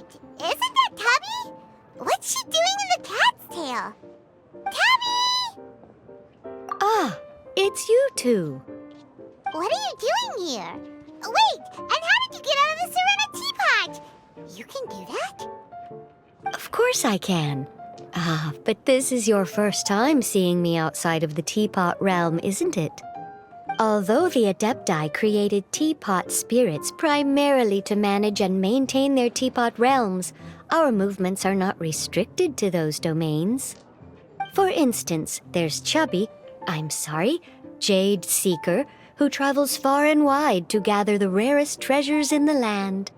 Wait, isn't that Tabby? What's she doing in the cat's tail? Tabby! Ah, it's you two. What are you doing here? Wait, and how did you get out of the Serena teapot? You can do that? Of course I can. Ah, but this is your first time seeing me outside of the teapot realm, isn't it? Although the Adepti created teapot spirits primarily to manage and maintain their teapot realms, our movements are not restricted to those domains. For instance, there's Jade Seeker, who travels far and wide to gather the rarest treasures in the land.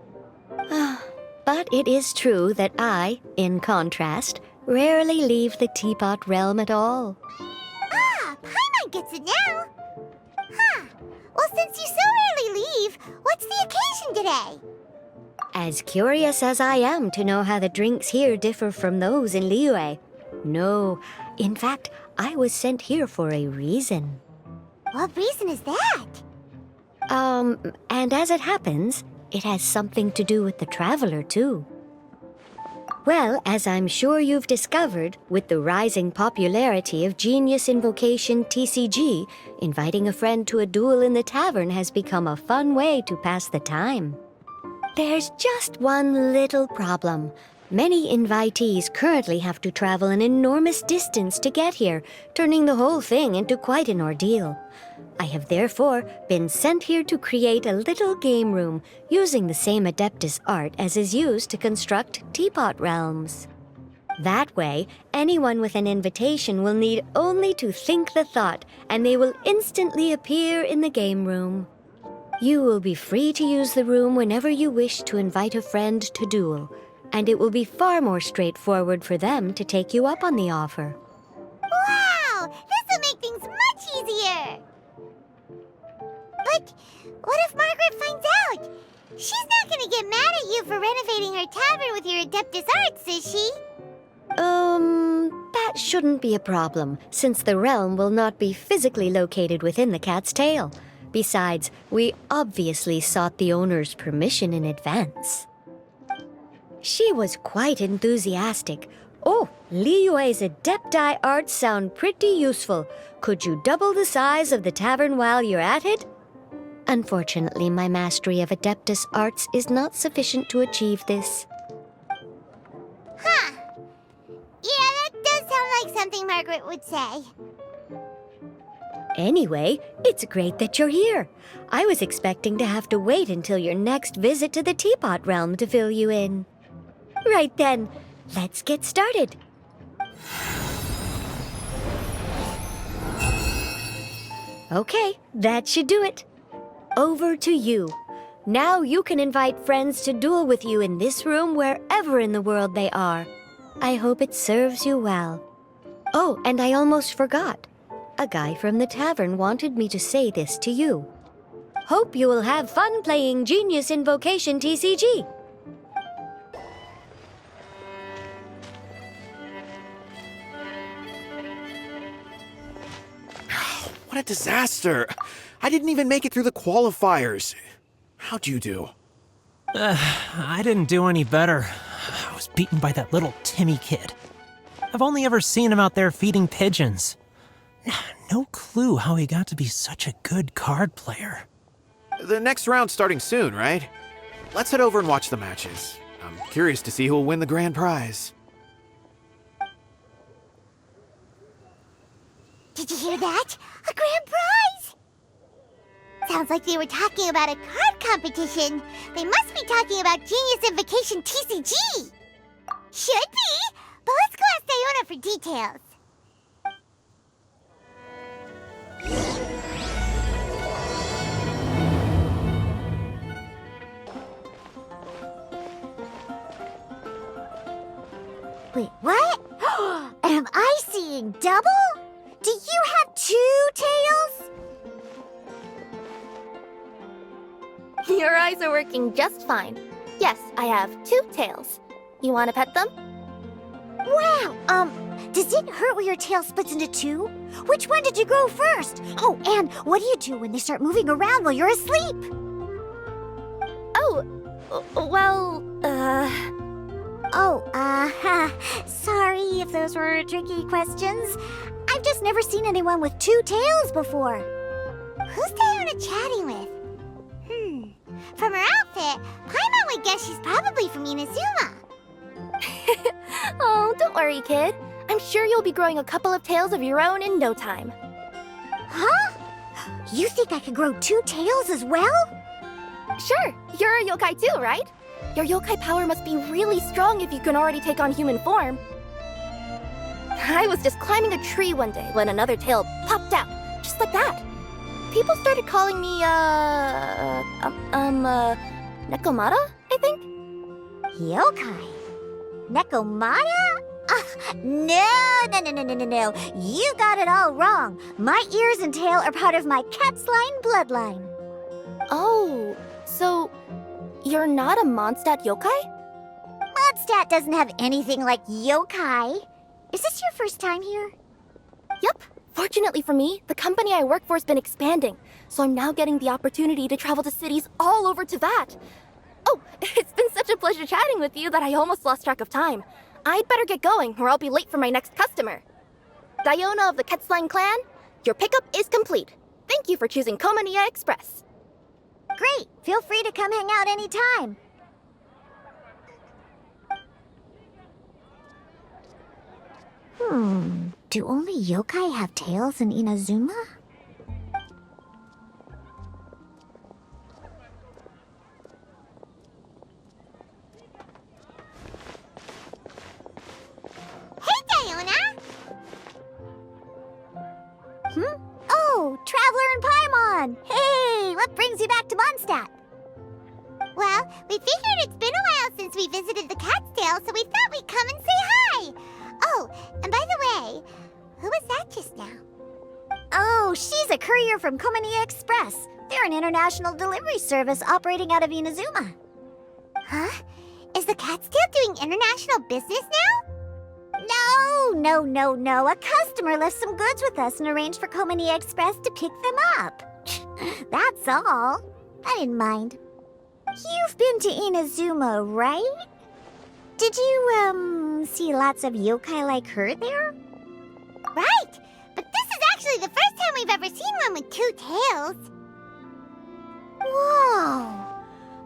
But it is true that I, in contrast, rarely leave the teapot realm at all. Ah, Paimon gets it now. Huh. Well, since you so rarely leave, what's the occasion today? As curious as I am to know how the drinks here differ from those in Liyue. No, in fact, I was sent here for a reason. What reason is that? And as it happens, it has something to do with the Traveler, too. Well, as I'm sure you've discovered, with the rising popularity of Genius Invocation TCG, inviting a friend to a duel in the tavern has become a fun way to pass the time. There's just one little problem. Many invitees currently have to travel an enormous distance to get here, turning the whole thing into quite an ordeal. I have therefore been sent here to create a little game room using the same Adeptus art as is used to construct teapot realms. That way, anyone with an invitation will need only to think the thought, and they will instantly appear in the game room. You will be free to use the room whenever you wish to invite a friend to duel, and it will be far more straightforward for them to take you up on the offer. Wow! This'll make things much easier! But what if Margaret finds out? She's not gonna get mad at you for renovating her tavern with your Adeptus arts, is she? That shouldn't be a problem, since the realm will not be physically located within the cat's tail. Besides, we obviously sought the owner's permission in advance. She was quite enthusiastic. Oh, Liyue's Adepti arts sound pretty useful. Could you double the size of the tavern while you're at it? Unfortunately, my mastery of Adeptus arts is not sufficient to achieve this. Huh. Yeah, that does sound like something Margaret would say. Anyway, it's great that you're here. I was expecting to have to wait until your next visit to the Teapot Realm to fill you in. Right then, let's get started. Okay, that should do it. Over to you. Now you can invite friends to duel with you in this room wherever in the world they are. I hope it serves you well. Oh, and I almost forgot. A guy from the tavern wanted me to say this to you. Hope you will have fun playing Genius Invocation TCG. What a disaster! I didn't even make it through the qualifiers. How'd you do? I didn't do any better. I was beaten by that little Timmy kid. I've only ever seen him out there feeding pigeons. No clue how he got to be such a good card player. The next round's starting soon, right? Let's head over and watch the matches. I'm curious to see who will win the grand prize. Did you hear that? A grand prize! Sounds like they were talking about a card competition. They must be talking about Genius Invocation TCG. Should be, but let's go ask Diona for details. Wait, what? Am I seeing double? Do you have 2 tails? Your eyes are working just fine. Yes, I have 2 tails. You want to pet them? Wow, does it hurt when your tail splits into 2? Which one did you grow first? Oh, and what do you do when they start moving around while you're asleep? Oh, well, Oh, sorry if those were tricky questions. I've just never seen anyone with two tails before. Who's Diana chatting with? From her outfit, Paimon would guess she's probably from Inazuma. Oh, don't worry, kid. I'm sure you'll be growing a couple of tails of your own in no time. Huh? You think I could grow two tails as well? Sure, you're a yokai too, right? Your yokai power must be really strong if you can already take on human form. I was just climbing a tree one day when another tail popped out, just like that. People started calling me, Nekomata, I think? Yokai? Nekomata? No. You got it all wrong. My ears and tail are part of my cat's line bloodline. Oh, so you're not a Mondstadt yokai? Mondstadt doesn't have anything like yokai. Is this your first time here? Yep. Fortunately for me, the company I work for has been expanding, so I'm now getting the opportunity to travel to cities all over Teyvat. Oh, it's been such a pleasure chatting with you that I almost lost track of time. I'd better get going, or I'll be late for my next customer. Diona of the Quetzline clan, your pickup is complete. Thank you for choosing Komania Express. Great. Feel free to come hang out anytime. Do only yokai have tails in Inazuma? Hey, Diona! Oh, Traveler and Paimon! Hey, what brings you back to Mondstadt? Well, we figured it's been a while since we visited the Cat's Tail, so we thought we'd come and say hi! Oh, and by the way, who was that just now? Oh, she's a courier from Komania Express. They're an international delivery service operating out of Inazuma. Huh? Is the Cat's Tail doing international business now? No. A customer left some goods with us and arranged for Komania Express to pick them up. That's all. I didn't mind. You've been to Inazuma, right? Did you, see lots of yokai like her there? Right! But this is actually the first time we've ever seen one with two tails. Whoa!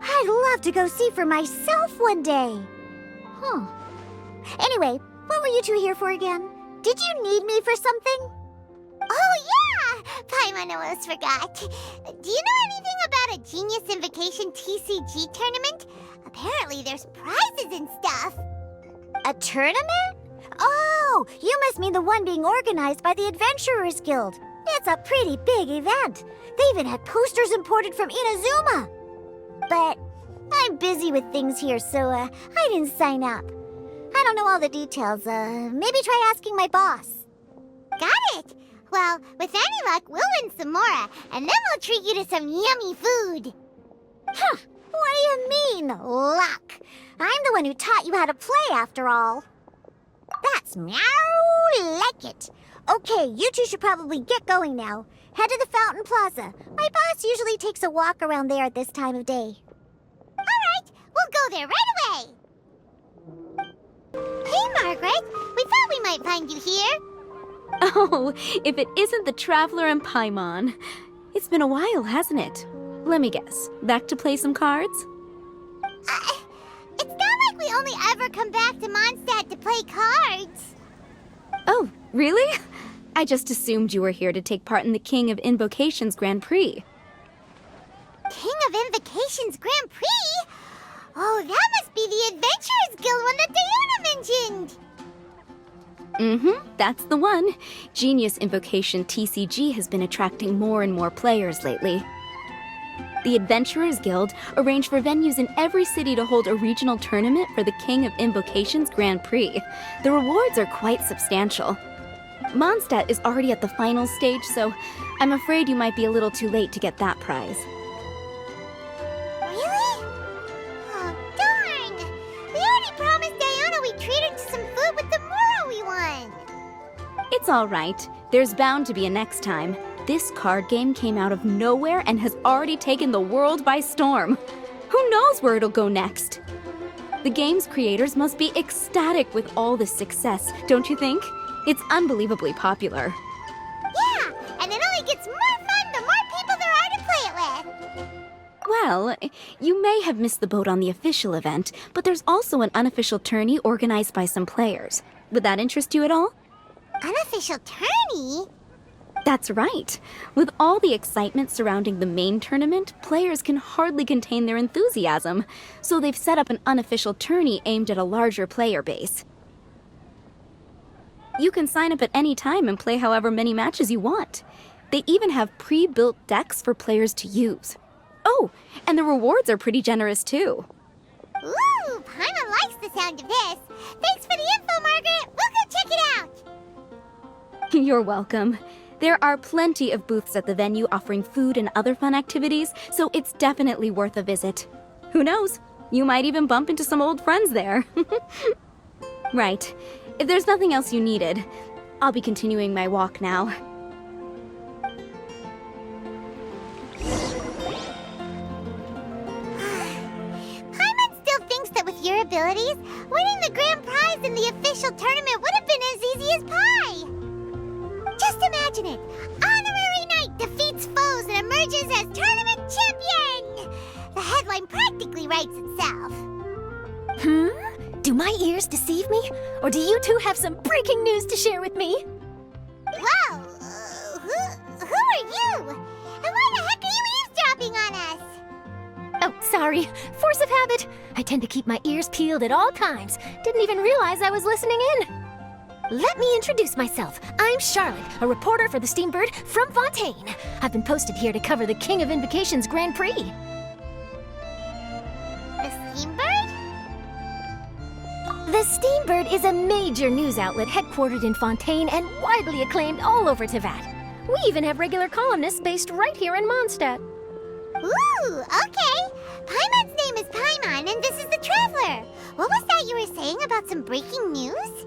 I'd love to go see for myself one day. Huh. Anyway, what were you two here for again? Did you need me for something? Oh, yeah! Paimon almost forgot. Do you know anything about a Genius Invocation TCG tournament? Apparently there's prizes and stuff. A tournament? Oh, you must mean the one being organized by the Adventurers Guild. It's a pretty big event. They even had posters imported from Inazuma. But I'm busy with things here, so I didn't sign up. I don't know all the details. Maybe try asking my boss. Got it. Well, with any luck, we'll win some more, and then we'll treat you to some yummy food. Huh. What do you mean, luck? I'm the one who taught you how to play, after all. That's meow like it. Okay, you two should probably get going now. Head to the Fountain Plaza. My boss usually takes a walk around there at this time of day. All right, we'll go there right away. Hey, Margaret. We thought we might find you here. Oh, if it isn't the Traveler and Paimon. It's been a while, hasn't it? Let me guess. Back to play some cards? It's not like we only ever come back to Mondstadt to play cards. Oh, really? I just assumed you were here to take part in the King of Invocations Grand Prix. King of Invocations Grand Prix? Oh, that must be the Adventurers Guild one that Diana mentioned. That's the one. Genius Invocation TCG has been attracting more and more players lately. The Adventurers Guild arranged for venues in every city to hold a regional tournament for the King of Invocations Grand Prix. The rewards are quite substantial. Mondstadt is already at the final stage, so I'm afraid you might be a little too late to get that prize. Really? Oh, darn! We already promised Diana we'd treat her to some food with the Moro we won. It's all right. There's bound to be a next time. This card game came out of nowhere and has already taken the world by storm. Who knows where it'll go next? The game's creators must be ecstatic with all this success, don't you think? It's unbelievably popular. Yeah, and it only gets more fun the more people there are to play it with. Well, you may have missed the boat on the official event, but there's also an unofficial tourney organized by some players. Would that interest you at all? Unofficial tourney? That's right. With all the excitement surrounding the main tournament, players can hardly contain their enthusiasm. So they've set up an unofficial tourney aimed at a larger player base. You can sign up at any time and play however many matches you want. They even have pre-built decks for players to use. Oh, and the rewards are pretty generous too. Ooh, Paimon likes the sound of this. Thanks for the info, Margaret. We'll go check it out. You're welcome. There are plenty of booths at the venue offering food and other fun activities, so it's definitely worth a visit. Who knows? You might even bump into some old friends there. Right. If there's nothing else you needed, I'll be continuing my walk now. Paimon still thinks that with your abilities, winning the grand prize in the official tournament would have been as easy as pie. Just imagine it. Honorary Knight defeats foes and emerges as tournament champion! The headline practically writes itself. Do my ears deceive me? Or do you two have some breaking news to share with me? Whoa! Who are you? And why the heck are you eavesdropping on us? Oh, sorry. Force of habit. I tend to keep my ears peeled at all times. Didn't even realize I was listening in. Let me introduce myself. I'm Charlotte, a reporter for the Steambird from Fontaine. I've been posted here to cover the King of Invocation's Grand Prix. The Steambird? The Steambird is a major news outlet headquartered in Fontaine and widely acclaimed all over Teyvat. We even have regular columnists based right here in Mondstadt. Ooh, okay. Paimon's name is Paimon, and this is the Traveler. What was that you were saying about some breaking news?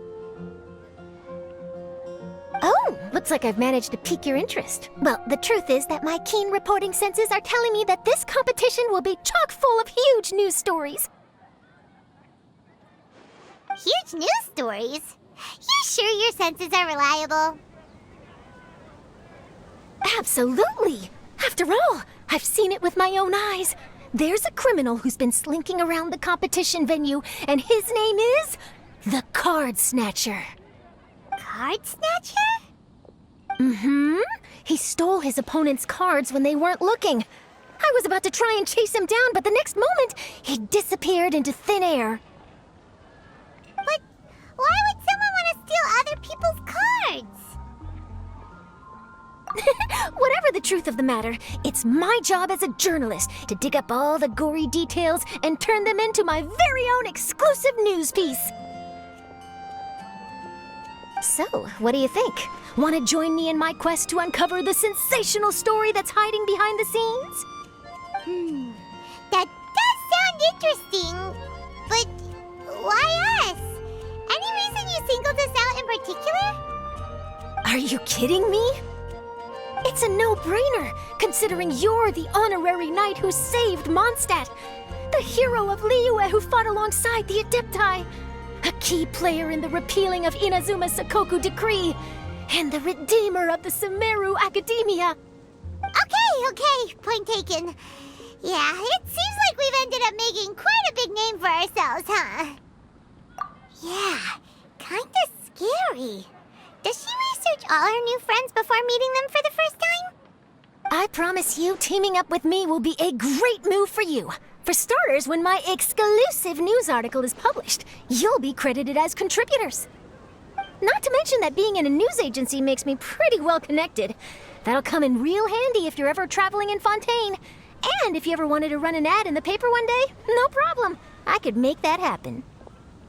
Oh, looks like I've managed to pique your interest. Well, the truth is that my keen reporting senses are telling me that this competition will be chock full of huge news stories. Huge news stories? You sure your senses are reliable? Absolutely! After all, I've seen it with my own eyes. There's a criminal who's been slinking around the competition venue, and his name is the Card Snatcher. Card Snatcher? Mm-hmm. He stole his opponent's cards when they weren't looking. I was about to try and chase him down, but the next moment, he disappeared into thin air. But why would someone want to steal other people's cards? Whatever the truth of the matter, it's my job as a journalist to dig up all the gory details and turn them into my very own exclusive news piece. So, what do you think? Want to join me in my quest to uncover the sensational story that's hiding behind the scenes? That does sound interesting, but why us? Any reason you singled us out in particular? Are you kidding me? It's a no-brainer, considering you're the honorary knight who saved Mondstadt, the hero of Liyue who fought alongside the Adepti, a key player in the repealing of Inazuma's Sakoku decree, and the redeemer of the Sumeru Academia. Okay, point taken. Yeah, it seems like we've ended up making quite a big name for ourselves, huh? Yeah, kinda scary. Does she research all her new friends before meeting them for the first time? I promise you, teaming up with me will be a great move for you. For starters, when my exclusive news article is published, you'll be credited as contributors. Not to mention that being in a news agency makes me pretty well connected. That'll come in real handy if you're ever traveling in Fontaine. And if you ever wanted to run an ad in the paper one day, no problem. I could make that happen.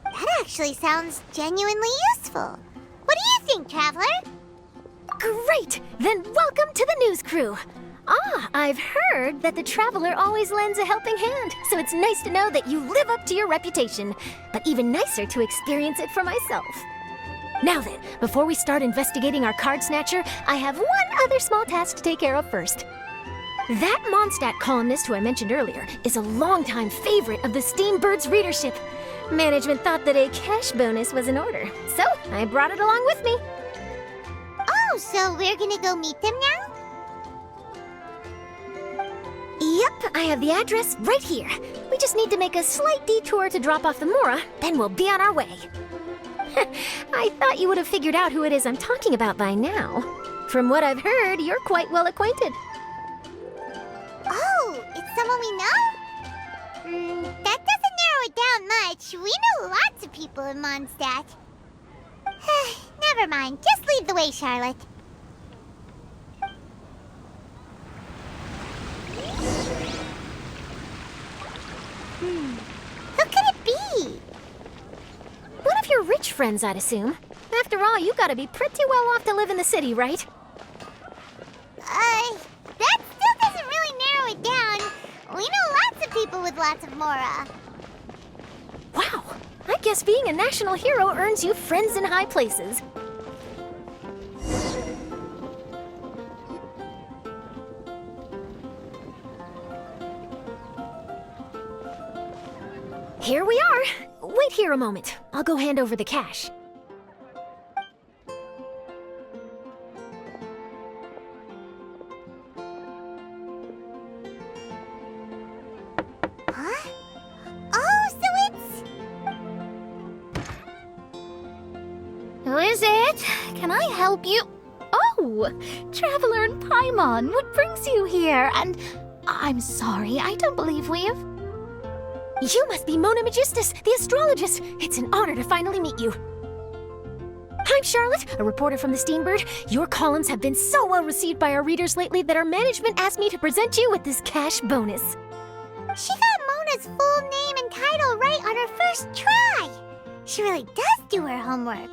That actually sounds genuinely useful. What do you think, Traveler? Great! Then welcome to the news crew. I've heard that the Traveler always lends a helping hand, so it's nice to know that you live up to your reputation, but even nicer to experience it for myself. Now then, before we start investigating our card snatcher, I have one other small task to take care of first. That Mondstadt columnist who I mentioned earlier is a longtime favorite of the Steambird's readership. Management thought that a cash bonus was in order, so I brought it along with me. Oh, so we're gonna go meet them now? Yep, I have the address right here. We just need to make a slight detour to drop off the Mora, then we'll be on our way. I thought you would have figured out who it is I'm talking about by now. From what I've heard, you're quite well acquainted. Oh, it's someone we know? That doesn't narrow it down much. We know lots of people in Mondstadt. Never mind. Just lead the way, Charlotte. Who could it be? One of your rich friends, I'd assume. After all, you gotta be pretty well off to live in the city, right? That still doesn't really narrow it down. We know lots of people with lots of Mora. Wow, I guess being a national hero earns you friends in high places. Here we are. Wait here a moment. I'll go hand over the cash. Huh? Oh, so it's... Who is it? Can I help you? Oh, Traveler and Paimon, what brings you here? And I'm sorry, I don't believe we've... You must be Mona Magistus, the astrologist. It's an honor to finally meet you. I'm Charlotte, a reporter from the Steambird. Your columns have been so well received by our readers lately that our management asked me to present you with this cash bonus. She got Mona's full name and title right on her first try. She really does do her homework.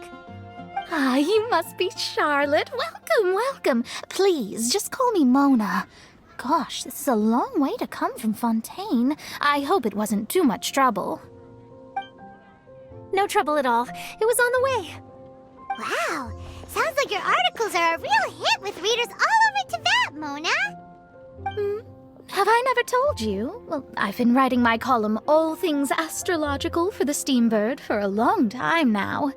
Ah, you must be Charlotte. Welcome, welcome. Please, just call me Mona. Gosh, this is a long way to come from Fontaine. I hope it wasn't too much trouble. No trouble at all. It was on the way. Wow, sounds like your articles are a real hit with readers all over Teyvat, Mona. Have I never told you? Well, I've been writing my column All Things Astrological for the Steambird for a long time now.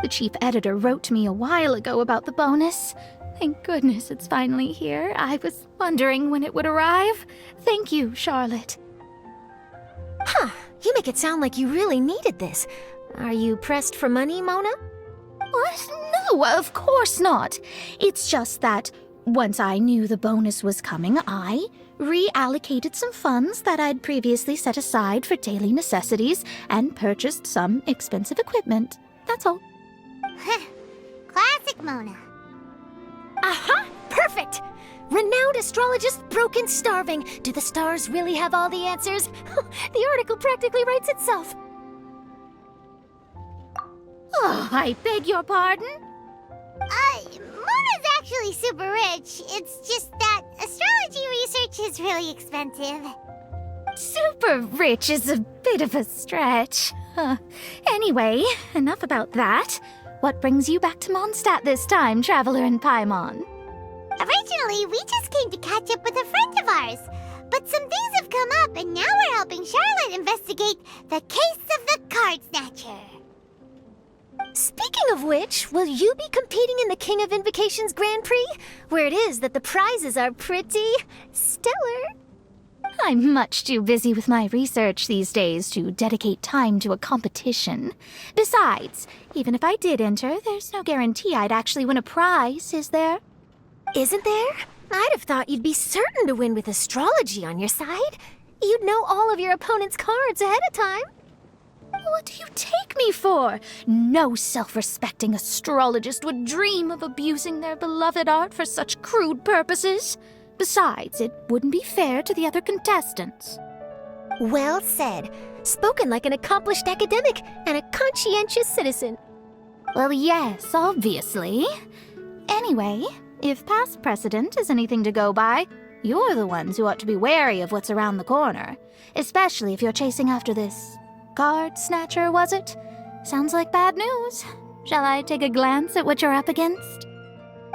The chief editor wrote to me a while ago about the bonus. Thank goodness it's finally here. I was wondering when it would arrive. Thank you, Charlotte. Huh, you make it sound like you really needed this. Are you pressed for money, Mona? What? No, of course not. It's just that once I knew the bonus was coming, I reallocated some funds that I'd previously set aside for daily necessities and purchased some expensive equipment. That's all. Classic Mona. Aha! Perfect! Renowned astrologist broken starving. Do the stars really have all the answers? The article practically writes itself. Oh, I beg your pardon? Mona's actually super rich. It's just that astrology research is really expensive. Super rich is a bit of a stretch. Anyway, enough about that. What brings you back to Mondstadt this time, Traveler and Paimon? Originally, we just came to catch up with a friend of ours. But some things have come up, and now we're helping Charlotte investigate the case of the Card Snatcher. Speaking of which, will you be competing in the King of Invocations Grand Prix? Where it is that the prizes are pretty stellar. I'm much too busy with my research these days to dedicate time to a competition. Besides, even if I did enter, there's no guarantee I'd actually win a prize, is there? Isn't there? I'd have thought you'd be certain to win with astrology on your side. You'd know all of your opponent's cards ahead of time. What do you take me for? No self-respecting astrologist would dream of abusing their beloved art for such crude purposes. Besides, it wouldn't be fair to the other contestants. Well said. Spoken like an accomplished academic and a conscientious citizen. Well, yes, obviously. Anyway, if past precedent is anything to go by, you're the ones who ought to be wary of what's around the corner. Especially if you're chasing after this card snatcher, was it? Sounds like bad news. Shall I take a glance at what you're up against?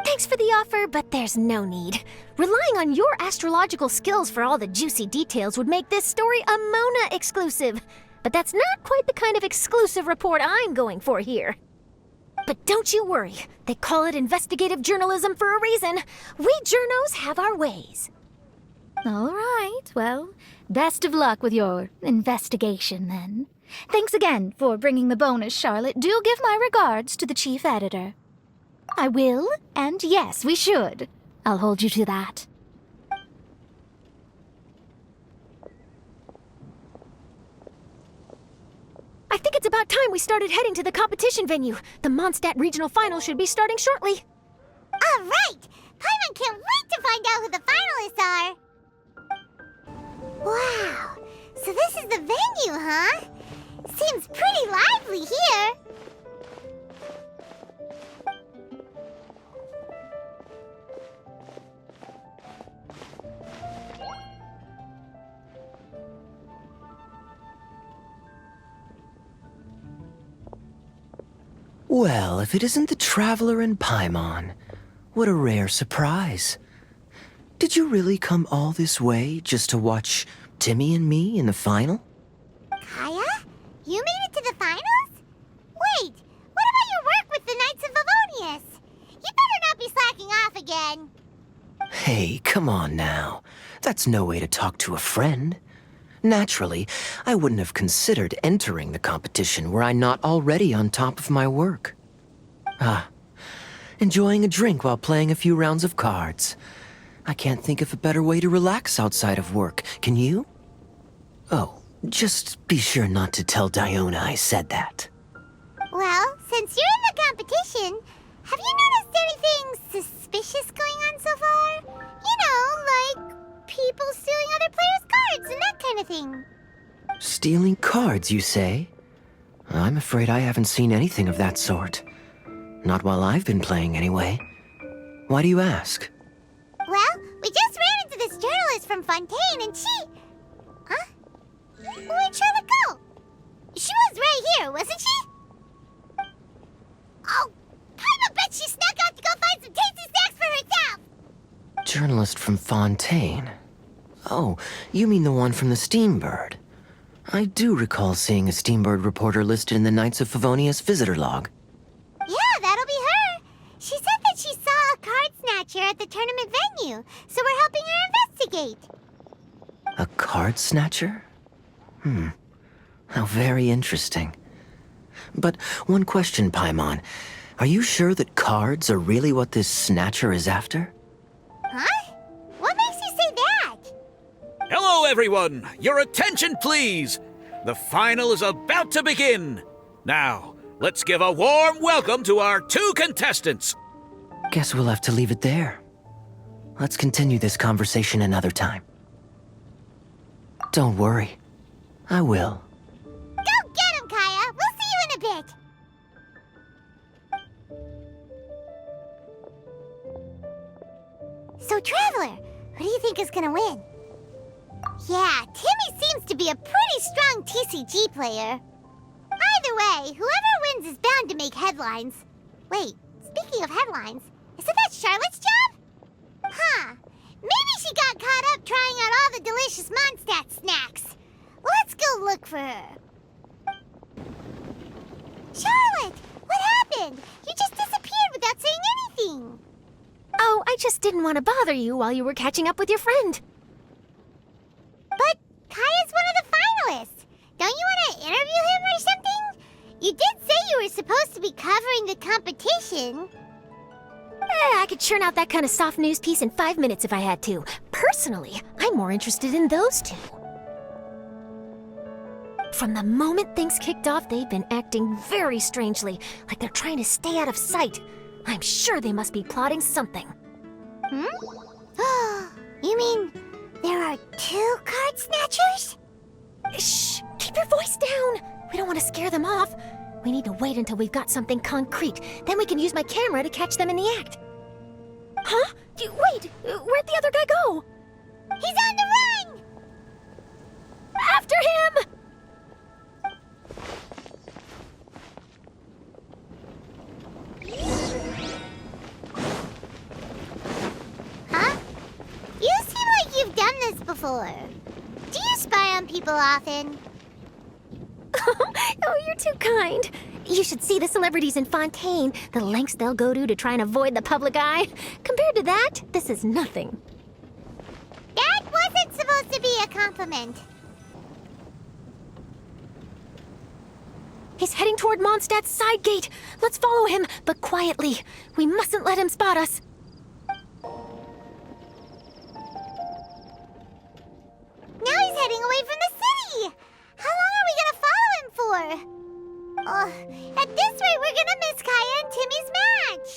Thanks for the offer, but there's no need. Relying on your astrological skills for all the juicy details would make this story a Mona exclusive. But that's not quite the kind of exclusive report I'm going for here. But don't you worry. They call it investigative journalism for a reason. We journos have our ways. All right, well, best of luck with your investigation then. Thanks again for bringing the bonus, Charlotte. Do give my regards to the chief editor. I will, and yes, we should. I'll hold you to that. I think it's about time we started heading to the competition venue. The Mondstadt Regional Final should be starting shortly. All right! Paimon can't wait to find out who the finalists are! Wow! So this is the venue, huh? Seems pretty lively here. Well, if it isn't the Traveler and Paimon, what a rare surprise. Did you really come all this way just to watch Timmy and me in the final? Kaya? You made it to the finals? Wait, what about your work with the Knights of Favonius? You better not be slacking off again. Hey, come on now. That's no way to talk to a friend. Naturally, I wouldn't have considered entering the competition were I not already on top of my work. Enjoying a drink while playing a few rounds of cards. I can't think of a better way to relax outside of work, can you? Oh, just be sure not to tell Diona I said that. Well, since you're in the competition, have you noticed anything suspicious going on so far? You know, like people stealing other players' cards and that kind of thing. Stealing cards, you say? I'm afraid I haven't seen anything of that sort. Not while I've been playing, anyway. Why do you ask? Well, we just ran into this journalist from Fontaine and she... Huh? Where'd Charlotte go? She was right here, wasn't she? Oh, I bet she snuck out to go find some tasty snacks for herself! Journalist from Fontaine. Oh, you mean the one from the Steambird. I do recall seeing a Steambird reporter listed in the Knights of Favonius visitor log. Yeah, that'll be her. She said that she saw a card snatcher at the tournament venue, so we're helping her investigate. A card snatcher? How very interesting. But one question, Paimon. Are you sure that cards are really what this snatcher is after? Huh? What makes you say that? Hello, everyone! Your attention, please! The final is about to begin! Now, let's give a warm welcome to our two contestants! Guess we'll have to leave it there. Let's continue this conversation another time. Don't worry. I will. Go get him, Kaya! We'll see you in a bit! So, Traveler, who do you think is gonna win? Yeah, Timmy seems to be a pretty strong TCG player. Either way, whoever wins is bound to make headlines. Wait, speaking of headlines, isn't that Charlotte's job? Huh. Maybe she got caught up trying out all the delicious Mondstadt snacks. Let's go look for her. Charlotte, what happened? You just disappeared without saying anything. Oh, I just didn't want to bother you while you were catching up with your friend. But Kaya's one of the finalists. Don't you want to interview him or something? You did say you were supposed to be covering the competition. I could churn out that kind of soft news piece in 5 minutes if I had to. Personally, I'm more interested in those two. From the moment things kicked off, they've been acting very strangely, like they're trying to stay out of sight. I'm sure they must be plotting something. You mean there are two card snatchers? Shh! Keep your voice down! We don't want to scare them off. We need to wait until we've got something concrete. Then we can use my camera to catch them in the act. Huh? Wait! Where'd the other guy go? He's on the run! After him! before. Do you spy on people often? Oh, you're too kind. You should see the celebrities in Fontaine, the lengths they'll go to try and avoid the public eye. Compared to that, this is nothing. That wasn't supposed to be a compliment. He's heading toward Mondstadt's side gate. Let's follow him, but quietly. We mustn't let him spot us. Now he's heading away from the city! How long are we gonna follow him for? At this rate, we're gonna miss Kaya and Timmy's match!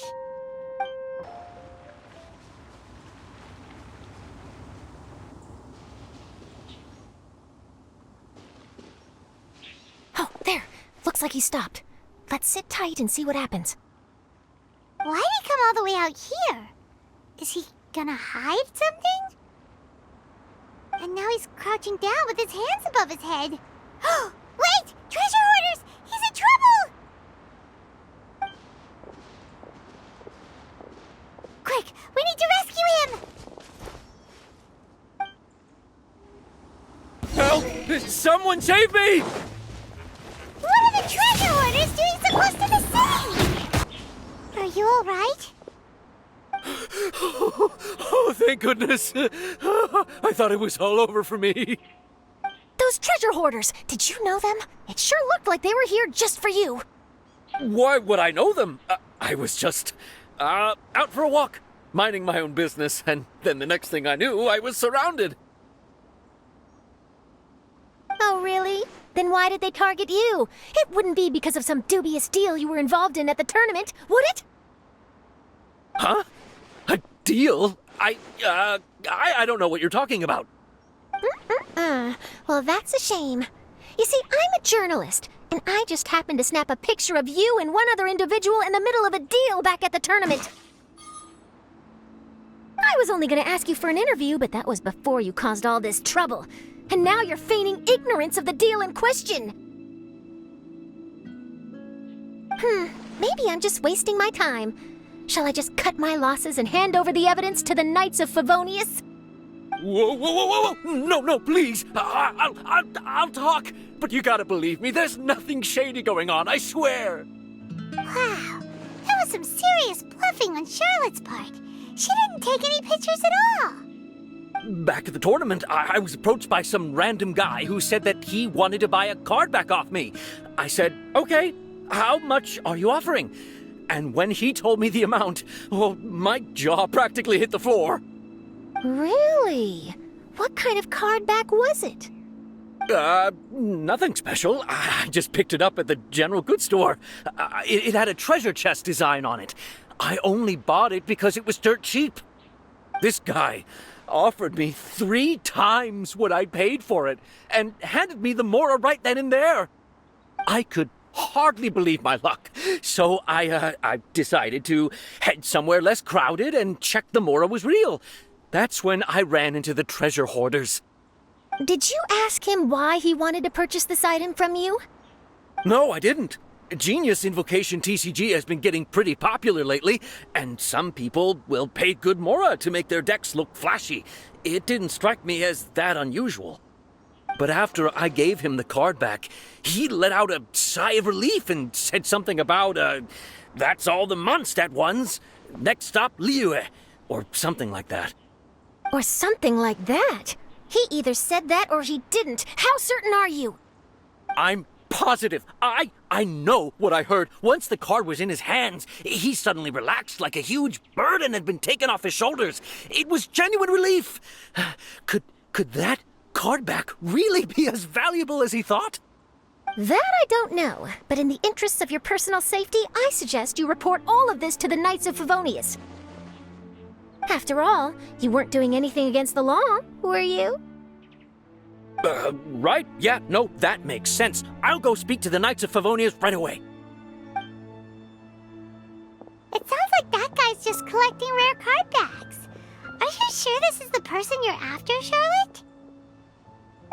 Oh, there. Looks like he stopped. Let's sit tight and see what happens. Why'd he come all the way out here? Is he gonna hide something? And now he's crouching down with his hands above his head. Wait! Treasure Hoarders! He's in trouble! Quick! We need to rescue him! Help! Someone save me! What are the Treasure Hoarders doing so close to the city? Are you alright? Oh, thank goodness. I thought it was all over for me. Those treasure hoarders, did you know them? It sure looked like they were here just for you. Why would I know them? I was just out for a walk, minding my own business, and then the next thing I knew, I was surrounded. Oh, really? Then why did they target you? It wouldn't be because of some dubious deal you were involved in at the tournament, would it? Huh? A deal? I don't know what you're talking about. Well, that's a shame. You see, I'm a journalist, and I just happened to snap a picture of you and one other individual in the middle of a deal back at the tournament. I was only going to ask you for an interview, but that was before you caused all this trouble. And now you're feigning ignorance of the deal in question. Maybe I'm just wasting my time. Shall I just cut my losses and hand over the evidence to the Knights of Favonius? Whoa! No, please. I'll talk. But you gotta believe me, there's nothing shady going on, I swear. Wow, that was some serious bluffing on Charlotte's part. She didn't take any pictures at all. Back at the tournament, I was approached by some random guy who said that he wanted to buy a card back off me. I said, okay, how much are you offering? And when he told me the amount, well, my jaw practically hit the floor. Really? What kind of card back was it? Nothing special. I just picked it up at the general goods store. It had a treasure chest design on it. I only bought it because it was dirt cheap. This guy offered me 3 times what I paid for it and handed me the Mora right then and there. I could hardly believe my luck, so I decided to head somewhere less crowded and check the Mora was real. That's when I ran into the Treasure Hoarders. Did you ask him why he wanted to purchase this item from you? No, I didn't. Genius Invocation TCG has been getting pretty popular lately, and some people will pay good Mora to make their decks look flashy. It didn't strike me as that unusual. But after I gave him the card back, he let out a sigh of relief and said something about, that's all the Mondstadt ones. Next stop, Liyue, or something like that. Or something like that? He either said that or he didn't. How certain are you? I'm positive. I know what I heard. Once the card was in his hands, he suddenly relaxed like a huge burden had been taken off his shoulders. It was genuine relief. Could that card back really be as valuable as he thought? That I don't know, but in the interests of your personal safety, I suggest you report all of this to the Knights of Favonius. After all, you weren't doing anything against the law, were you? Right? Yeah, no, that makes sense. I'll go speak to the Knights of Favonius right away. It sounds like that guy's just collecting rare card backs. Are you sure this is the person you're after, Charlotte?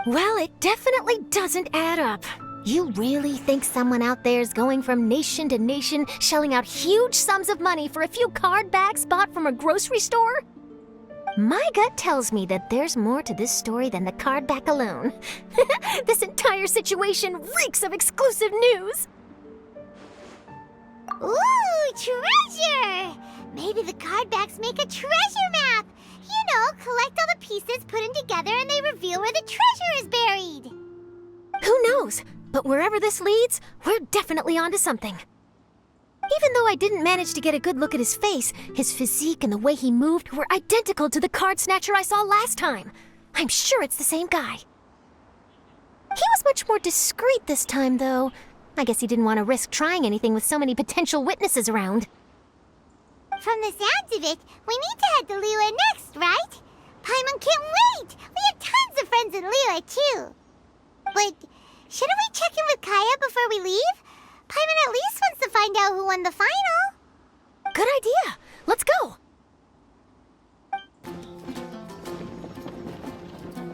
Well, it definitely doesn't add up. You really think someone out there's going from nation to nation, shelling out huge sums of money for a few card backs bought from a grocery store? My gut tells me that there's more to this story than the card back alone. This entire situation reeks of exclusive news! Ooh, treasure! Maybe the card backs make a treasure map! You know, collect all the pieces, put them together, and they reveal where the treasure is buried! Who knows? But wherever this leads, we're definitely onto something. Even though I didn't manage to get a good look at his face, his physique and the way he moved were identical to the card snatcher I saw last time. I'm sure it's the same guy. He was much more discreet this time, though. I guess he didn't want to risk trying anything with so many potential witnesses around. From the sounds of it, we need to head to Liyue next, right? Paimon can't wait! We have tons of friends in Liyue, too. But shouldn't we check in with Kaya before we leave? Paimon at least wants to find out who won the final. Good idea. Let's go.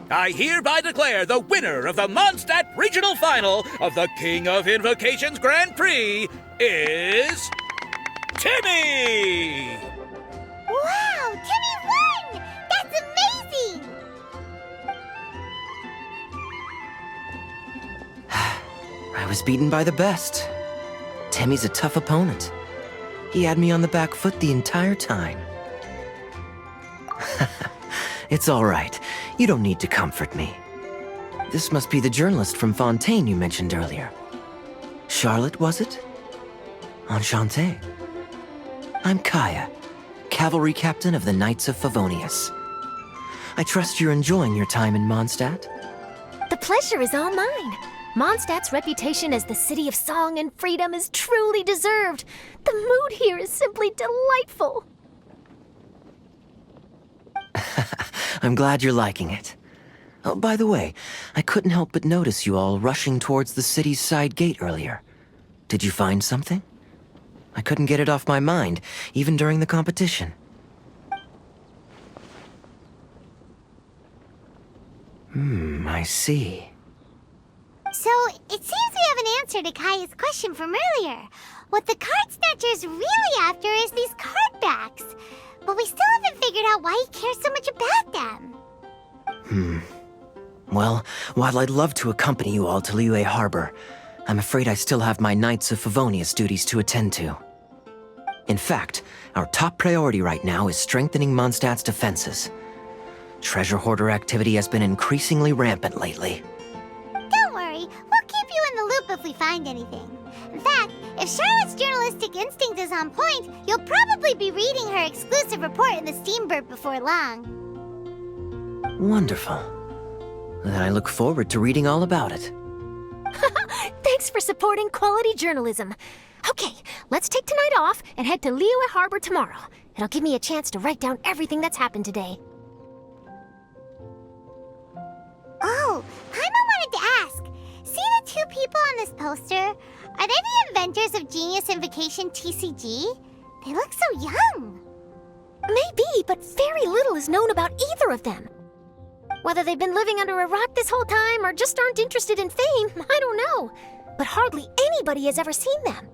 I hereby declare the winner of the Mondstadt Regional Final of the King of Invocations Grand Prix is... Timmy! Wow, Timmy won! That's amazing! I was beaten by the best. Timmy's a tough opponent. He had me on the back foot the entire time. It's all right. You don't need to comfort me. This must be the journalist from Fontaine you mentioned earlier. Charlotte, was it? Enchanté. I'm Kaya, cavalry captain of the Knights of Favonius. I trust you're enjoying your time in Mondstadt? The pleasure is all mine. Mondstadt's reputation as the city of song and freedom is truly deserved. The mood here is simply delightful. I'm glad you're liking it. Oh, by the way, I couldn't help but notice you all rushing towards the city's side gate earlier. Did you find something? I couldn't get it off my mind, even during the competition. I see. So, it seems we have an answer to Kaya's question from earlier. What the card snatcher's really after is these card backs. But we still haven't figured out why he cares so much about them. Well, while I'd love to accompany you all to Liyue Harbor, I'm afraid I still have my Knights of Favonius duties to attend to. In fact, our top priority right now is strengthening Mondstadt's defenses. Treasure hoarder activity has been increasingly rampant lately. Don't worry, we'll keep you in the loop if we find anything. In fact, if Charlotte's journalistic instinct is on point, you'll probably be reading her exclusive report in the Steambird before long. Wonderful. Then I look forward to reading all about it. Thanks for supporting quality journalism. Okay, let's take tonight off and head to Liyue Harbor tomorrow. It'll give me a chance to write down everything that's happened today. Oh, Paimon wanted to ask. See the two people on this poster? Are they the inventors of Genius Invocation TCG? They look so young. Maybe, but very little is known about either of them. Whether they've been living under a rock this whole time or just aren't interested in fame, I don't know. But hardly anybody has ever seen them.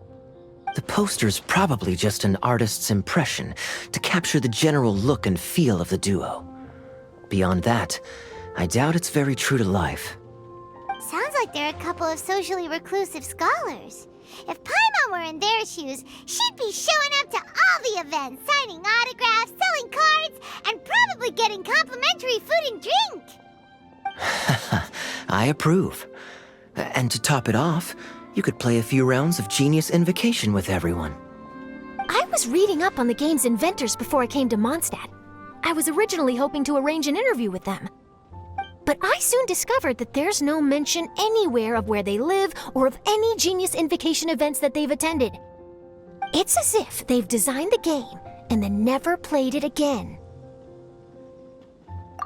The poster's probably just an artist's impression to capture the general look and feel of the duo. Beyond that, I doubt it's very true to life. Sounds like they're a couple of socially reclusive scholars. If Paimon were in their shoes, she'd be showing up to all the events, signing autographs, selling cards, and probably getting complimentary food and drink. I approve. And to top it off, you could play a few rounds of Genius Invocation with everyone. I was reading up on the game's inventors before I came to Mondstadt. I was originally hoping to arrange an interview with them. But I soon discovered that there's no mention anywhere of where they live or of any Genius Invocation events that they've attended. It's as if they've designed the game and then never played it again.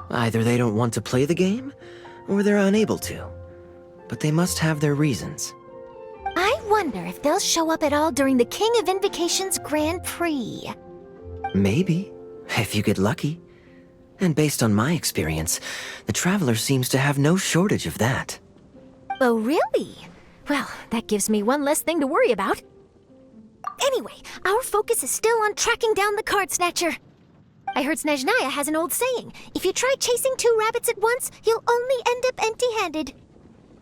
Either they don't want to play the game, or they're unable to. But they must have their reasons. I wonder if they'll show up at all during the King of Invocation's Grand Prix. Maybe, if you get lucky. And based on my experience, the Traveler seems to have no shortage of that. Oh, really? Well, that gives me one less thing to worry about. Anyway, our focus is still on tracking down the card snatcher. I heard Snezhnaya has an old saying. If you try chasing 2 rabbits at once, you'll only end up empty-handed.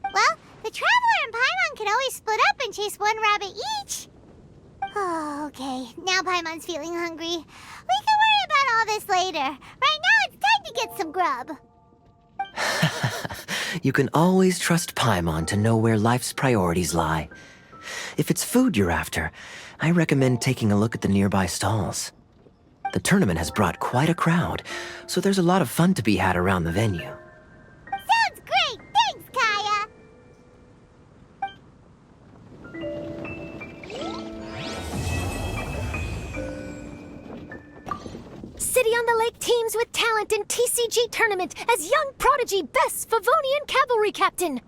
Well, the Traveler and Paimon can always split up and chase 1 rabbit each. Oh, okay. Now Paimon's feeling hungry. We can worry about all this later. Right now, it's time to get some grub. You can always trust Paimon to know where life's priorities lie. If it's food you're after, I recommend taking a look at the nearby stalls. The tournament has brought quite a crowd, so there's a lot of fun to be had around the venue. Sounds great! Thanks, Kaya! City on the Lake teams with talent in TCG tournament as young prodigy best Favonian cavalry captain.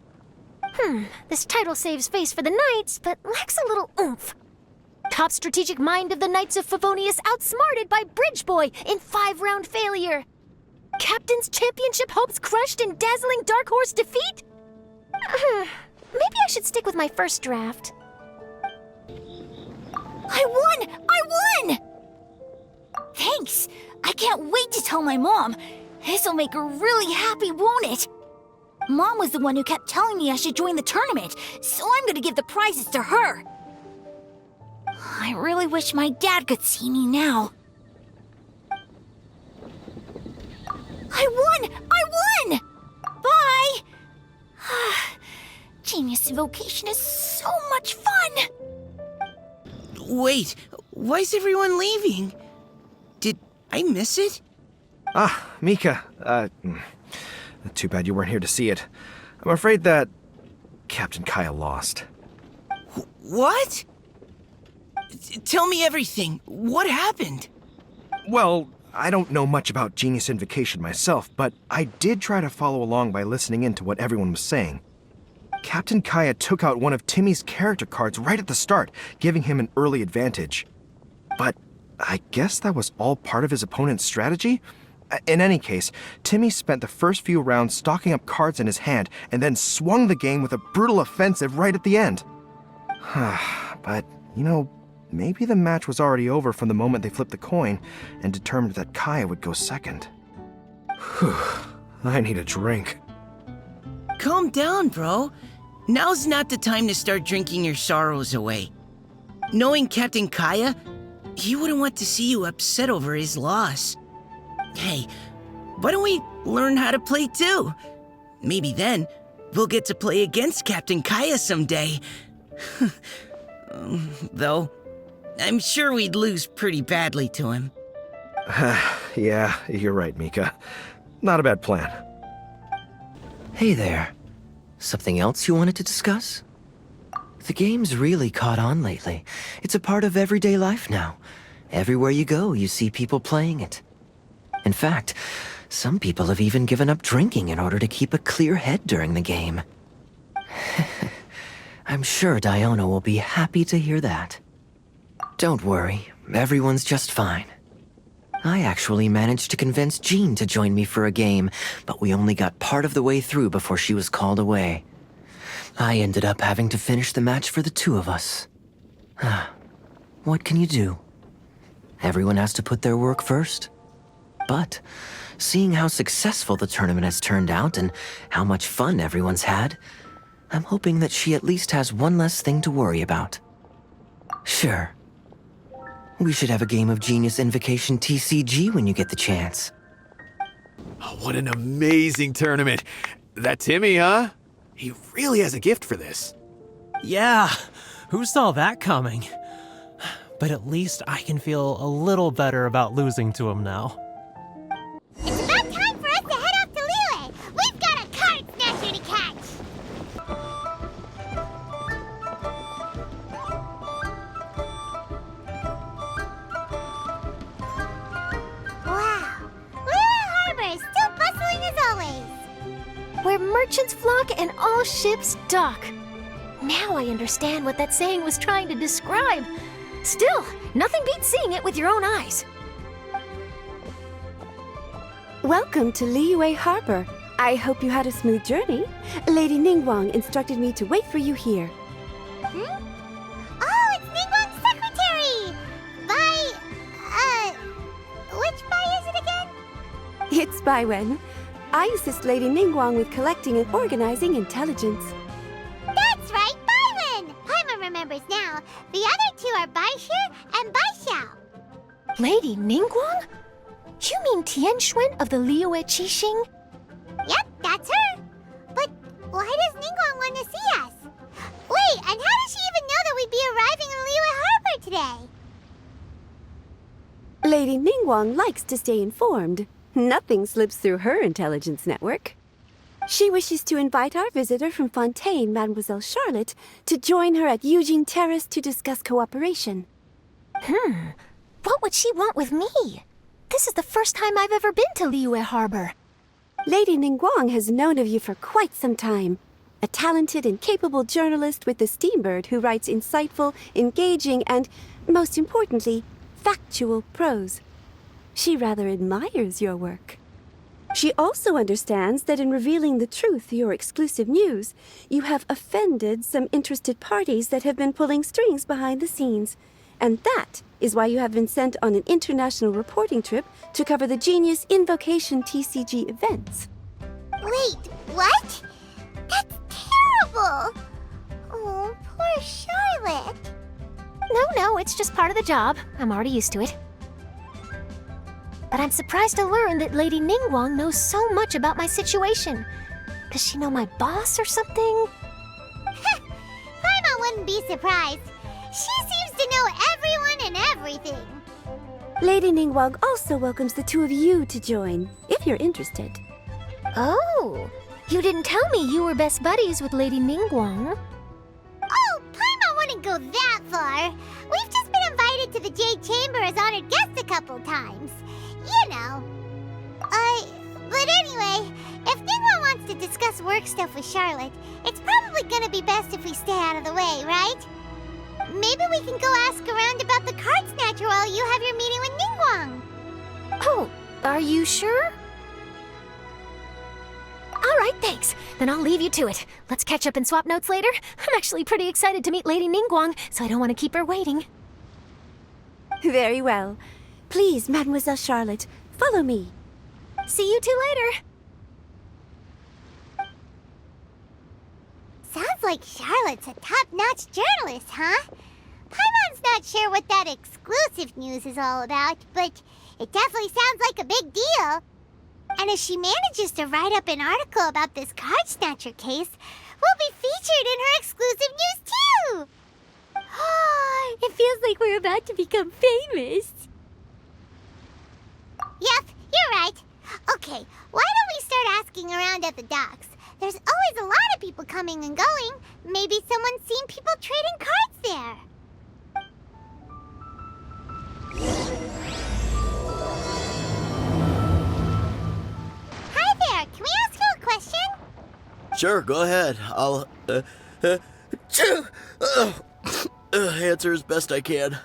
This title saves face for the Knights, but lacks a little oomph. Top strategic mind of the Knights of Favonius outsmarted by Bridge Boy in 5-round failure. Captain's championship hopes crushed in dazzling Dark Horse defeat? Maybe I should stick with my first draft. I won! I won! Thanks! I can't wait to tell my mom. This'll make her really happy, won't it? Mom was the one who kept telling me I should join the tournament, so I'm gonna give the prizes to her. I really wish my dad could see me now. I won! I won! Bye! Genius Invocation is so much fun! Wait, why is everyone leaving? Did I miss it? Ah, Mika. Too bad you weren't here to see it. I'm afraid that Captain Kaya lost. What? Tell me everything. What happened? Well, I don't know much about Genius Invocation myself, but I did try to follow along by listening in to what everyone was saying. Captain Kaya took out one of Timmy's character cards right at the start, giving him an early advantage. But I guess that was all part of his opponent's strategy? In any case, Timmy spent the first few rounds stocking up cards in his hand and then swung the game with a brutal offensive right at the end. But, you know, maybe the match was already over from the moment they flipped the coin and determined that Kaya would go second. Whew, I need a drink. Calm down, bro. Now's not the time to start drinking your sorrows away. Knowing Captain Kaya, he wouldn't want to see you upset over his loss. Hey, why don't we learn how to play too? Maybe then we'll get to play against Captain Kaya someday. Though, I'm sure we'd lose pretty badly to him. Yeah, you're right, Mika. Not a bad plan. Hey there. Something else you wanted to discuss? The game's really caught on lately. It's a part of everyday life now. Everywhere you go, you see people playing it. In fact, some people have even given up drinking in order to keep a clear head during the game. I'm sure Diona will be happy to hear that. Don't worry, everyone's just fine. I actually managed to convince Jean to join me for a game, but we only got part of the way through before she was called away. I ended up having to finish the match for the 2 of us. What can you do? Everyone has to put their work first. But, seeing how successful the tournament has turned out and how much fun everyone's had, I'm hoping that she at least has one less thing to worry about. Sure. We should have a game of Genius Invocation TCG when you get the chance. Oh, what an amazing tournament. That Timmy, huh? He really has a gift for this. Yeah, who saw that coming? But at least I can feel a little better about losing to him now. It's about time for us to head off to Liyue! We've got a card snatcher to catch! Wow! Liyue Harbor is still bustling as always! Where merchants flock and all ships dock. Now I understand what that saying was trying to describe. Still, nothing beats seeing it with your own eyes. Welcome to Liyue Harbor. I hope you had a smooth journey. Lady Ningguang instructed me to wait for you here. Oh, it's Ningguang's secretary! Which Bai is it It's Baiwen. I assist Lady Ningguang with collecting and organizing intelligence. That's right, Byron! Paimon remembers now. The other two are Baishu and Baishao. Lady Ningguang? You mean Tianxuan of the Liyue Qixing? Yep, that's her. But why does Ningguang want to see us? Wait, and how does she even know that we'd be arriving in Liyue Harbor today? Lady Ningguang likes to stay informed. Nothing slips through her intelligence network. She wishes to invite our visitor from Fontaine, Mademoiselle Charlotte, to join her at Eugene Terrace to discuss cooperation. What would she want with me? This is the first time I've ever been to Liyue Harbor. Lady Ningguang has known of you for quite some time. A talented and capable journalist with the Steambird who writes insightful, engaging, and, most importantly, factual prose. She rather admires your work. She also understands that in revealing the truth, your exclusive news, you have offended some interested parties that have been pulling strings behind the scenes. And that is why you have been sent on an international reporting trip to cover the Genius Invocation TCG events. Wait, what? That's terrible! Oh, poor Charlotte. No, it's just part of the job. I'm already used to it. But I'm surprised to learn that Lady Ningguang knows so much about my situation. Does she know my boss or something? Paimon wouldn't be surprised. She seems to know everyone and everything. Lady Ningguang also welcomes the two of you to join, if you're interested. Oh, you didn't tell me you were best buddies with Lady Ningguang. Oh, Paimon wouldn't go that far. We've just been invited to the Jade Chamber as honored guests a couple times. You know. But anyway, if Ningguang wants to discuss work stuff with Charlotte, it's probably gonna be best if we stay out of the way, right? Maybe we can go ask around about the card snatcher while you have your meeting with Ningguang. Oh, are you sure? All right, thanks. Then I'll leave you to it. Let's catch up and swap notes later. I'm actually pretty excited to meet Lady Ningguang, so I don't want to keep her waiting. Very well. Please, Mademoiselle Charlotte, follow me. See you two later. Sounds like Charlotte's a top-notch journalist, huh? Paimon's not sure what that exclusive news is all about, but it definitely sounds like a big deal. And if she manages to write up an article about this card snatcher case, we'll be featured in her exclusive news too! It feels like we're about to become famous. Yep, you're right. Okay, why don't we start asking around at the docks? There's always a lot of people coming and going. Maybe someone's seen people trading cards there. Hi there, can we ask you a question? Sure, go ahead. I'll answer as best I can.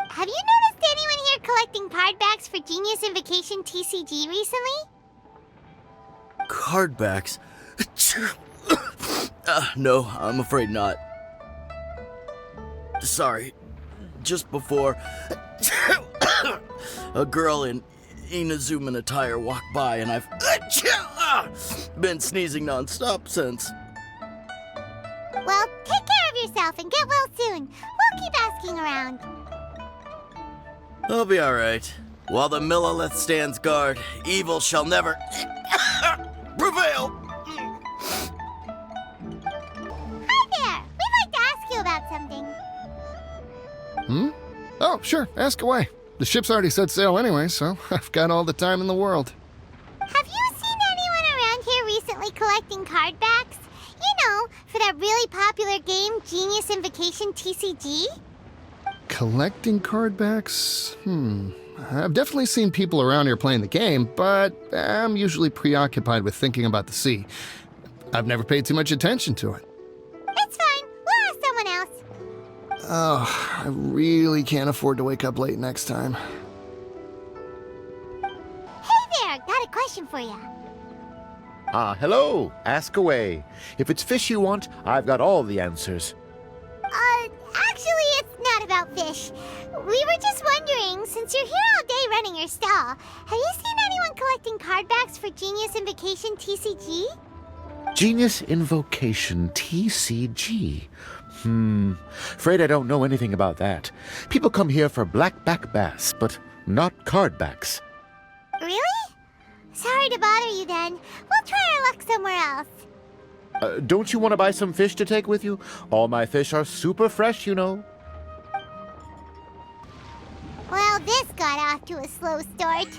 Have you noticed anyone here collecting card backs for Genius Invocation TCG recently? Card backs? No, I'm afraid not. Sorry. Just before, a girl in Inazuma attire walked by and I've been sneezing nonstop since. Well, take care of yourself and get well soon. We'll keep asking around. I'll be alright. While the Millilith stands guard, evil shall never prevail. Hi there! We'd like to ask you about something. Oh, sure, ask away. The ship's already set sail anyway, so I've got all the time in the world. Have you seen anyone around here recently collecting card backs? You know, for that really popular game, Genius Invocation TCG? Collecting card backs? I've definitely seen people around here playing the game, but I'm usually preoccupied with thinking about the sea. I've never paid too much attention to it. It's fine. We'll ask someone else. Oh, I really can't afford to wake up late next time. Hey there! Got a question for you. Hello. Ask away. If it's fish you want, I've got all the answers. Actually, it's not about fish. We were just wondering, since you're here all day running your stall, have you seen anyone collecting card backs for Genius Invocation TCG? Genius Invocation TCG. Afraid I don't know anything about that. People come here for blackback bass, but not card backs. Really? Sorry to bother you then. We'll try our luck somewhere else. Don't you want to buy some fish to take with you? All my fish are super fresh, you know. Well, this got off to a slow start.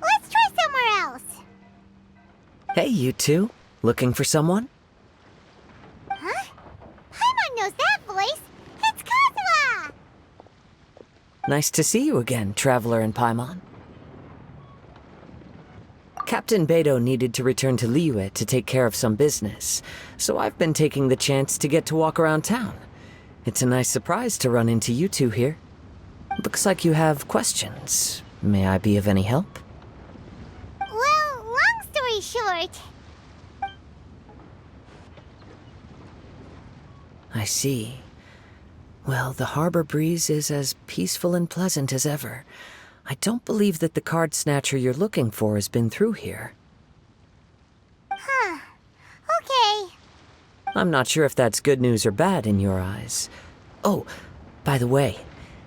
Let's try somewhere else. Hey, you two. Looking for someone? Huh? Paimon knows that voice. It's Kazuha! Nice to see you again, Traveler and Paimon. Captain Beidou needed to return to Liyue to take care of some business, so I've been taking the chance to get to walk around town. It's a nice surprise to run into you two here. Looks like you have questions. May I be of any help? Well, long story short... I see. Well, the harbor breeze is as peaceful and pleasant as ever. I don't believe that the card snatcher you're looking for has been through here. Huh. Okay. I'm not sure if that's good news or bad in your eyes. Oh, by the way,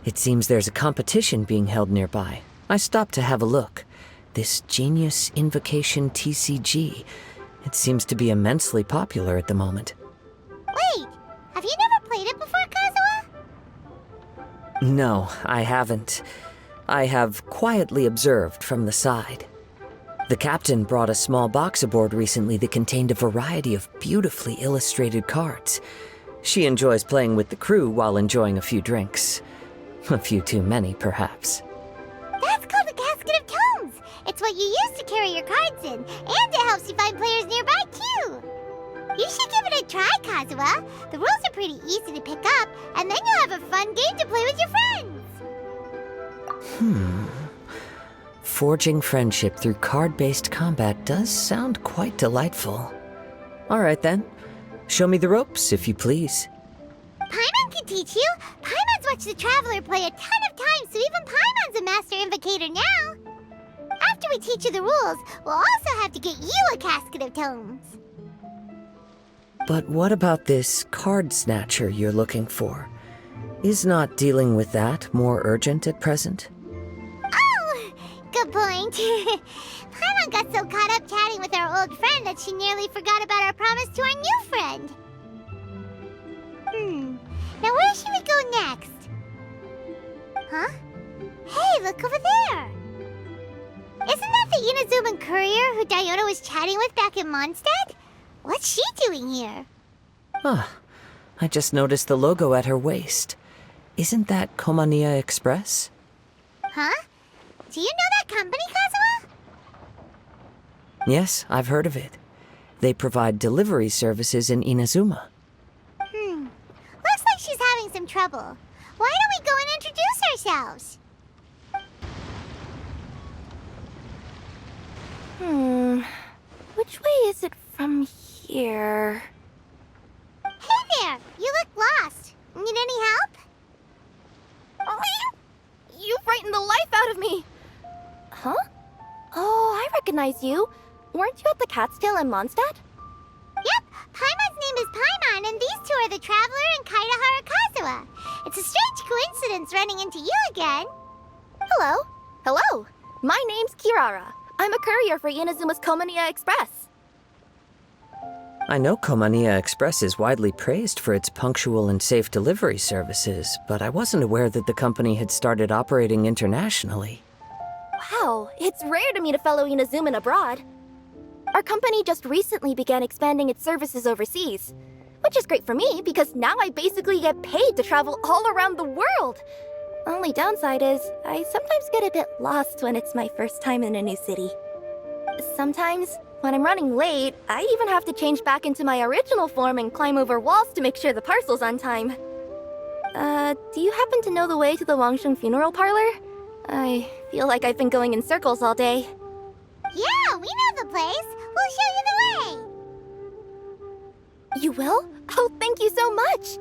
it seems there's a competition being held nearby. I stopped to have a look. This Genius Invocation TCG. It seems to be immensely popular at the moment. Wait, have you never played it before, Kazuha? No, I haven't. I have quietly observed from the side. The captain brought a small box aboard recently that contained a variety of beautifully illustrated cards. She enjoys playing with the crew while enjoying a few drinks. A few too many, perhaps. That's called the Casket of Tomes. It's what you use to carry your cards in, and it helps you find players nearby, too. You should give it a try, Kazuha. The rules are pretty easy to pick up, and then you'll have a fun game to play with your friends. Forging friendship through card-based combat does sound quite delightful. All right, then. Show me the ropes, if you please. Paimon can teach you. Paimon's watched the Traveler play a ton of times, so even Paimon's a master invocator now. After we teach you the rules, we'll also have to get you a Casket of Tomes. But what about this card snatcher you're looking for? Is not dealing with that more urgent at present? Oh, good point. Paimon got so caught up chatting with our old friend that she nearly forgot about our promise to our new friend. Now where should we go next? Huh? Hey, look over there! Isn't that the Inazuma courier who Diona was chatting with back in Mondstadt? What's she doing here? Huh. I just noticed the logo at her waist. Isn't that Komania Express? Huh? Do you know that company, Kazuha? Yes, I've heard of it. They provide delivery services in Inazuma. Looks like she's having some trouble. Why don't we go and introduce ourselves? Which way is it from here? Hey there! You look lost. Need any help? You frightened the life out of me! Huh? Oh, I recognize you. Weren't you at the Cat's Tail in Mondstadt? Yep, Paimon's name is Paimon, and these two are the Traveler and Kaitahara Kazuha. It's a strange coincidence running into you again. Hello. Hello. My name's Kirara. I'm a courier for Inazuma's Komania Express. I know Komania Express is widely praised for its punctual and safe delivery services, but I wasn't aware that the company had started operating internationally. Wow, it's rare to meet a fellow Inazuman abroad. Our company just recently began expanding its services overseas, which is great for me because now I basically get paid to travel all around the world. Only downside is I sometimes get a bit lost when it's my first time in a new city. Sometimes, when I'm running late, I even have to change back into my original form and climb over walls to make sure the parcel's on time. Do you happen to know the way to the Wangsheng funeral parlor? I feel like I've been going in circles all day. Yeah, we know the place. We'll show you the way. You will? Oh, thank you so much!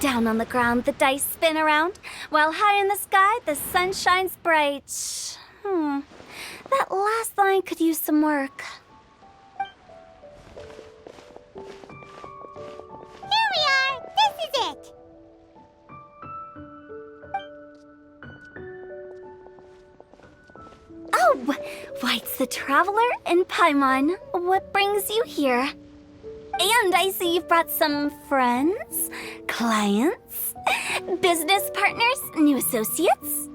Down on the ground, the dice spin around, while high in the sky, the sun shines bright. That last line could use some work. Here we are! This is it! Oh, why, it's the Traveler and Paimon. What brings you here? And I see you've brought some friends, clients, business partners, new associates.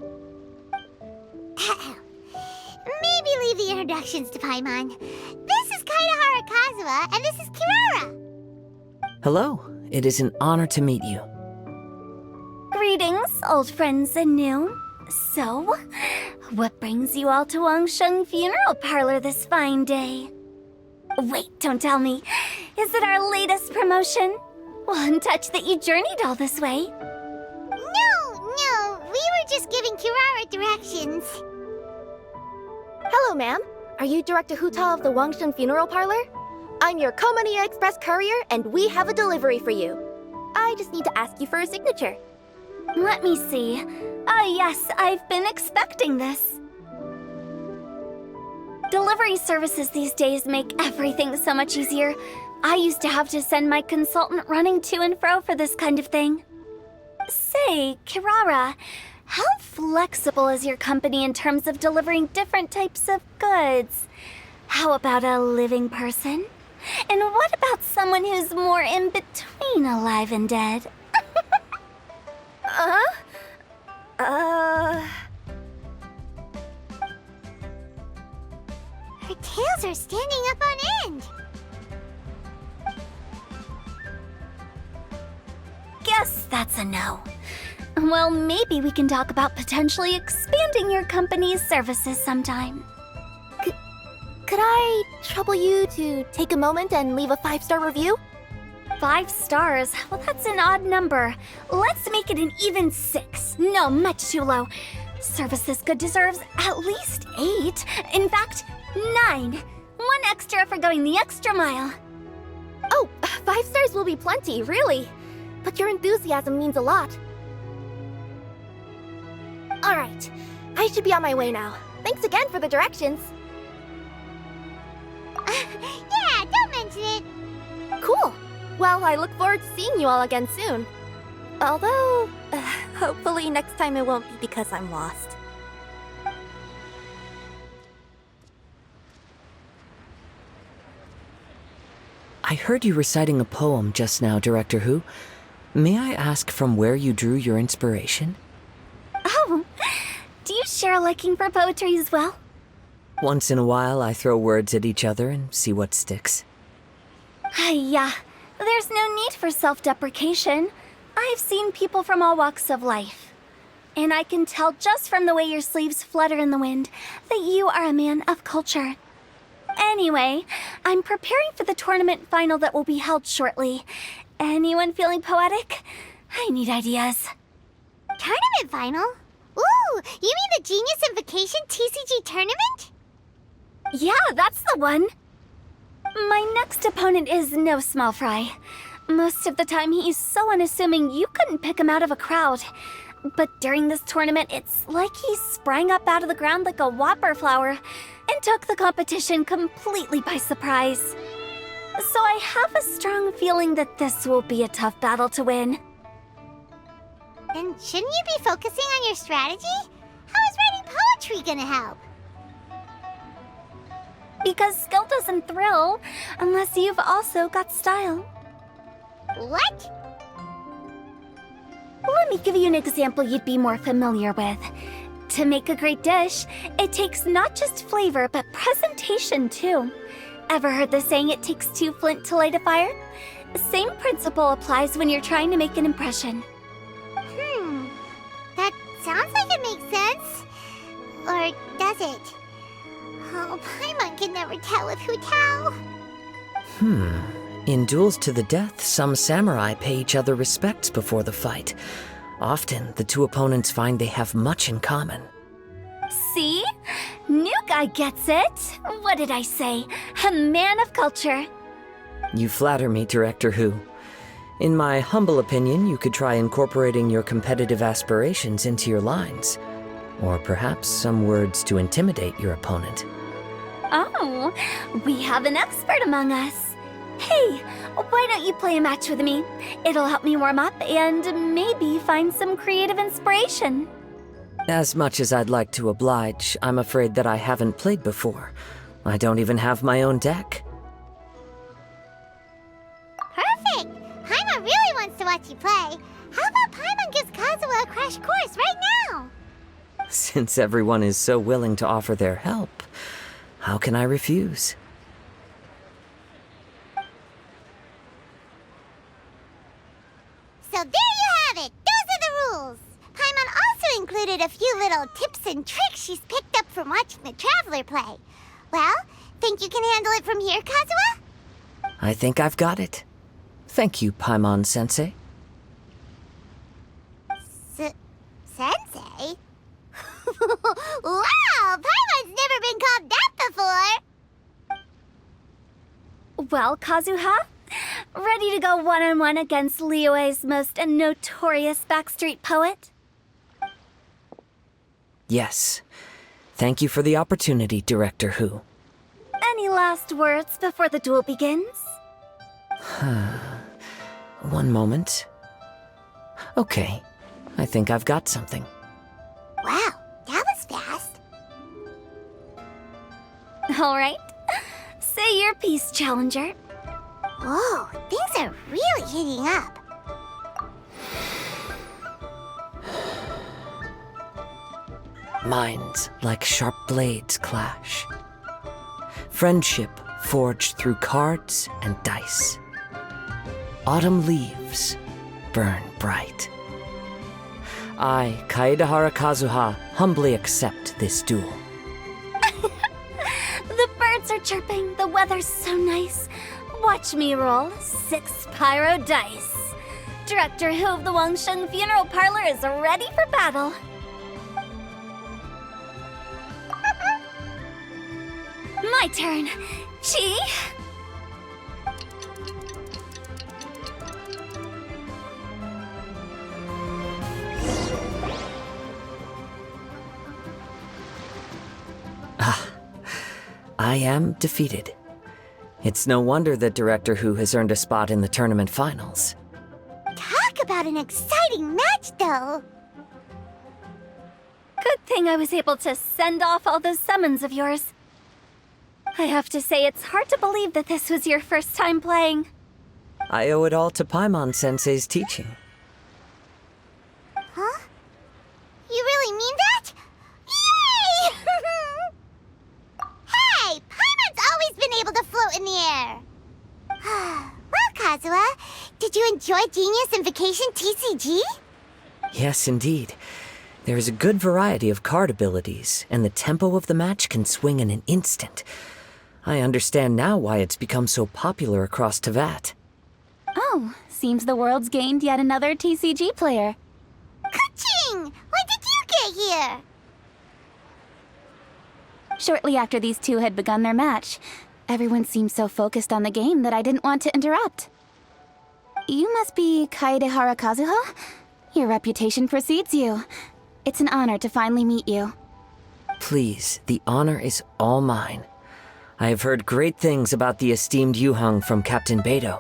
Maybe leave the introductions to Paimon. This is Kaedehara Kazuha, and this is Kirara. Hello, it is an honor to meet you. Greetings, old friends and new. So, what brings you all to Wangsheng Funeral Parlor this fine day? Wait, don't tell me. Is it our latest promotion? One touch that you journeyed all this way. No, we were just giving Kirara directions. Hello, ma'am. Are you Director Huta of the Wangsheng Funeral Parlor? I'm your Komania Express courier, and we have a delivery for you. I just need to ask you for a signature. Let me see. Oh yes, I've been expecting this. Delivery services these days make everything so much easier. I used to have to send my consultant running to and fro for this kind of thing. Say, Kirara, how flexible is your company in terms of delivering different types of goods? How about a living person? And what about someone who's more in between alive and dead? Her tails are standing up on end. Guess that's a no. Well, maybe we can talk about potentially expanding your company's services sometime. Could I trouble you to take a moment and leave a 5-star review? 5 stars? Well, that's an odd number. Let's make it an even 6. No, much too low. Service this good deserves at least 8. In fact, 9. 1 extra for going the extra mile. Oh, 5 stars will be plenty, really. But your enthusiasm means a lot. Alright, I should be on my way now. Thanks again for the directions. Yeah, don't mention it. Cool. Well, I look forward to seeing you all again soon. Although, hopefully next time it won't be because I'm lost. I heard you reciting a poem just now, Director Who. May I ask from where you drew your inspiration? Oh, do you share a liking for poetry as well? Once in a while, I throw words at each other and see what sticks. Yeah, there's no need for self-deprecation. I've seen people from all walks of life. And I can tell just from the way your sleeves flutter in the wind that you are a man of culture. Anyway, I'm preparing for the tournament final that will be held shortly. Anyone feeling poetic? I need ideas. Tournament final? Ooh, you mean the Genius Invocation TCG tournament? Yeah, that's the one. My next opponent is no small fry. Most of the time he's so unassuming you couldn't pick him out of a crowd. But during this tournament, it's like he sprang up out of the ground like a whopper flower and took the competition completely by surprise. So I have a strong feeling that this will be a tough battle to win. Then shouldn't you be focusing on your strategy? How is writing poetry gonna help? Because skill doesn't thrill unless you've also got style. What? Let me give you an example you'd be more familiar with. To make a great dish, it takes not just flavor, but presentation too. Ever heard the saying, it takes 2 flint to light a fire? Same principle applies when you're trying to make an impression. That sounds like it makes sense. Or does it? Oh, Paimon can never tell with Hutao. In duels to the death, some samurai pay each other respects before the fight. Often, the two opponents find they have much in common. See? New guy gets it. What did I say? A man of culture. You flatter me, Director Who. In my humble opinion, you could try incorporating your competitive aspirations into your lines. Or perhaps some words to intimidate your opponent. Oh, we have an expert among us. Hey, why don't you play a match with me? It'll help me warm up and maybe find some creative inspiration. As much as I'd like to oblige, I'm afraid that I haven't played before. I don't even have my own deck. Perfect! Paimon really wants to watch you play. How about Paimon gives Kazuha a crash course right now? Since everyone is so willing to offer their help, how can I refuse? So there you have it! Those are the rules! Paimon also included a few little tips and tricks she's picked up from watching the Traveler play. Well, think you can handle it from here, Kazuha? I think I've got it. Thank you, Paimon-sensei. Sensei? Wow! Paimon's never been called that before! Well, Kazuha, ready to go one-on-one against Liyue's most notorious backstreet poet? Yes. Thank you for the opportunity, Director Hu. Any last words before the duel begins? One moment. Okay, I think I've got something. Wow, that was fast. All right. Say your piece, Challenger. Whoa, things are really heating up. Minds like sharp blades clash. Friendship forged through cards and dice. Autumn leaves burn bright. I, Kaedehara Kazuha, humbly accept this duel. The birds are chirping, the weather's so nice. Watch me roll 6 pyro dice. Director Hu of the Wangsheng Funeral Parlor is ready for battle. My turn. Chi? I am defeated. It's no wonder that Director Hu has earned a spot in the tournament finals. Talk about an exciting match, though. Good thing I was able to send off all those summons of yours. I have to say, it's hard to believe that this was your first time playing. I owe it all to Paimon-sensei's teaching. Huh? You really mean that? Yay! Hey, Paimon's always been able to float in the air. Well, Kazuha, did you enjoy Genius Invocation TCG? Yes, indeed. There is a good variety of card abilities, and the tempo of the match can swing in an instant. I understand now why it's become so popular across Teyvat. Oh, seems the world's gained yet another TCG player. Ka-ching! When did you get here? Shortly after these two had begun their match, everyone seemed so focused on the game that I didn't want to interrupt. You must be Kaedehara Kazuha? Your reputation precedes you. It's an honor to finally meet you. Please, the honor is all mine. I have heard great things about the esteemed Yuhang from Captain Beidou.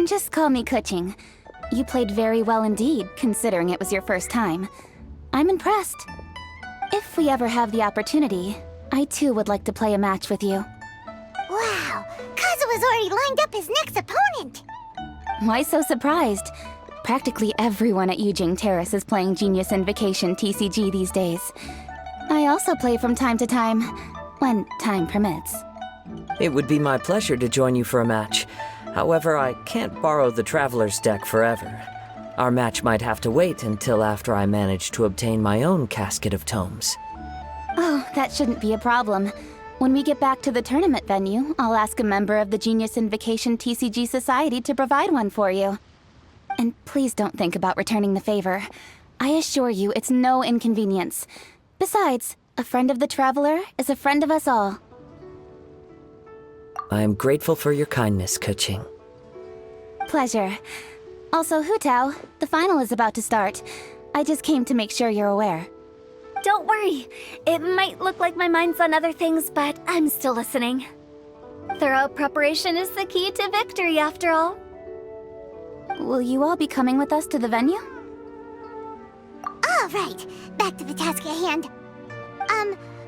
Just call me Kuching. You played very well indeed, considering it was your first time. I'm impressed. If we ever have the opportunity, I too would like to play a match with you. Wow, Kazuha's already lined up his next opponent. Why so surprised? Practically everyone at Yujing Terrace is playing Genius Invocation TCG these days. I also play from time to time, when time permits. It would be my pleasure to join you for a match. However, I can't borrow the Traveler's deck forever. Our match might have to wait until after I manage to obtain my own casket of tomes. Oh, that shouldn't be a problem. When we get back to the tournament venue, I'll ask a member of the Genius Invocation TCG Society to provide one for you. And please don't think about returning the favor. I assure you it's no inconvenience. Besides, a friend of the Traveler is a friend of us all. I am grateful for your kindness, Kuching. Pleasure. Also, Hu Tao, the final is about to start. I just came to make sure you're aware. Don't worry. It might look like my mind's on other things, but I'm still listening. Thorough preparation is the key to victory, after all. Will you all be coming with us to the venue? All right, back to the task at hand.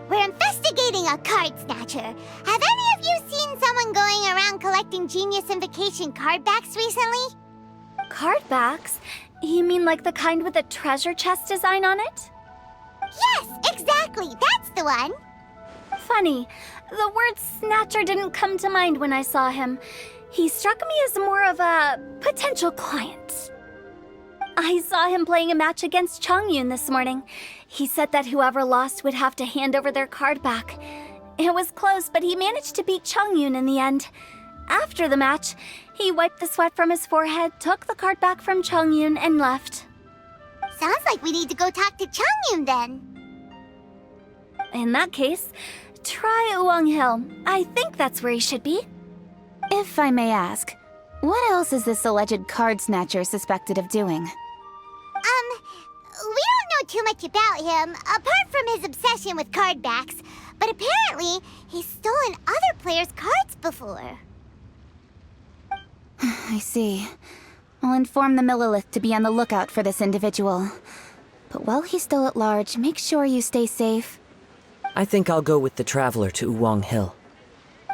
We're investigating a card snatcher. Have any of you seen someone going around collecting Genius Invocation card backs recently? Card backs? You mean like the kind with a treasure chest design on it? Yes, exactly, that's the one. Funny, the word snatcher didn't come to mind when I saw him. He struck me as more of a potential client. I saw him playing a match against Chongyun this morning. He said that whoever lost would have to hand over their card back. It was close, but he managed to beat Chongyun in the end. After the match, he wiped the sweat from his forehead, took the card back from Chongyun, and left. Sounds like we need to go talk to Chongyun then. In that case, try Wangsheng. I think that's where he should be. If I may ask, what else is this alleged card snatcher suspected of doing? We don't know too much about him, apart from his obsession with card backs. But apparently, he's stolen other players' cards before. I see. I'll inform the Millilith to be on the lookout for this individual. But while he's still at large, make sure you stay safe. I think I'll go with the Traveler to Uwang Hill.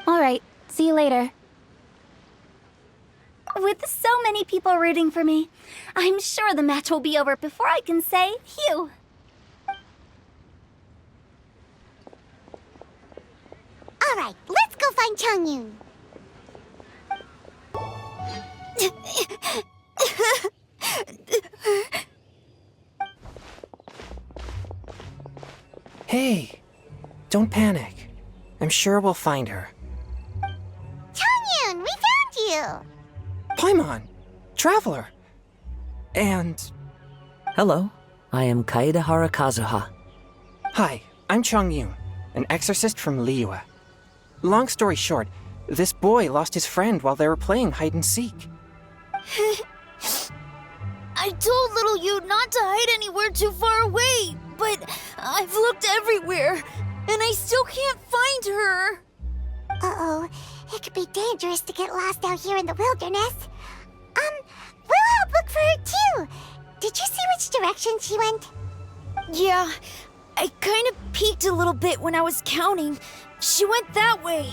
All right, see you later. With so many people rooting for me, I'm sure the match will be over before I can say phew. All right, let's go find Chongyun. Hey, don't panic. I'm sure we'll find her. Chongyun, we found you! Paimon! Traveler! And... Hello, I am Kaedehara Kazuha. Hi, I'm Chongyun, an exorcist from Liyue. Long story short, this boy lost his friend while they were playing hide-and-seek. I told little you not to hide anywhere too far away, but I've looked everywhere, and I still can't find her. Uh-oh, it could be dangerous to get lost out here in the wilderness. We'll help look for her too. Did you see which direction she went? Yeah, I kind of peeked a little bit when I was counting. She went that way.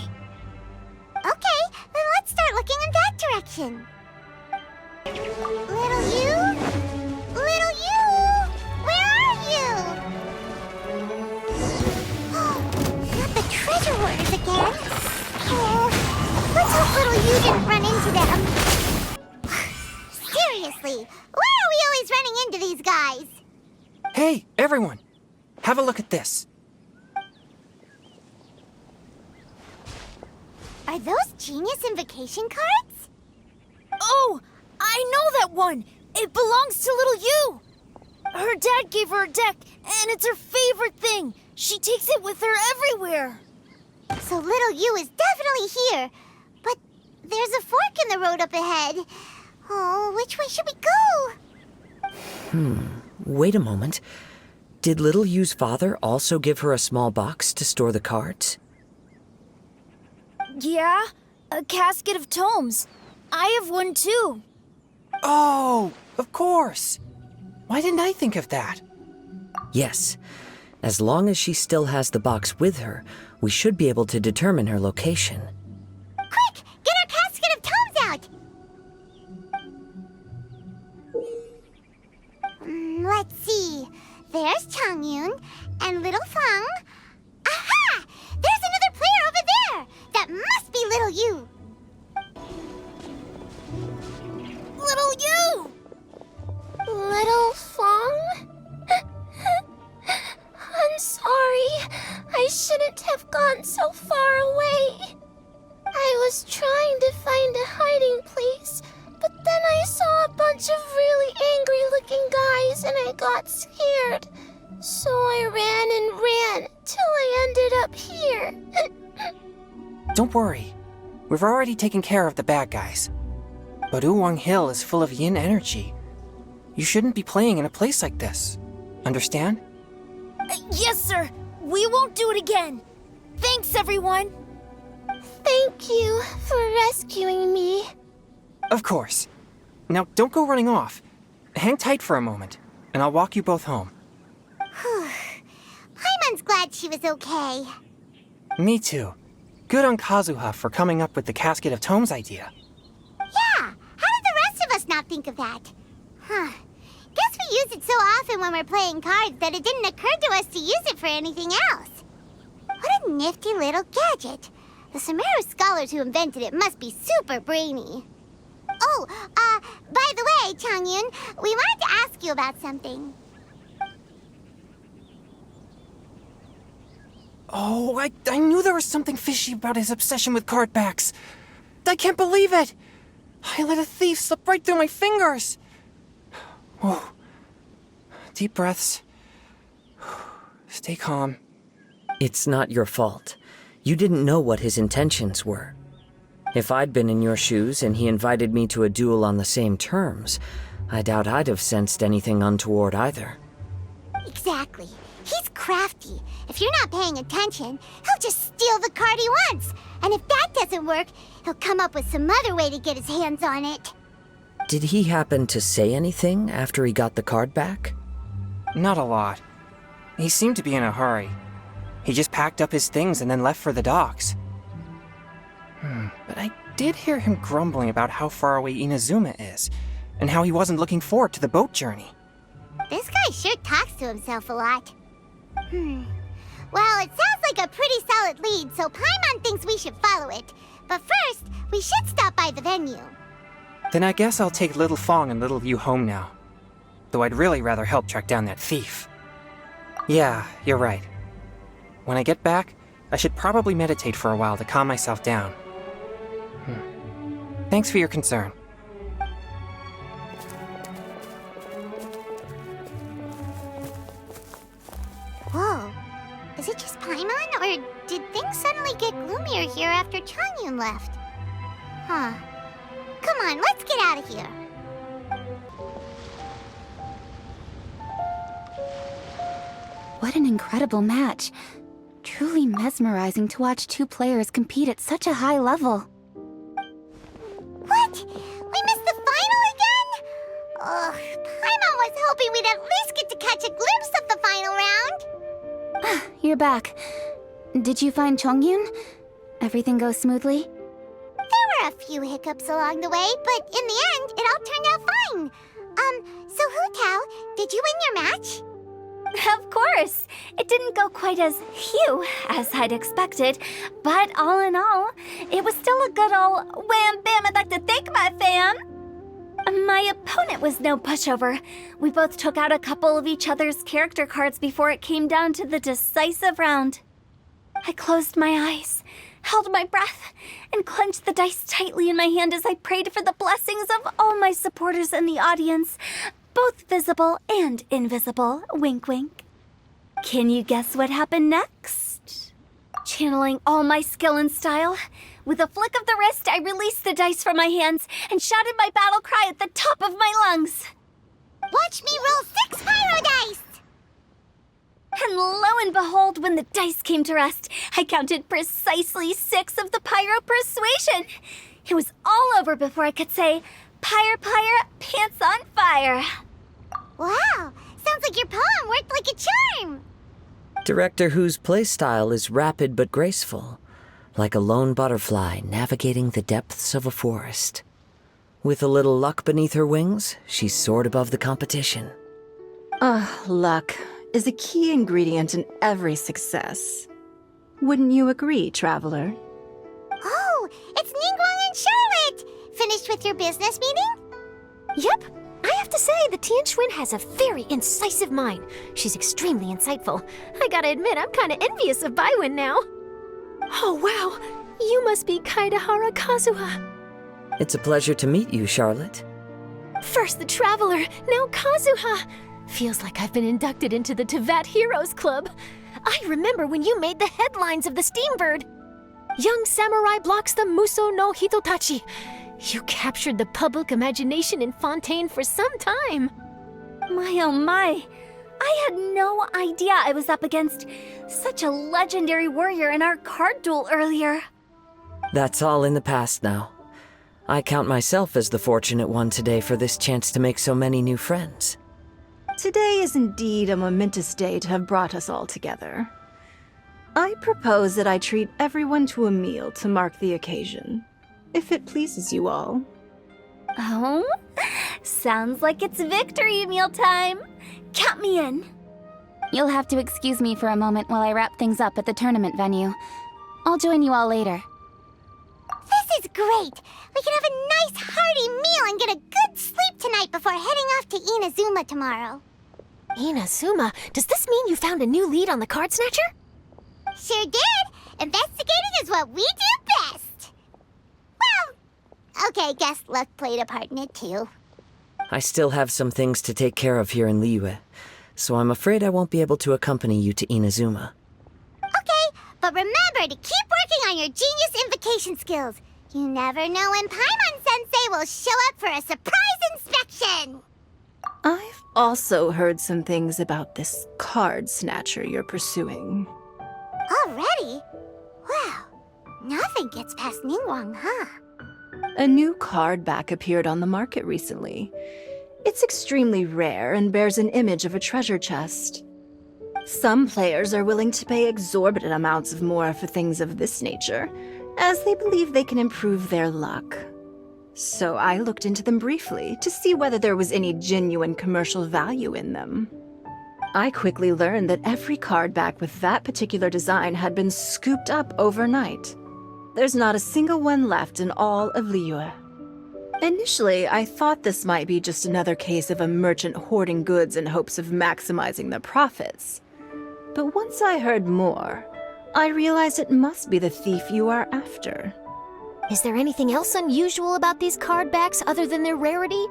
Okay, then let's start looking in that direction. Little you? Little you? Where are you? Not the Treasure Hoarders again. Oh, let's hope little you didn't run into them. Seriously, why are we always running into these guys? Hey, everyone! Have a look at this. Are those Genius Invocation cards? Oh, I know that one! It belongs to little you! Her dad gave her a deck, and it's her favorite thing. She takes it with her everywhere. So little you is definitely here. But there's a fork in the road up ahead. Oh, which way should we go? Wait a moment. Did Little Yu's father also give her a small box to store the cards? Yeah, a casket of tomes. I have one too. Oh, of course! Why didn't I think of that? Yes. As long as she still has the box with her, we should be able to determine her location. Quick, get our casket of tomes out! Let's see. There's Chongyun and little Feng. Aha! There's another player over there! That must be little you! Little you! Little Feng? I'm sorry. I shouldn't have gone so far away. I was trying to find a hiding place, but then I saw a bunch of really angry-looking guys and I got scared. So I ran and ran till I ended up here. Don't worry. We've already taken care of the bad guys. But Uwang Hill is full of yin energy. You shouldn't be playing in a place like this. Understand? Yes, sir. We won't do it again. Thanks, everyone. Thank you for rescuing me. Of course. Now, don't go running off. Hang tight for a moment, and I'll walk you both home. Paimon's glad she was okay. Me too. Good on Kazuha for coming up with the Casket of Tomes idea. Yeah, how did the rest of us not think of that? Huh. Guess we use it so often when we're playing cards that it didn't occur to us to use it for anything else. What a nifty little gadget. The Sumeru scholars who invented it must be super brainy. Oh, by the way, Changyun, we wanted to ask you about something. Oh, I knew there was something fishy about his obsession with card backs. I can't believe it! I let a thief slip right through my fingers! Oh, deep breaths. Stay calm. It's not your fault. You didn't know what his intentions were. If I'd been in your shoes and he invited me to a duel on the same terms, I doubt I'd have sensed anything untoward either. Exactly. He's crafty. If you're not paying attention, he'll just steal the card he wants. And if that doesn't work, he'll come up with some other way to get his hands on it. Did he happen to say anything after he got the card back? Not a lot. He seemed to be in a hurry. He just packed up his things and then left for the docks. But I did hear him grumbling about how far away Inazuma is, and how he wasn't looking forward to the boat journey. This guy sure talks to himself a lot. Well, it sounds like a pretty solid lead, so Paimon thinks we should follow it. But first, we should stop by the venue. Then I guess I'll take Little Fong and Little Yu home now. Though I'd really rather help track down that thief. Yeah, you're right. When I get back, I should probably meditate for a while to calm myself down. Thanks for your concern. Whoa. Is it just Paimon, or did things suddenly get gloomier here after Changyun left? Huh. Come on, let's get out of here. What an incredible match. Truly mesmerizing to watch two players compete at such a high level. What? We missed the final again? Ugh, Paimon was hoping we'd at least get to catch a glimpse of the final round. You're back. Did you find Chongyun? Everything go smoothly? There were a few hiccups along the way, but in the end, it all turned out fine. So Hu Tao, did you win your match? Of course! It didn't go quite as phew as I'd expected, but all in all, it was still a good ol' wham bam I'd like to thank my fam! My opponent was no pushover. We both took out a couple of each other's character cards before it came down to the decisive round. I closed my eyes, held my breath, and clenched the dice tightly in my hand as I prayed for the blessings of all my supporters in the audience, both visible and invisible, wink wink. Can you guess what happened next? Channeling all my skill and style, with a flick of the wrist, I released the dice from my hands and shouted my battle cry at the top of my lungs. Watch me roll 6 pyro dice! And lo and behold, when the dice came to rest, I counted precisely 6 of the pyro persuasion. It was all over before I could say, pyre, pants on fire. Wow, sounds like your poem worked like a charm. Director Hu's playstyle is rapid but graceful, like a lone butterfly navigating the depths of a forest. With a little luck beneath her wings, she soared above the competition. Luck is a key ingredient in every success. Wouldn't you agree, Traveler? Oh, it's Ningguang and Charlotte! Finished with your business meeting? Yep. I have to say, the Tianquan has a very incisive mind. She's extremely insightful. I gotta admit, I'm kinda envious of Baiwen now. Oh, wow. You must be Kaidahara Kazuha. It's a pleasure to meet you, Charlotte. First the Traveler, now Kazuha. Feels like I've been inducted into the Teyvat Heroes Club. I remember when you made the headlines of the Steambird. Young samurai blocks the Muso no Hitotachi. You captured the public imagination in Fontaine for some time. My oh my! I had no idea I was up against such a legendary warrior in our card duel earlier. That's all in the past now. I count myself as the fortunate one today for this chance to make so many new friends. Today is indeed a momentous day to have brought us all together. I propose that I treat everyone to a meal to mark the occasion, if it pleases you all. Oh? Sounds like it's victory meal time! Count me in! You'll have to excuse me for a moment while I wrap things up at the tournament venue. I'll join you all later. This is great! We can have a nice hearty meal and get a good sleep tonight before heading off to Inazuma tomorrow. Inazuma? Does this mean you found a new lead on the card snatcher? Sure did! Investigating is what we do best! Well, okay, guess luck played a part in it too. I still have some things to take care of here in Liyue, so I'm afraid I won't be able to accompany you to Inazuma. Okay, but remember to keep working on your genius invocation skills. You never know when Paimon-sensei will show up for a surprise inspection! I've also heard some things about this card snatcher you're pursuing. Already? Wow, nothing gets past Ningguang, huh? A new card back appeared on the market recently. It's extremely rare and bears an image of a treasure chest. Some players are willing to pay exorbitant amounts of more for things of this nature, as they believe they can improve their luck. So I looked into them briefly to see whether there was any genuine commercial value in them. I quickly learned that every card back with that particular design had been scooped up overnight. There's not a single one left in all of Liyue. Initially, I thought this might be just another case of a merchant hoarding goods in hopes of maximizing their profits. But once I heard more, I realized it must be the thief you are after. Is there anything else unusual about these card backs other than their rarity?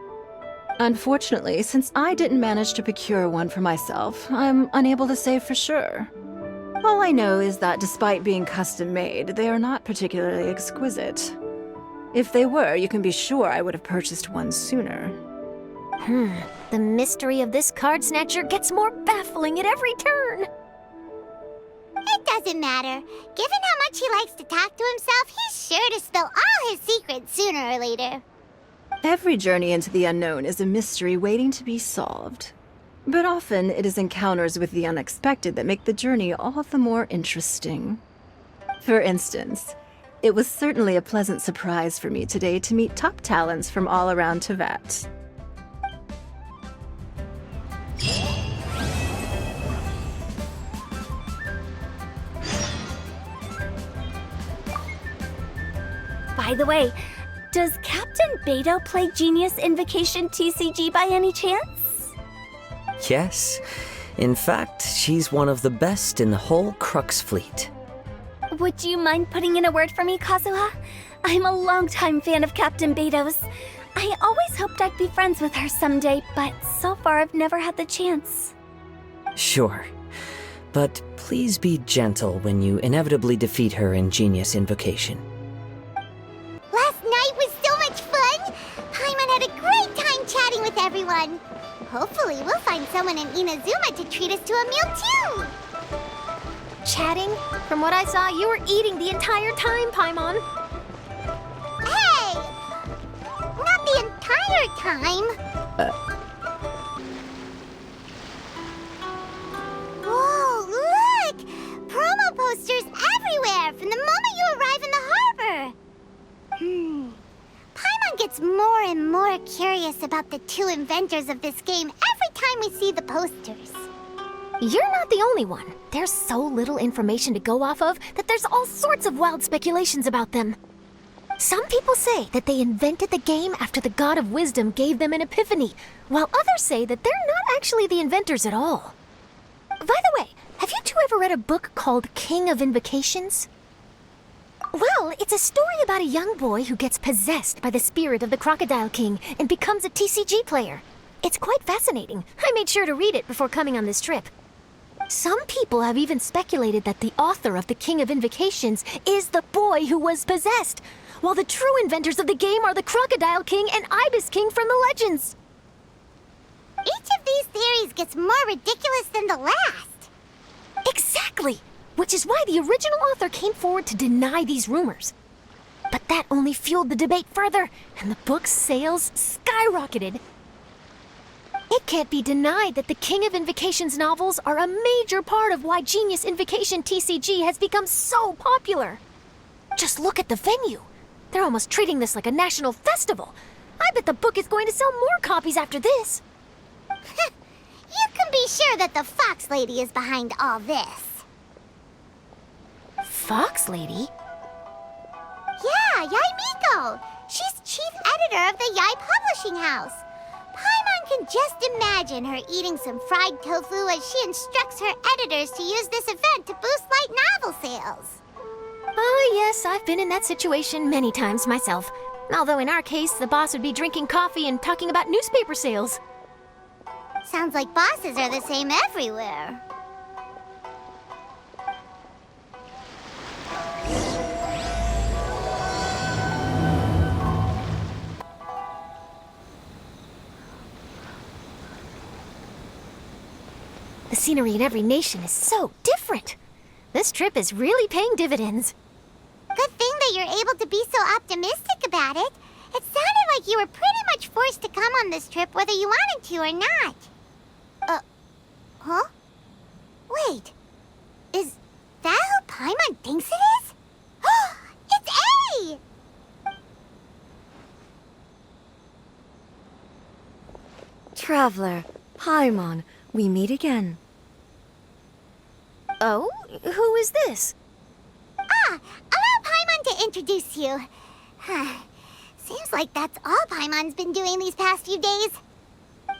Unfortunately, since I didn't manage to procure one for myself, I'm unable to say for sure. All I know is that despite being custom-made, they are not particularly exquisite. If they were, you can be sure I would have purchased one sooner. The mystery of this card snatcher gets more baffling at every turn. It doesn't matter. Given how much he likes to talk to himself, he's sure to spill all his secrets sooner or later. Every journey into the unknown is a mystery waiting to be solved. But often it is encounters with the unexpected that make the journey all the more interesting. For instance, it was certainly a pleasant surprise for me today to meet top talents from all around Teyvat. By the way, does Captain Beidou play Genius Invocation TCG by any chance? Yes. In fact, she's one of the best in the whole Crux fleet. Would you mind putting in a word for me, Kazuha? I'm a longtime fan of Captain Beidou's. I always hoped I'd be friends with her someday, but so far I've never had the chance. Sure. But please be gentle when you inevitably defeat her in Genius Invocation. Last night was so much fun! Paimon had a great time chatting with everyone. Hopefully we'll find someone in Inazuma to treat us to a meal too! Chatting? From what I saw, you were eating the entire time, Paimon. Hey! Not the entire time! Whoa, look! Promo posters everywhere from the moment you arrive in the harbor! Paimon gets more and more curious about the two inventors of this game every time we see the posters. You're not the only one. There's so little information to go off of that there's all sorts of wild speculations about them. Some people say that they invented the game after the God of Wisdom gave them an epiphany, while others say that they're not actually the inventors at all. By the way, have you two ever read a book called King of Invocations? Well, it's a story about a young boy who gets possessed by the spirit of the Crocodile King and becomes a TCG player. It's quite fascinating. I made sure to read it before coming on this trip. Some people have even speculated that the author of the King of Invocations is the boy who was possessed, while the true inventors of the game are the Crocodile King and Ibis King from the legends. Each of these theories gets more ridiculous than the last. Exactly! Which is why the original author came forward to deny these rumors. But that only fueled the debate further, and the book's sales skyrocketed. It can't be denied that the King of Invocations novels are a major part of why Genius Invocation TCG has become so popular. Just look at the venue. They're almost treating this like a national festival. I bet the book is going to sell more copies after this. You can be sure that the Fox Lady is behind all this. Fox Lady? Yeah, Yai Miko. She's chief editor of the Yai Publishing House. Paimon can just imagine her eating some fried tofu as she instructs her editors to use this event to boost light novel sales. Oh yes, I've been in that situation many times myself. Although in our case, the boss would be drinking coffee and talking about newspaper sales. Sounds like bosses are the same everywhere. The scenery in every nation is so different. This trip is really paying dividends. Good thing that you're able to be so optimistic about it. It sounded like you were pretty much forced to come on this trip whether you wanted to or not. Huh? Wait. Is that who Paimon thinks it is? It's A! Traveler, Paimon, we meet again. Oh? Who is this? Allow Paimon to introduce you. Seems like that's all Paimon's been doing these past few days.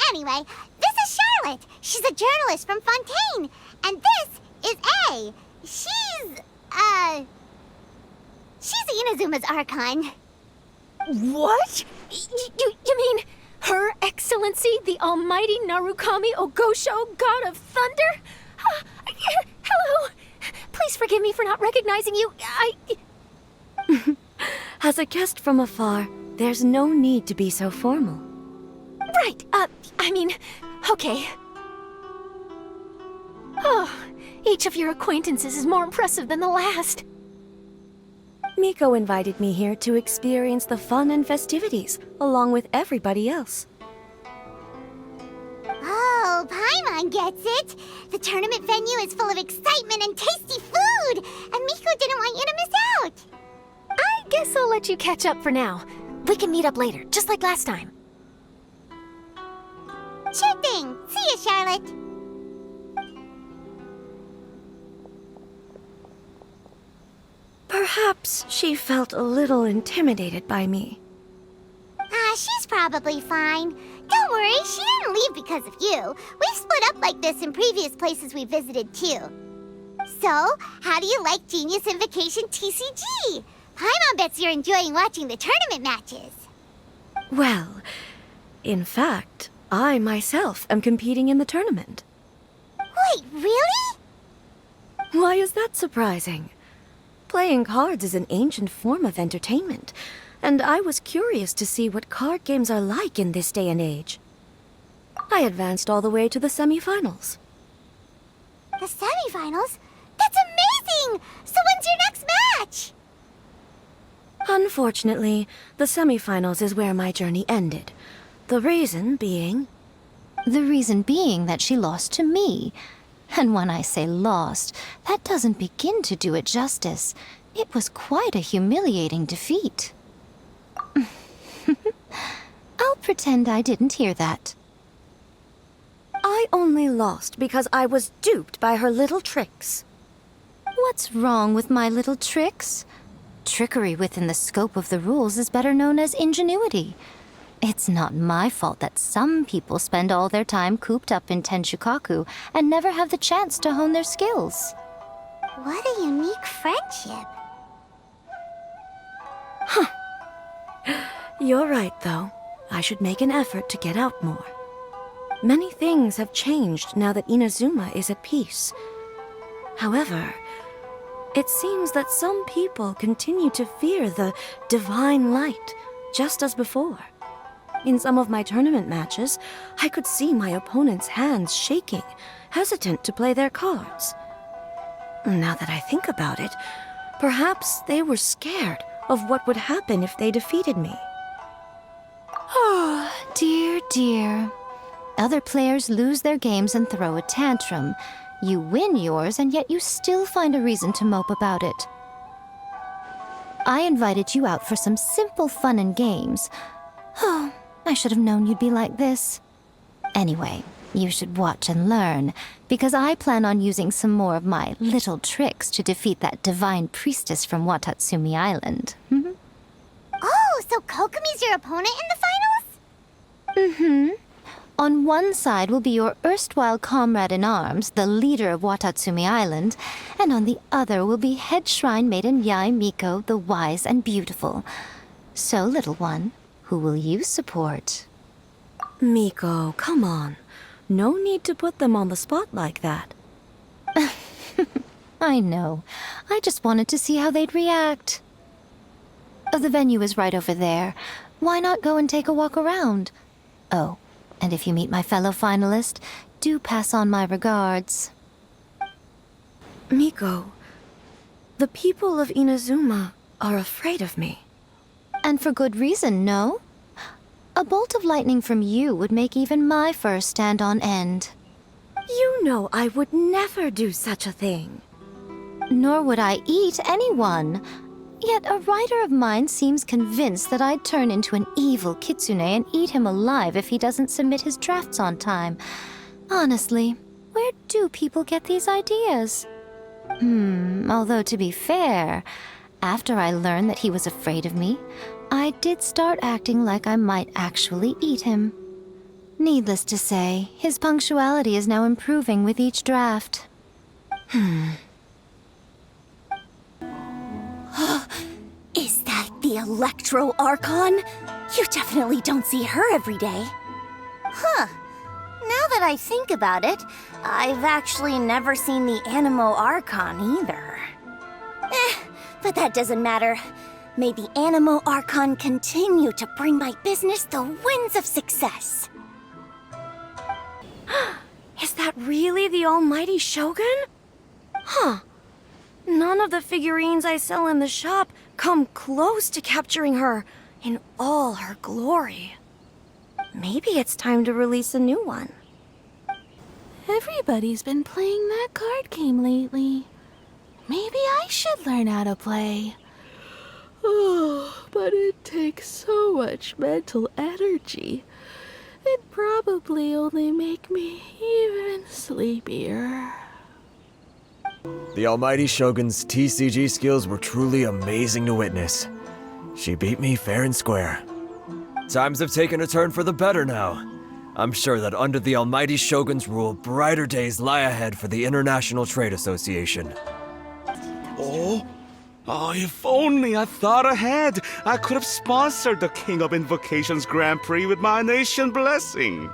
Anyway, this is Charlotte. She's a journalist from Fontaine. And this is A. She's Inazuma's Archon. What? You mean Her Excellency, the Almighty Narukami Ogosho, God of Thunder? Hello. Please forgive me for not recognizing you. As a guest from afar, there's no need to be so formal. Right, okay. Oh, each of your acquaintances is more impressive than the last. Miko invited me here to experience the fun and festivities, along with everybody else. Oh, Paimon gets it. The tournament venue is full of excitement and tasty food, and Miko didn't want you to miss out. I guess I'll let you catch up for now. We can meet up later, just like last time. Sure thing. See you, Charlotte. Perhaps she felt a little intimidated by me. She's probably fine. Don't worry, she didn't leave because of you. We've split up like this in previous places we visited, too. So, how do you like Genius Invocation TCG? Paimon bets you're enjoying watching the tournament matches. Well, in fact, I myself am competing in the tournament. Wait, really? Why is that surprising? Playing cards is an ancient form of entertainment, and I was curious to see what card games are like in this day and age. I advanced all the way to the semifinals. The semifinals? That's amazing! So when's your next match? Unfortunately, the semifinals is where my journey ended. The reason being... The reason being that she lost to me. And when I say lost, that doesn't begin to do it justice. It was quite a humiliating defeat. I'll pretend I didn't hear that. I only lost because I was duped by her little tricks. What's wrong with my little tricks? Trickery within the scope of the rules is better known as ingenuity. It's not my fault that some people spend all their time cooped up in Tenshukaku and never have the chance to hone their skills. What a unique friendship. Huh. You're right, though. I should make an effort to get out more. Many things have changed now that Inazuma is at peace. However, it seems that some people continue to fear the divine light, just as before. In some of my tournament matches, I could see my opponent's hands shaking, hesitant to play their cards. Now that I think about it, perhaps they were scared of what would happen if they defeated me. Oh, dear, dear. Other players lose their games and throw a tantrum. You win yours, and yet you still find a reason to mope about it. I invited you out for some simple fun and games. Oh, I should have known you'd be like this. Anyway, you should watch and learn, because I plan on using some more of my little tricks to defeat that divine priestess from Watatsumi Island. Oh, so Kokomi's your opponent in the finals? Mm-hmm. On one side will be your erstwhile comrade-in-arms, the leader of Watatsumi Island, and on the other will be head shrine maiden Yae Miko, the wise and beautiful. So, little one, who will you support? Miko, come on. No need to put them on the spot like that. I know. I just wanted to see how they'd react. The venue is right over there. Why not go and take a walk around? Oh, and if you meet my fellow finalist, do pass on my regards. Miko, the people of Inazuma are afraid of me. And for good reason, no? A bolt of lightning from you would make even my fur stand on end. You know I would never do such a thing. Nor would I eat anyone. Yet a writer of mine seems convinced that I'd turn into an evil kitsune and eat him alive if he doesn't submit his drafts on time. Honestly, where do people get these ideas? Although to be fair, after I learned that he was afraid of me, I did start acting like I might actually eat him. Needless to say, his punctuality is now improving with each draft. Is that the Electro Archon? You definitely don't see her every day. Huh. Now that I think about it, I've actually never seen the Animo Archon either. But that doesn't matter. May the Animo Archon continue to bring my business the winds of success. Is that really the almighty Shogun? Huh. None of the figurines I sell in the shop come close to capturing her in all her glory. Maybe it's time to release a new one. Everybody's been playing that card game lately. Maybe I should learn how to play. Oh, but it takes so much mental energy. It'd probably only make me even sleepier. The almighty Shogun's TCG skills were truly amazing to witness. She beat me fair and square. Times have taken a turn for the better now. I'm sure that under the almighty Shogun's rule, brighter days lie ahead for the International Trade Association. Oh, if only I thought ahead, I could have sponsored the King of Invocations Grand Prix with my nation blessing.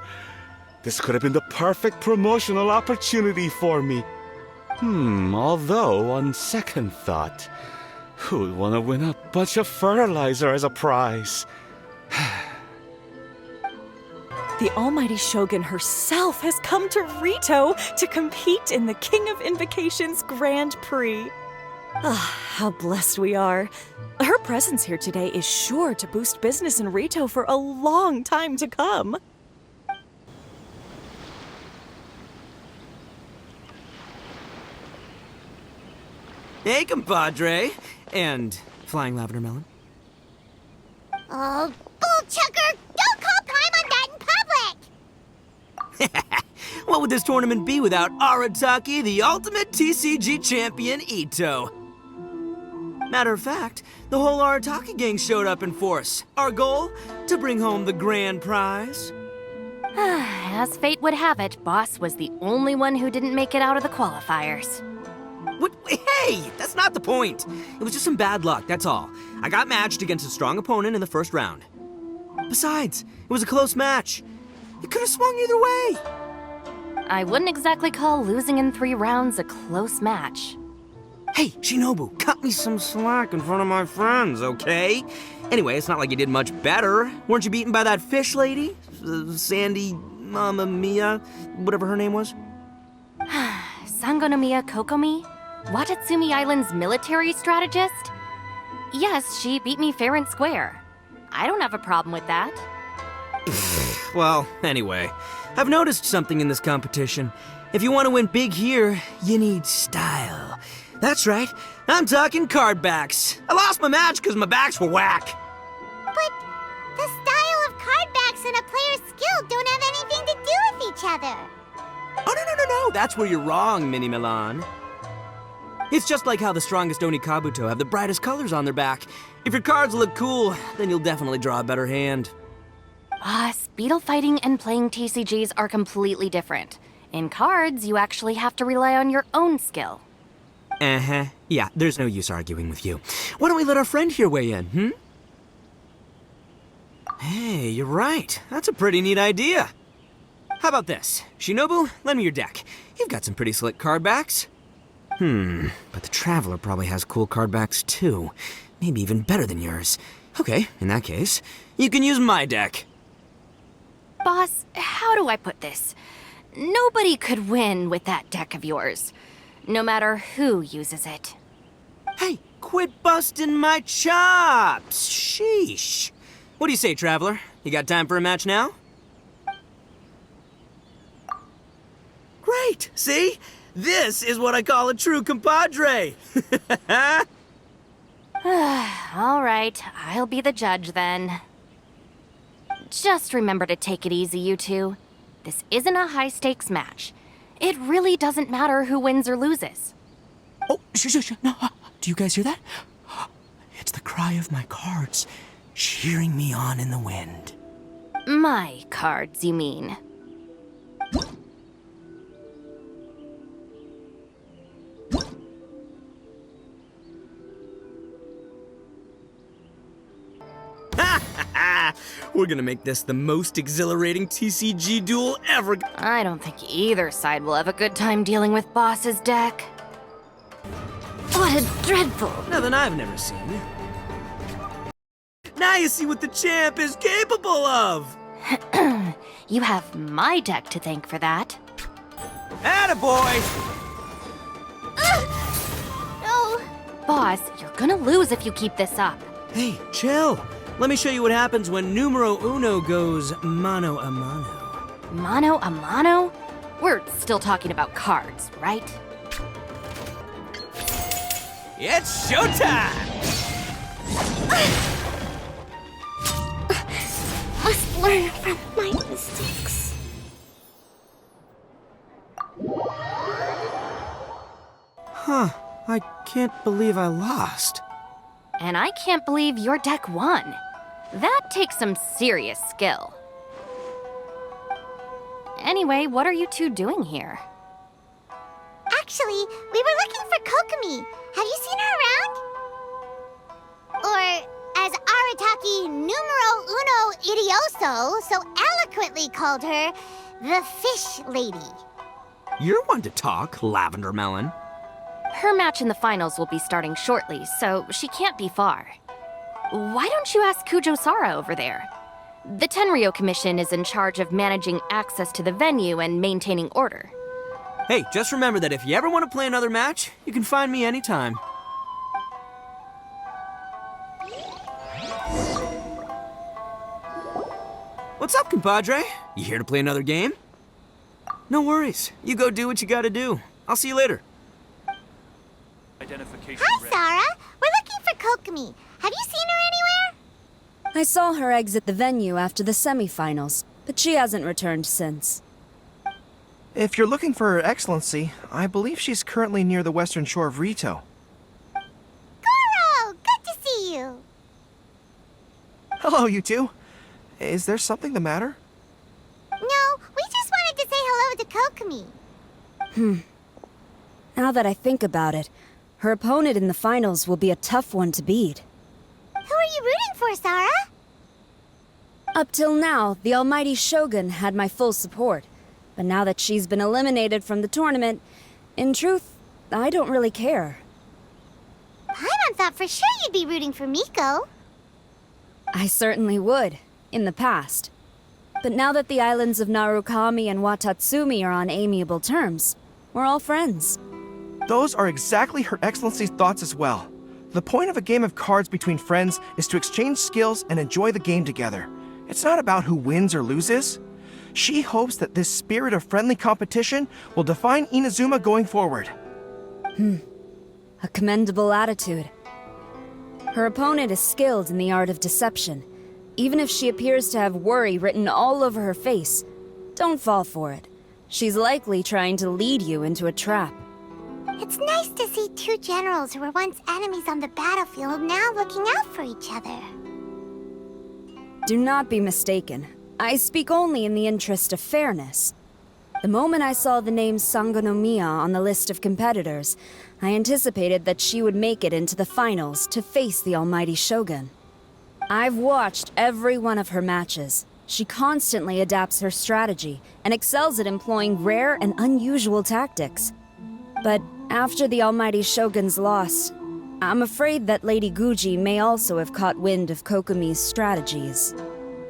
This could have been the perfect promotional opportunity for me. Although, on second thought, who'd want to win a bunch of fertilizer as a prize? The almighty Shogun herself has come to Rito to compete in the King of Invocations Grand Prix. How blessed we are. Her presence here today is sure to boost business in Rito for a long time to come. Hey, compadre. And Flying Lavender Melon. Oh, bullchucker! Don't call Paimon that in public! What would this tournament be without Arataki, the ultimate TCG champion, Ito? Matter of fact, the whole Arataki gang showed up in force. Our goal? To bring home the grand prize. As fate would have it, Boss was the only one who didn't make it out of the qualifiers. What? Hey, that's not the point. It was just some bad luck, that's all. I got matched against a strong opponent in the first round. Besides, it was a close match. It could have swung either way. I wouldn't exactly call losing in 3 rounds a close match. Hey, Shinobu, cut me some slack in front of my friends, okay? Anyway, it's not like you did much better. Weren't you beaten by that fish lady? Sandy, Mamma Mia, whatever her name was? Sangonomiya Kokomi? Watatsumi Island's military strategist? Yes, she beat me fair and square. I don't have a problem with that. Well, anyway, I've noticed something in this competition. If you want to win big here, you need style. That's right, I'm talking card backs. I lost my match because my backs were whack. But the style of card backs and a player's skill don't have anything to do with each other. Oh, no, that's where you're wrong, Mini Milan. It's just like how the strongest Oni Kabuto have the brightest colors on their back. If your cards look cool, then you'll definitely draw a better hand. Speedle fighting and playing TCGs are completely different. In cards, you actually have to rely on your own skill. Uh-huh. Yeah, there's no use arguing with you. Why don't we let our friend here weigh in, Hey, you're right. That's a pretty neat idea. How about this? Shinobu, lend me your deck. You've got some pretty slick card backs. But the Traveler probably has cool card backs too. Maybe even better than yours. Okay, in that case, you can use my deck. Boss, how do I put this? Nobody could win with that deck of yours, no matter who uses it. Hey, quit busting my chops! Sheesh. What do you say, Traveler? You got time for a match now? Great! See? This is what I call a true compadre! All right, I'll be the judge then. Just remember to take it easy, you two. This isn't a high-stakes match. It really doesn't matter who wins or loses. Oh, shush, no. Do you guys hear that? It's the cry of my cards, cheering me on in the wind. My cards, you mean? We're gonna make this the most exhilarating TCG duel ever. I don't think either side will have a good time dealing with Boss's deck. What a dreadful... Nothing I've never seen. Now you see what the champ is capable of! You have my deck to thank for that. Attaboy! No! Boss, you're gonna lose if you keep this up. Hey, chill. Let me show you what happens when numero uno goes mano a mano. Mano a mano? We're still talking about cards, right? It's showtime! Must learn from my mistakes. I can't believe I lost. And I can't believe your deck won. That takes some serious skill. Anyway, what are you two doing here? Actually, we were looking for Kokomi. Have you seen her around? Or, as Arataki numero uno idioso so eloquently called her, the Fish Lady. You're one to talk, Lavender Melon. Her match in the finals will be starting shortly, so she can't be far. Why don't you ask Kujo-Sara over there? The Tenryo Commission is in charge of managing access to the venue and maintaining order. Hey, just remember that if you ever want to play another match, you can find me anytime. What's up, compadre? You here to play another game? No worries. You go do what you gotta do. I'll see you later. Hi, Sarah. We're looking for Kokomi. Have you seen her anywhere? I saw her exit the venue after the semifinals, but she hasn't returned since. If you're looking for Her Excellency, I believe she's currently near the western shore of Rito. Goro! Good to see you! Hello, you two. Is there something the matter? No, we just wanted to say hello to Kokomi. Now that I think about it, her opponent in the finals will be a tough one to beat. Who are you rooting for, Sarah? Up till now, the almighty Shogun had my full support. But now that she's been eliminated from the tournament, in truth, I don't really care. Paimon thought for sure you'd be rooting for Miko. I certainly would, in the past. But now that the islands of Narukami and Watatsumi are on amiable terms, we're all friends. Those are exactly Her Excellency's thoughts as well. The point of a game of cards between friends is to exchange skills and enjoy the game together. It's not about who wins or loses. She hopes that this spirit of friendly competition will define Inazuma going forward. A commendable attitude. Her opponent is skilled in the art of deception. Even if she appears to have worry written all over her face, don't fall for it. She's likely trying to lead you into a trap. It's nice to see two generals who were once enemies on the battlefield now looking out for each other. Do not be mistaken. I speak only in the interest of fairness. The moment I saw the name Sangonomiya on the list of competitors, I anticipated that she would make it into the finals to face the almighty Shogun. I've watched every one of her matches. She constantly adapts her strategy and excels at employing rare and unusual tactics. But after the almighty Shogun's loss, I'm afraid that Lady Guji may also have caught wind of Kokomi's strategies.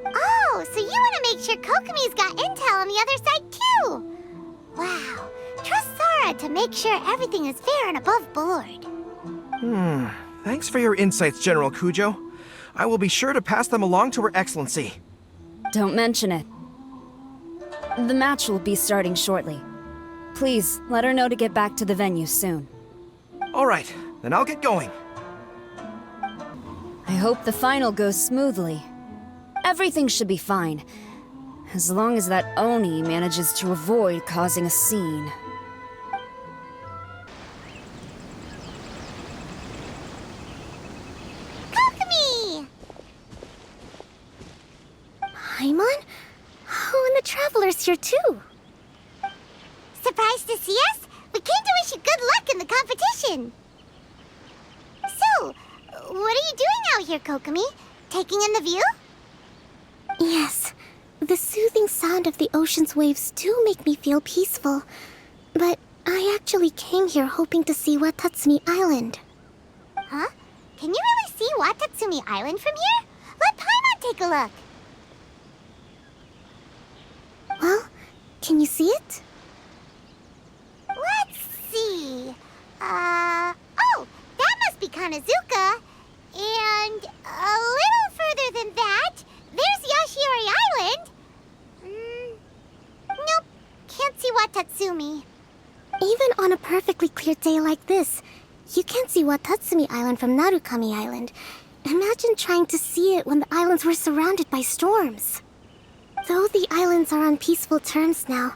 Oh, so you want to make sure Kokomi's got intel on the other side too? Wow, trust Sora to make sure everything is fair and above board. Thanks for your insights, General Kujo. I will be sure to pass them along to Her Excellency. Don't mention it. The match will be starting shortly. Please, let her know to get back to the venue soon. All right, then I'll get going. I hope the final goes smoothly. Everything should be fine, as long as that Oni manages to avoid causing a scene. Kokomi! Paimon? Oh, and the Traveler's here too. Surprised to see us? We came to wish you good luck in the competition. So, what are you doing out here, Kokomi? Taking in the view? Yes. The soothing sound of the ocean's waves do make me feel peaceful. But I actually came here hoping to see Watatsumi Island. Huh? Can you really see Watatsumi Island from here? Let Paimon take a look. Well, can you see it? Let's see. Oh, that must be Kanazuka. And a little further than that, there's Yashiori Island. Nope, can't see Watatsumi. Even on a perfectly clear day like this, you can't see Watatsumi Island from Narukami Island. Imagine trying to see it when the islands were surrounded by storms. Though the islands are on peaceful terms now,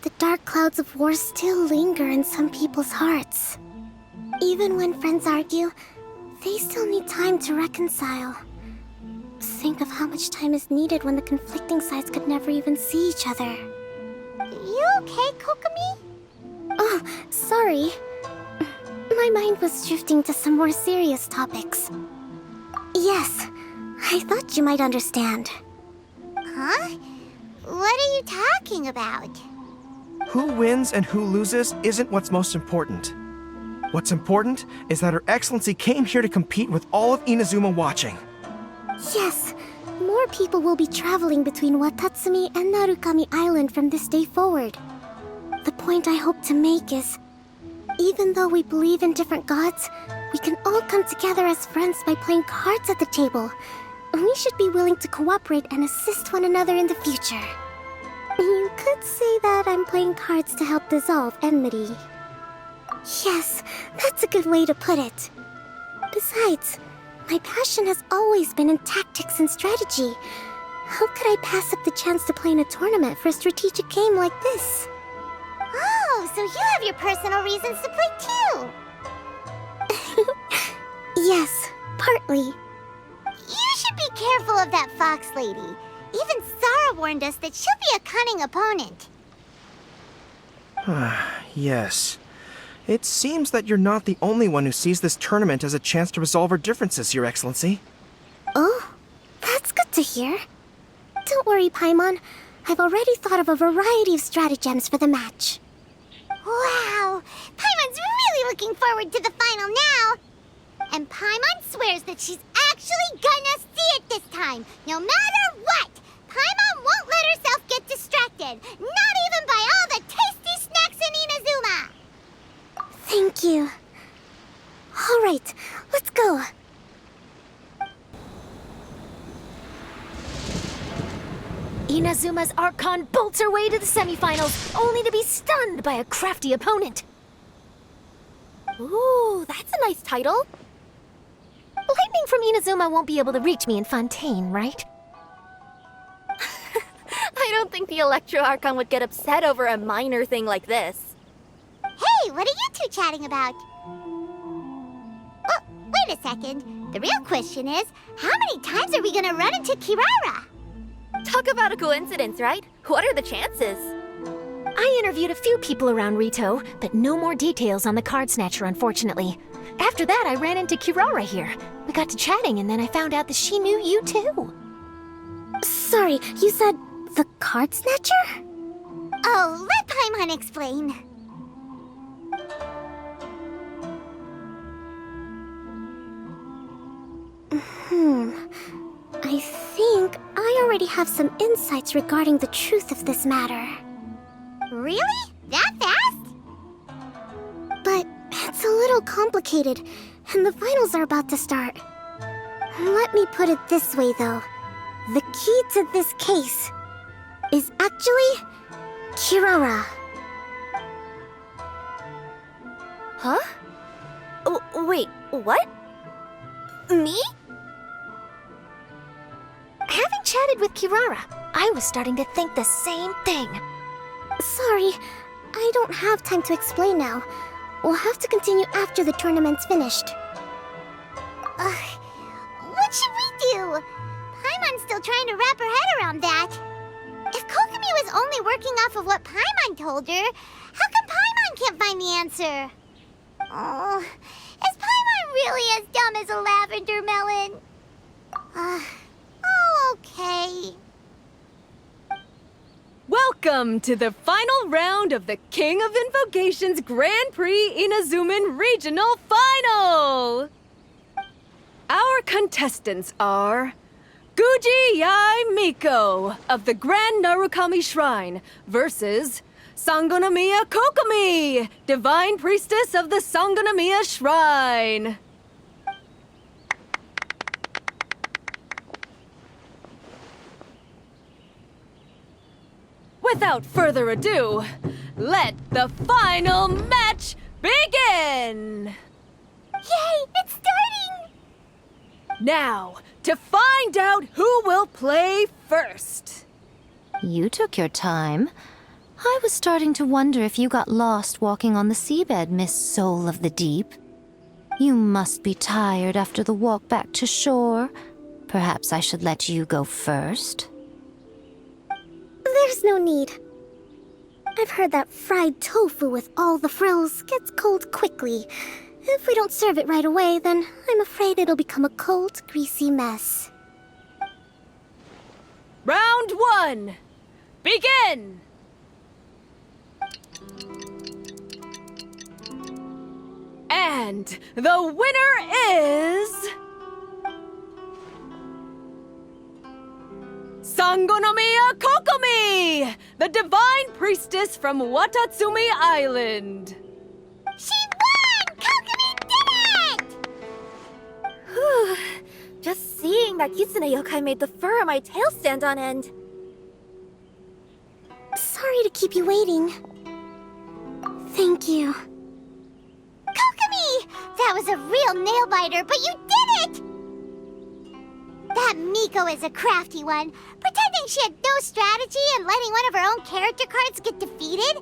the dark clouds of war still linger in some people's hearts. Even when friends argue, they still need time to reconcile. Think of how much time is needed when the conflicting sides could never even see each other. You okay, Kokomi? Oh, sorry. My mind was drifting to some more serious topics. Yes, I thought you might understand. Huh? What are you talking about? Who wins and who loses isn't what's most important. What's important is that Her Excellency came here to compete with all of Inazuma watching. Yes, more people will be traveling between Watatsumi and Narukami Island from this day forward. The point I hope to make is, even though we believe in different gods, we can all come together as friends by playing cards at the table. We should be willing to cooperate and assist one another in the future. You could say that I'm playing cards to help dissolve enmity. Yes, that's a good way to put it. Besides, my passion has always been in tactics and strategy. How could I pass up the chance to play in a tournament for a strategic game like this? Oh, so you have your personal reasons to play too. Yes, partly. You should be careful of that fox lady. Even Sara warned us that she'll be a cunning opponent. Yes. It seems that you're not the only one who sees this tournament as a chance to resolve our differences, Your Excellency. Oh, that's good to hear. Don't worry, Paimon. I've already thought of a variety of stratagems for the match. Wow! Paimon's really looking forward to the final now! And Paimon swears that she's actually gonna see it this time, no matter what! Paimon won't let herself get distracted, not even by all the tasty snacks in Inazuma! Thank you. All right, let's go. Inazuma's Archon bolts her way to the semifinals, only to be stunned by a crafty opponent. Ooh, that's a nice title. Lightning from Inazuma won't be able to reach me in Fontaine, right? I don't think the Electro Archon would get upset over a minor thing like this. Hey, what are you two chatting about? Oh, wait a second. The real question is, how many times are we gonna run into Kirara? Talk about a coincidence, right? What are the chances? I interviewed a few people around Rito, but no more details on the card snatcher, unfortunately. After that, I ran into Kirara here. We got to chatting, and then I found out that she knew you too. Sorry, you said the card snatcher? Oh, let Paimon explain. I think I already have some insights regarding the truth of this matter. Really? That fast? But it's a little complicated, and the finals are about to start. Let me put it this way, though. The key to this case is actually Kirara. Huh? Wait, what? Me? Having chatted with Kirara, I was starting to think the same thing. Sorry, I don't have time to explain now. We'll have to continue after the tournament's finished. What should we do? Paimon's still trying to wrap her head around that. If Kokomi was only working off of what Paimon told her, how come Paimon can't find the answer? Oh, is Paimon really as dumb as a lavender melon? Okay. Welcome to the final round of the King of Invocations Grand Prix Inazuman Regional Final! Our contestants are Guji Yai Miko of the Grand Narukami Shrine versus Sangonomiya Kokomi, Divine Priestess of the Sangonomiya Shrine. Without further ado, let the final match begin! Yay, it's starting! Now, to find out who will play first. You took your time. I was starting to wonder if you got lost walking on the seabed, Miss Soul of the Deep. You must be tired after the walk back to shore. Perhaps I should let you go first. There's no need. I've heard that fried tofu with all the frills gets cold quickly. If we don't serve it right away, then I'm afraid it'll become a cold, greasy mess. Round 1, begin! And the winner is... Sangonomiya Kokomi, the Divine Priestess from Watatsumi Island. She won! Kokomi did it! Whew. Just seeing that Kitsune yokai made the fur on my tail stand on end. Sorry to keep you waiting. Thank you. Kokomi! That was a real nail-biter, but you did it! That Miko is a crafty one, pretending she had no strategy and letting one of her own character cards get defeated.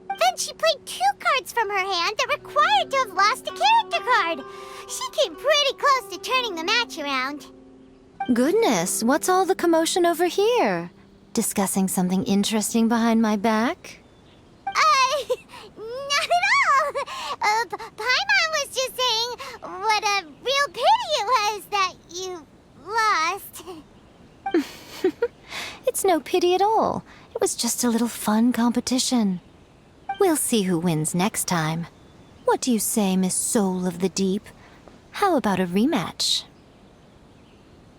Then she played 2 cards from her hand that required to have lost a character card. She came pretty close to turning the match around. Goodness, what's all the commotion over here? Discussing something interesting behind my back? Not at all. Paimon was just saying what a real pity it was that you lost. It's no pity at all. It was just a little fun competition. We'll see who wins next time. What do you say, Miss Soul of the Deep? How about a rematch?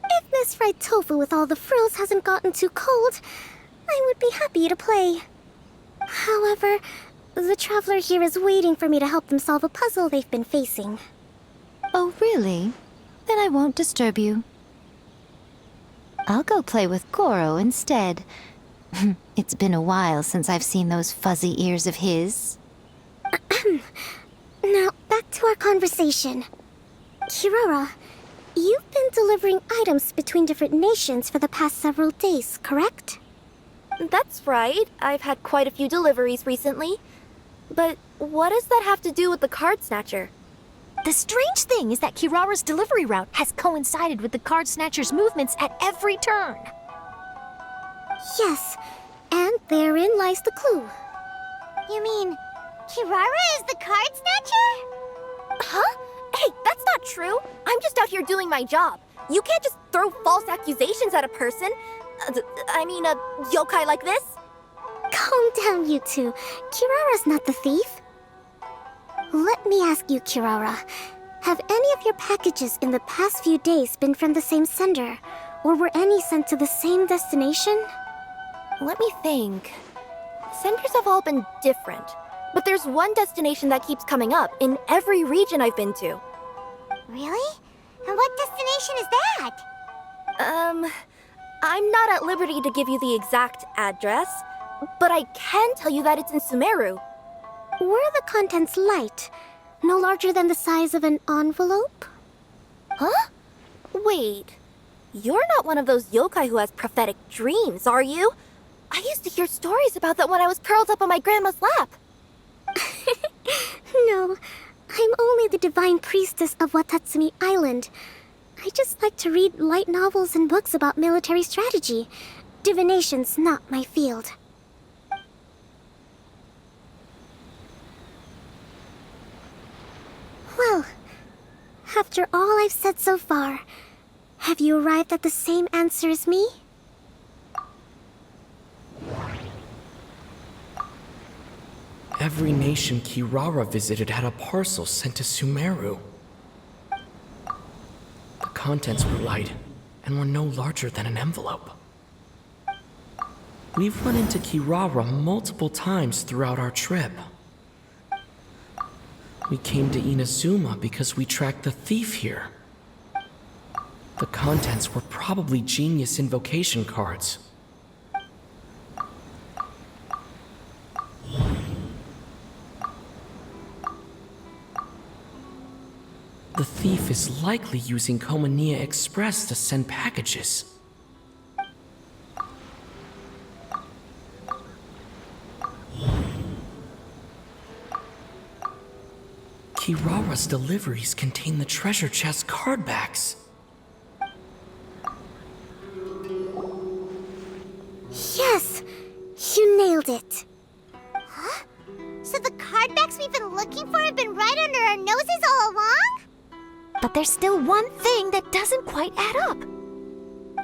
If Miss Fried Tofu with all the frills hasn't gotten too cold, I would be happy to play. However, the traveler here is waiting for me to help them solve a puzzle they've been facing. Oh, really? Then I won't disturb you. I'll go play with Goro instead. It's been a while since I've seen those fuzzy ears of his. Now, back to our conversation. Kirara, you've been delivering items between different nations for the past several days, correct? That's right. I've had quite a few deliveries recently. But what does that have to do with the card snatcher? The strange thing is that Kirara's delivery route has coincided with the card snatcher's movements at every turn. Yes, and therein lies the clue. You mean, Kirara is the card snatcher? Huh? Hey, that's not true. I'm just out here doing my job. You can't just throw false accusations at a person. I mean, a yokai like this. Calm down, you two. Kirara's not the thief. Let me ask you, Kirara. Have any of your packages in the past few days been from the same sender? Or were any sent to the same destination? Let me think. Senders have all been different. But there's one destination that keeps coming up in every region I've been to. Really? And what destination is that? I'm not at liberty to give you the exact address, but I can tell you that it's in Sumeru. Were the contents light? No larger than the size of an envelope? Huh? Wait. You're not one of those yokai who has prophetic dreams, are you? I used to hear stories about that when I was curled up on my grandma's lap. No, I'm only the divine priestess of Watatsumi Island. I just like to read light novels and books about military strategy. Divination's not my field. Well, after all I've said so far, have you arrived at the same answer as me? Every nation Kirara visited had a parcel sent to Sumeru. The contents were light and were no larger than an envelope. We've run into Kirara multiple times throughout our trip. We came to Inazuma because we tracked the thief here. The contents were probably genius invocation cards. The thief is likely using Komania Express to send packages. Kirara's deliveries contain the treasure chest card backs. Yes! You nailed it! Huh? So the card backs we've been looking for have been right under our noses all along? But there's still one thing that doesn't quite add up.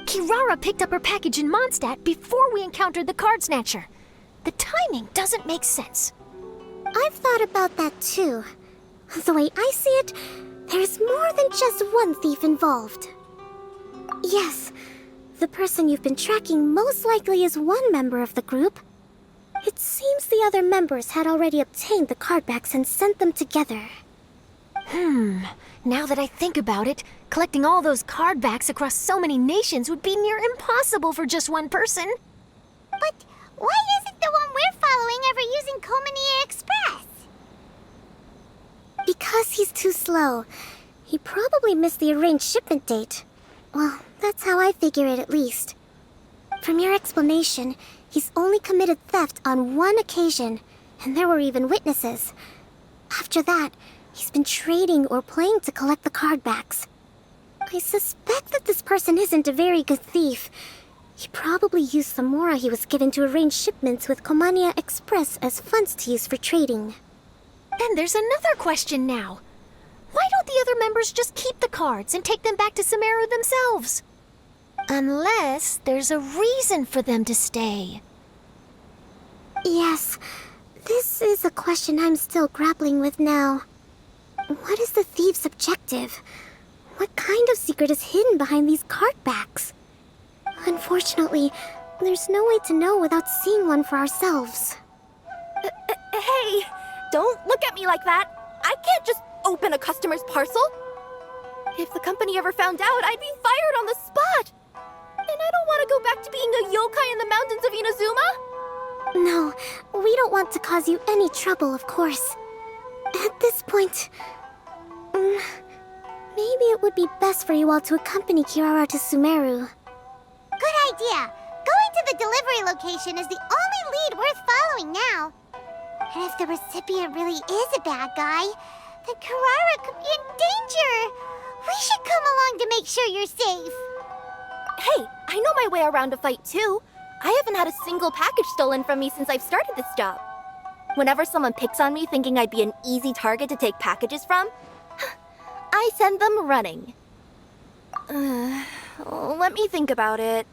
Kirara picked up her package in Mondstadt before we encountered the card snatcher. The timing doesn't make sense. I've thought about that too. The way I see it, there's more than just one thief involved. Yes, the person you've been tracking most likely is one member of the group. It seems the other members had already obtained the card backs and sent them together. Now that I think about it, collecting all those card backs across so many nations would be near impossible for just one person. But why isn't the one we're following ever using Komania Express? Because he's too slow. He probably missed the arranged shipment date. Well, that's how I figure it at least. From your explanation, he's only committed theft on one occasion, and there were even witnesses. After that, he's been trading or playing to collect the card backs. I suspect that this person isn't a very good thief. He probably used the mora he was given to arrange shipments with Komania Express as funds to use for trading. Then there's another question now. Why don't the other members just keep the cards and take them back to Sumeru themselves? Unless there's a reason for them to stay. Yes, this is a question I'm still grappling with now. What is the thief's objective? What kind of secret is hidden behind these card backs? Unfortunately, there's no way to know without seeing one for ourselves. Hey, don't look at me like that. I can't just open a customer's parcel. If the company ever found out, I'd be fired on the spot. And I don't want to go back to being a yokai in the mountains of Inazuma. No, we don't want to cause you any trouble, of course. At this point, maybe it would be best for you all to accompany Kirara to Sumeru. Good idea! Going to the delivery location is the only lead worth following now. And if the recipient really is a bad guy, then Kirara could be in danger. We should come along to make sure you're safe. Hey, I know my way around a fight too. I haven't had a single package stolen from me since I've started this job. Whenever someone picks on me thinking I'd be an easy target to take packages from, I send them running. Let me think about it.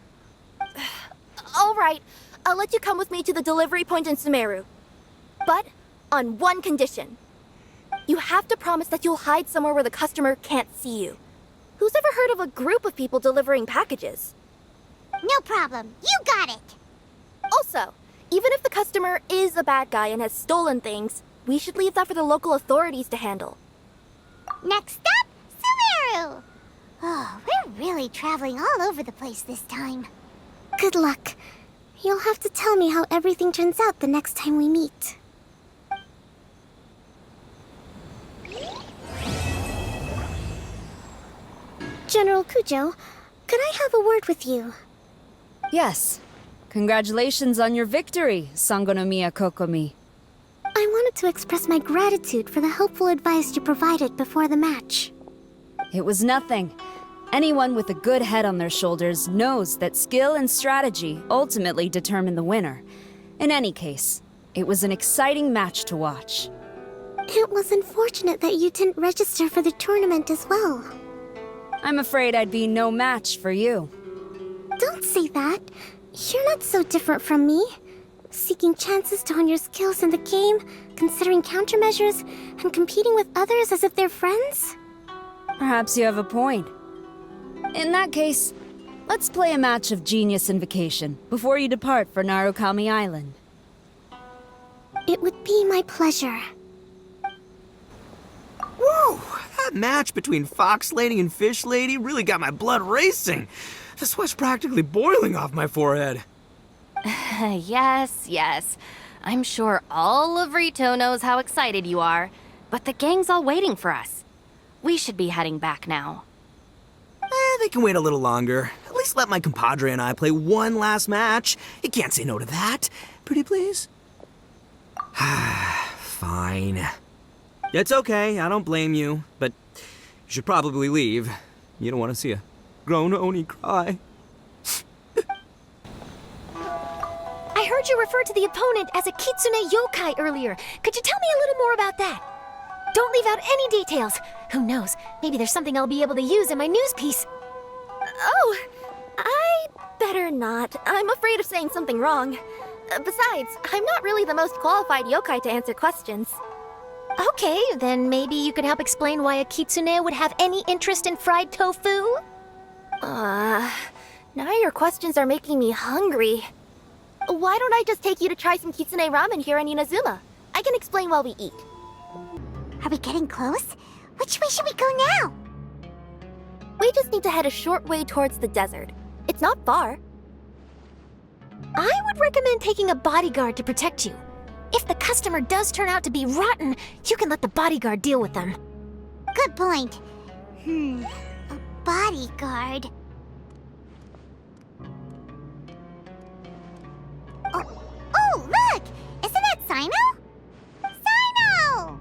All right, I'll let you come with me to the delivery point in Sumeru. But on one condition. You have to promise that you'll hide somewhere where the customer can't see you. Who's ever heard of a group of people delivering packages? No problem. You got it. Also, even if the customer is a bad guy and has stolen things, we should leave that for the local authorities to handle. Next up, Sumeru! Oh, we're really traveling all over the place this time. Good luck. You'll have to tell me how everything turns out the next time we meet. General Kujo, could I have a word with you? Yes. Congratulations on your victory, Sangonomiya Kokomi. I wanted to express my gratitude for the helpful advice you provided before the match. It was nothing. Anyone with a good head on their shoulders knows that skill and strategy ultimately determine the winner. In any case, it was an exciting match to watch. It was unfortunate that you didn't register for the tournament as well. I'm afraid I'd be no match for you. Don't say that. You're not so different from me. Seeking chances to hone your skills in the game, considering countermeasures, and competing with others as if they're friends? Perhaps you have a point. In that case, let's play a match of Genius Invocation before you depart for Narukami Island. It would be my pleasure. Whoa! That match between Fox Lady and Fish Lady really got my blood racing. The sweat's practically boiling off my forehead. Yes. I'm sure all of Rito knows how excited you are, but the gang's all waiting for us. We should be heading back now. They can wait a little longer. At least let my compadre and I play one last match. You can't say no to that. Pretty please? Fine. It's okay, I don't blame you, but you should probably leave. You don't want to see a grown Oni cry. I heard you refer to the opponent as a Kitsune yokai earlier. Could you tell me a little more about that? Don't leave out any details. Who knows, maybe there's something I'll be able to use in my news piece. Oh, I better not. I'm afraid of saying something wrong. Besides, I'm not really the most qualified yokai to answer questions. Okay, then maybe you could help explain why a Kitsune would have any interest in fried tofu? Now your questions are making me hungry. Why don't I just take you to try some Kitsune ramen here in Inazuma? I can explain while we eat. Are we getting close? Which way should we go now? We just need to head a short way towards the desert. It's not far. I would recommend taking a bodyguard to protect you. If the customer does turn out to be rotten, you can let the bodyguard deal with them. Good point. A bodyguard. Oh, look! Isn't that Sino? Sino!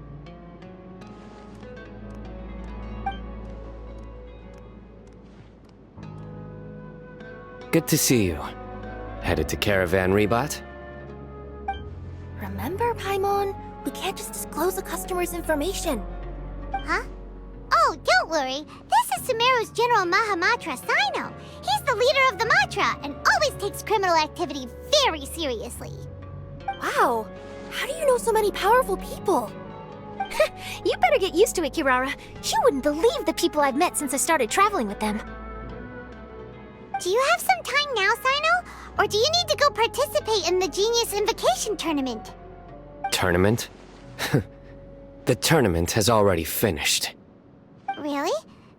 Good to see you. Headed to Caravan Rebot? Remember, Paimon? We can't just disclose the customer's information. Huh? Oh, don't worry. This is Sumeru's General Mahamatra, Sino. He's the leader of the Matra and always takes criminal activity very seriously. Wow, how do you know so many powerful people? You better get used to it, Kirara. You wouldn't believe the people I've met since I started traveling with them. Do you have some time now, Sino? Or do you need to go participate in the Genius Invocation Tournament? Tournament? The tournament has already finished. Really?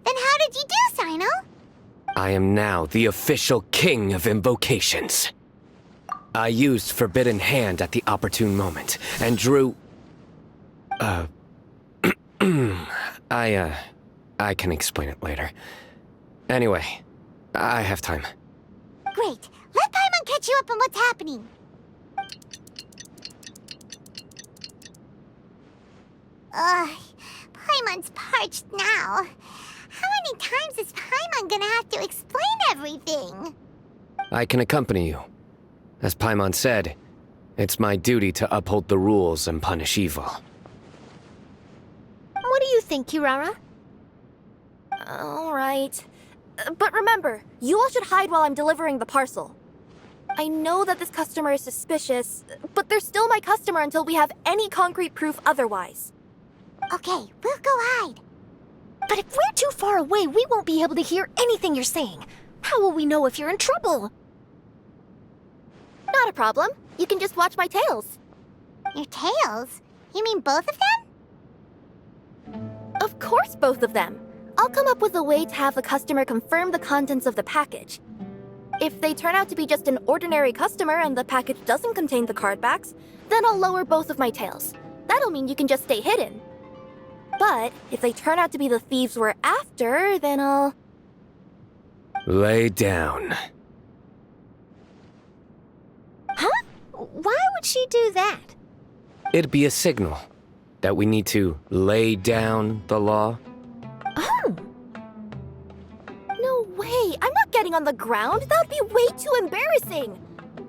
Then how did you do, Sino? I am now the official king of invocations. I used Forbidden Hand at the opportune moment, and drew... I can explain it later. Anyway, I have time. Great. Let Paimon catch you up on what's happening. Ugh, Paimon's parched now. How many times is Paimon gonna have to explain everything? I can accompany you. As Paimon said, it's my duty to uphold the rules and punish evil. What do you think, Kirara? All right. But remember, you all should hide while I'm delivering the parcel. I know that this customer is suspicious, but they're still my customer until we have any concrete proof otherwise. Okay, we'll go hide. But if we're too far away, we won't be able to hear anything you're saying. How will we know if you're in trouble? Not a problem. You can just watch my tails. Your tails? You mean both of them? Of course, both of them. I'll come up with a way to have the customer confirm the contents of the package. If they turn out to be just an ordinary customer and the package doesn't contain the card backs, then I'll lower both of my tails. That'll mean you can just stay hidden. But if they turn out to be the thieves we're after, then I'll... Lay down. Huh? Why would she do that? It'd be a signal that we need to lay down the law. Oh! No way! I'm not getting on the ground! That would be way too embarrassing!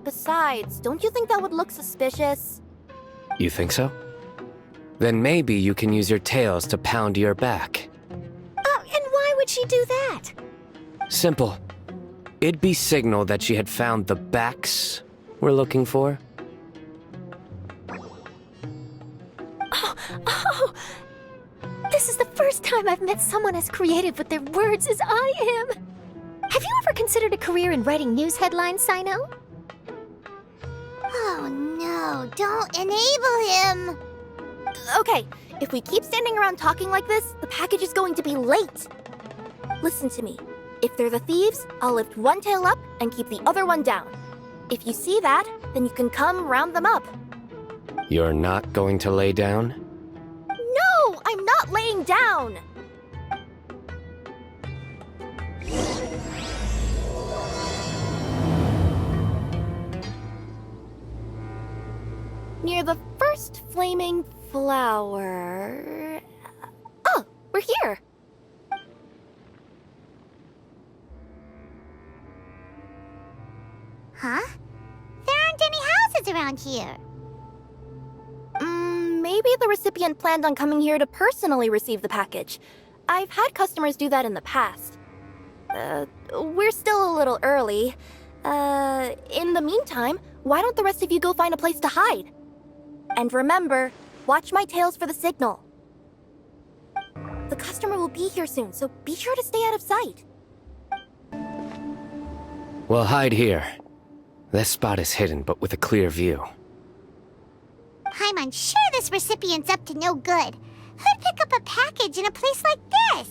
Besides, don't you think that would look suspicious? You think so? Then maybe you can use your tails to pound your back. And why would she do that? Simple. It'd be signal that she had found the backs we're looking for. Oh! This is the first time I've met someone as creative with their words as I am. Have you ever considered a career in writing news headlines, Sino? Oh no, don't enable him! Okay, if we keep standing around talking like this, the package is going to be late. Listen to me. If they're the thieves, I'll lift one tail up and keep the other one down. If you see that, then you can come round them up. You're not going to lay down? No, I'm not laying down! Near the first flaming flower... Oh, we're here! Huh? There aren't any houses around here. Maybe the recipient planned on coming here to personally receive the package. I've had customers do that in the past. We're still a little early. In the meantime, why don't the rest of you go find a place to hide? And remember, watch my tails for the signal. The customer will be here soon, so be sure to stay out of sight. We'll hide here. This spot is hidden, but with a clear view. I'm sure this recipient's up to no good. Who'd pick up a package in a place like this?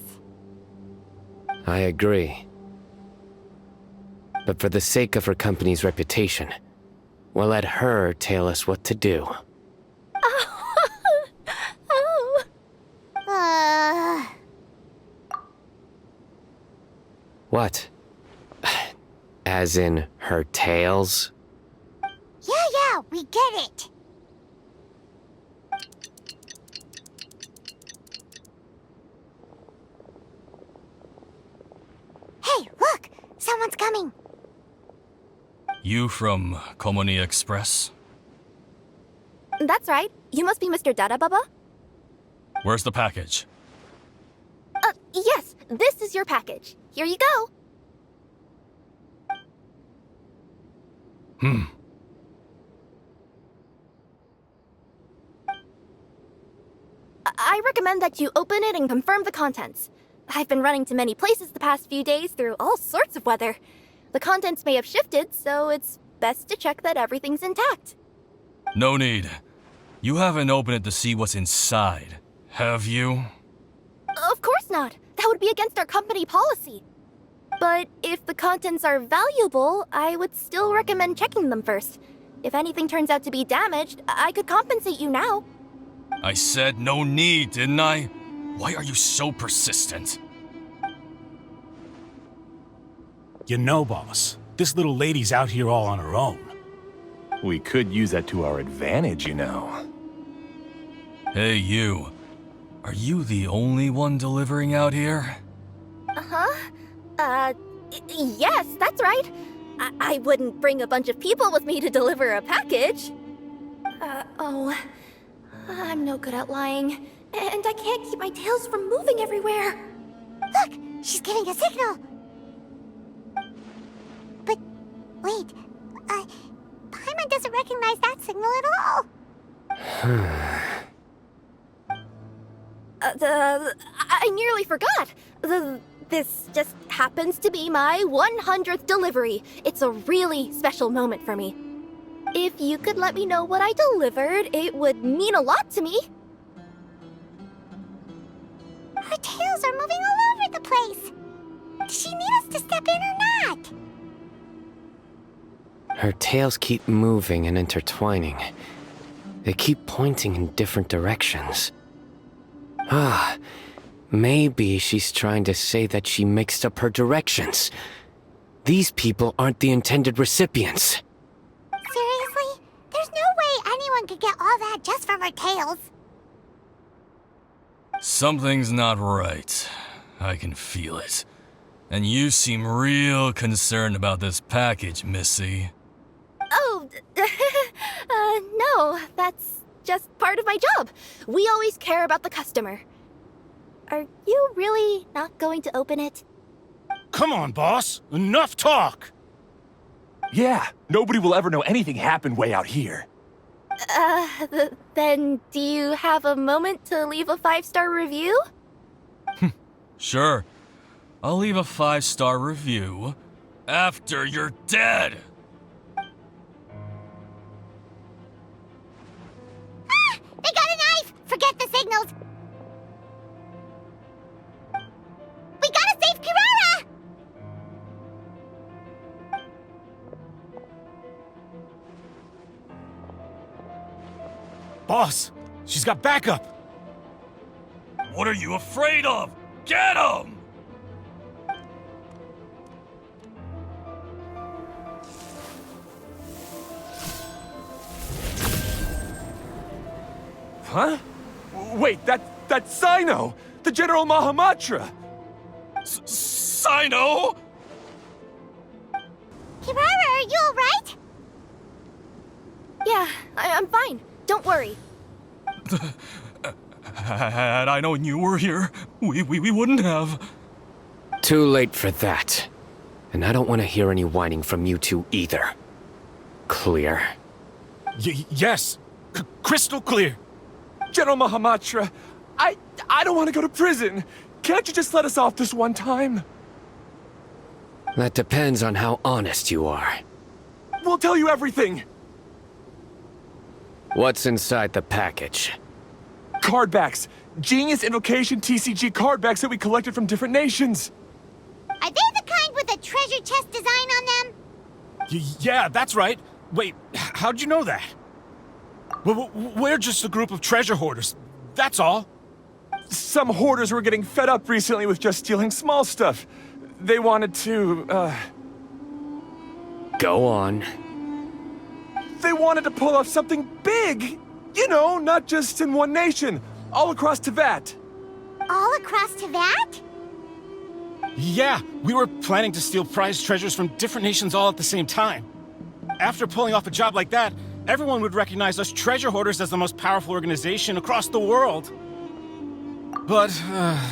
I agree. But for the sake of her company's reputation, we'll let her tell us what to do. What? As in her tails? Yeah, we get it. Hey, look! Someone's coming. You from Komoni Express? That's right. You must be Mr. Dada Baba? Where's the package? Yes, this is your package. Here you go. I recommend that you open it and confirm the contents. I've been running to many places the past few days through all sorts of weather. The contents may have shifted, so it's best to check that everything's intact. No need. You haven't opened it to see what's inside, have you? Of course not. That would be against our company policy. But if the contents are valuable, I would still recommend checking them first. If anything turns out to be damaged, I could compensate you now. I said no need, didn't I? Why are you so persistent? You know, boss, this little lady's out here all on her own. We could use that to our advantage, you know. Hey, you. Are you the only one delivering out here? Yes, that's right. I wouldn't bring a bunch of people with me to deliver a package. I'm no good at lying, and I can't keep my tails from moving everywhere. Look, she's giving a signal. But, wait, Paimon doesn't recognize that signal at all. I nearly forgot. This just happens to be my 100th delivery. It's a really special moment for me. If you could let me know what I delivered, it would mean a lot to me. Her tails are moving all over the place. Does she need us to step in or not? Her tails keep moving and intertwining. They keep pointing in different directions. Maybe she's trying to say that she mixed up her directions. These people aren't the intended recipients. Seriously? There's no way anyone could get all that just from her tails. Something's not right. I can feel it. And you seem real concerned about this package, Missy. Oh, no, that's just part of my job. We always care about the customer. Are you really not going to open it? Come on, boss. Enough talk! Yeah, nobody will ever know anything happened way out here. Then do you have a moment to leave a 5-star review? Sure. I'll leave a 5-star review after you're dead. They got a knife! Forget the signals! We gotta save Kirara! Boss, she's got backup! What are you afraid of? Get him! Huh? Wait, that's Sino! The General Mahamatra! Sino? Kirara, are you alright? Yeah, I'm fine. Don't worry. Had I known you were here, we wouldn't have. Too late for that. And I don't want to hear any whining from you two either. Clear? Yes. Crystal clear. General Mahamatra, I don't want to go to prison. Can't you just let us off this one time? That depends on how honest you are. We'll tell you everything. What's inside the package? Card backs. Genius Invocation TCG card backs that we collected from different nations. Are they the kind with a treasure chest design on them? Yeah, that's right. Wait, how'd you know that? We're just a group of treasure hoarders. That's all. Some hoarders were getting fed up recently with just stealing small stuff. They wanted to, Go on. They wanted to pull off something big! You know, not just in one nation. All across Teyvat. All across Teyvat? Yeah, we were planning to steal prized treasures from different nations all at the same time. After pulling off a job like that, everyone would recognize us treasure hoarders as the most powerful organization across the world. But,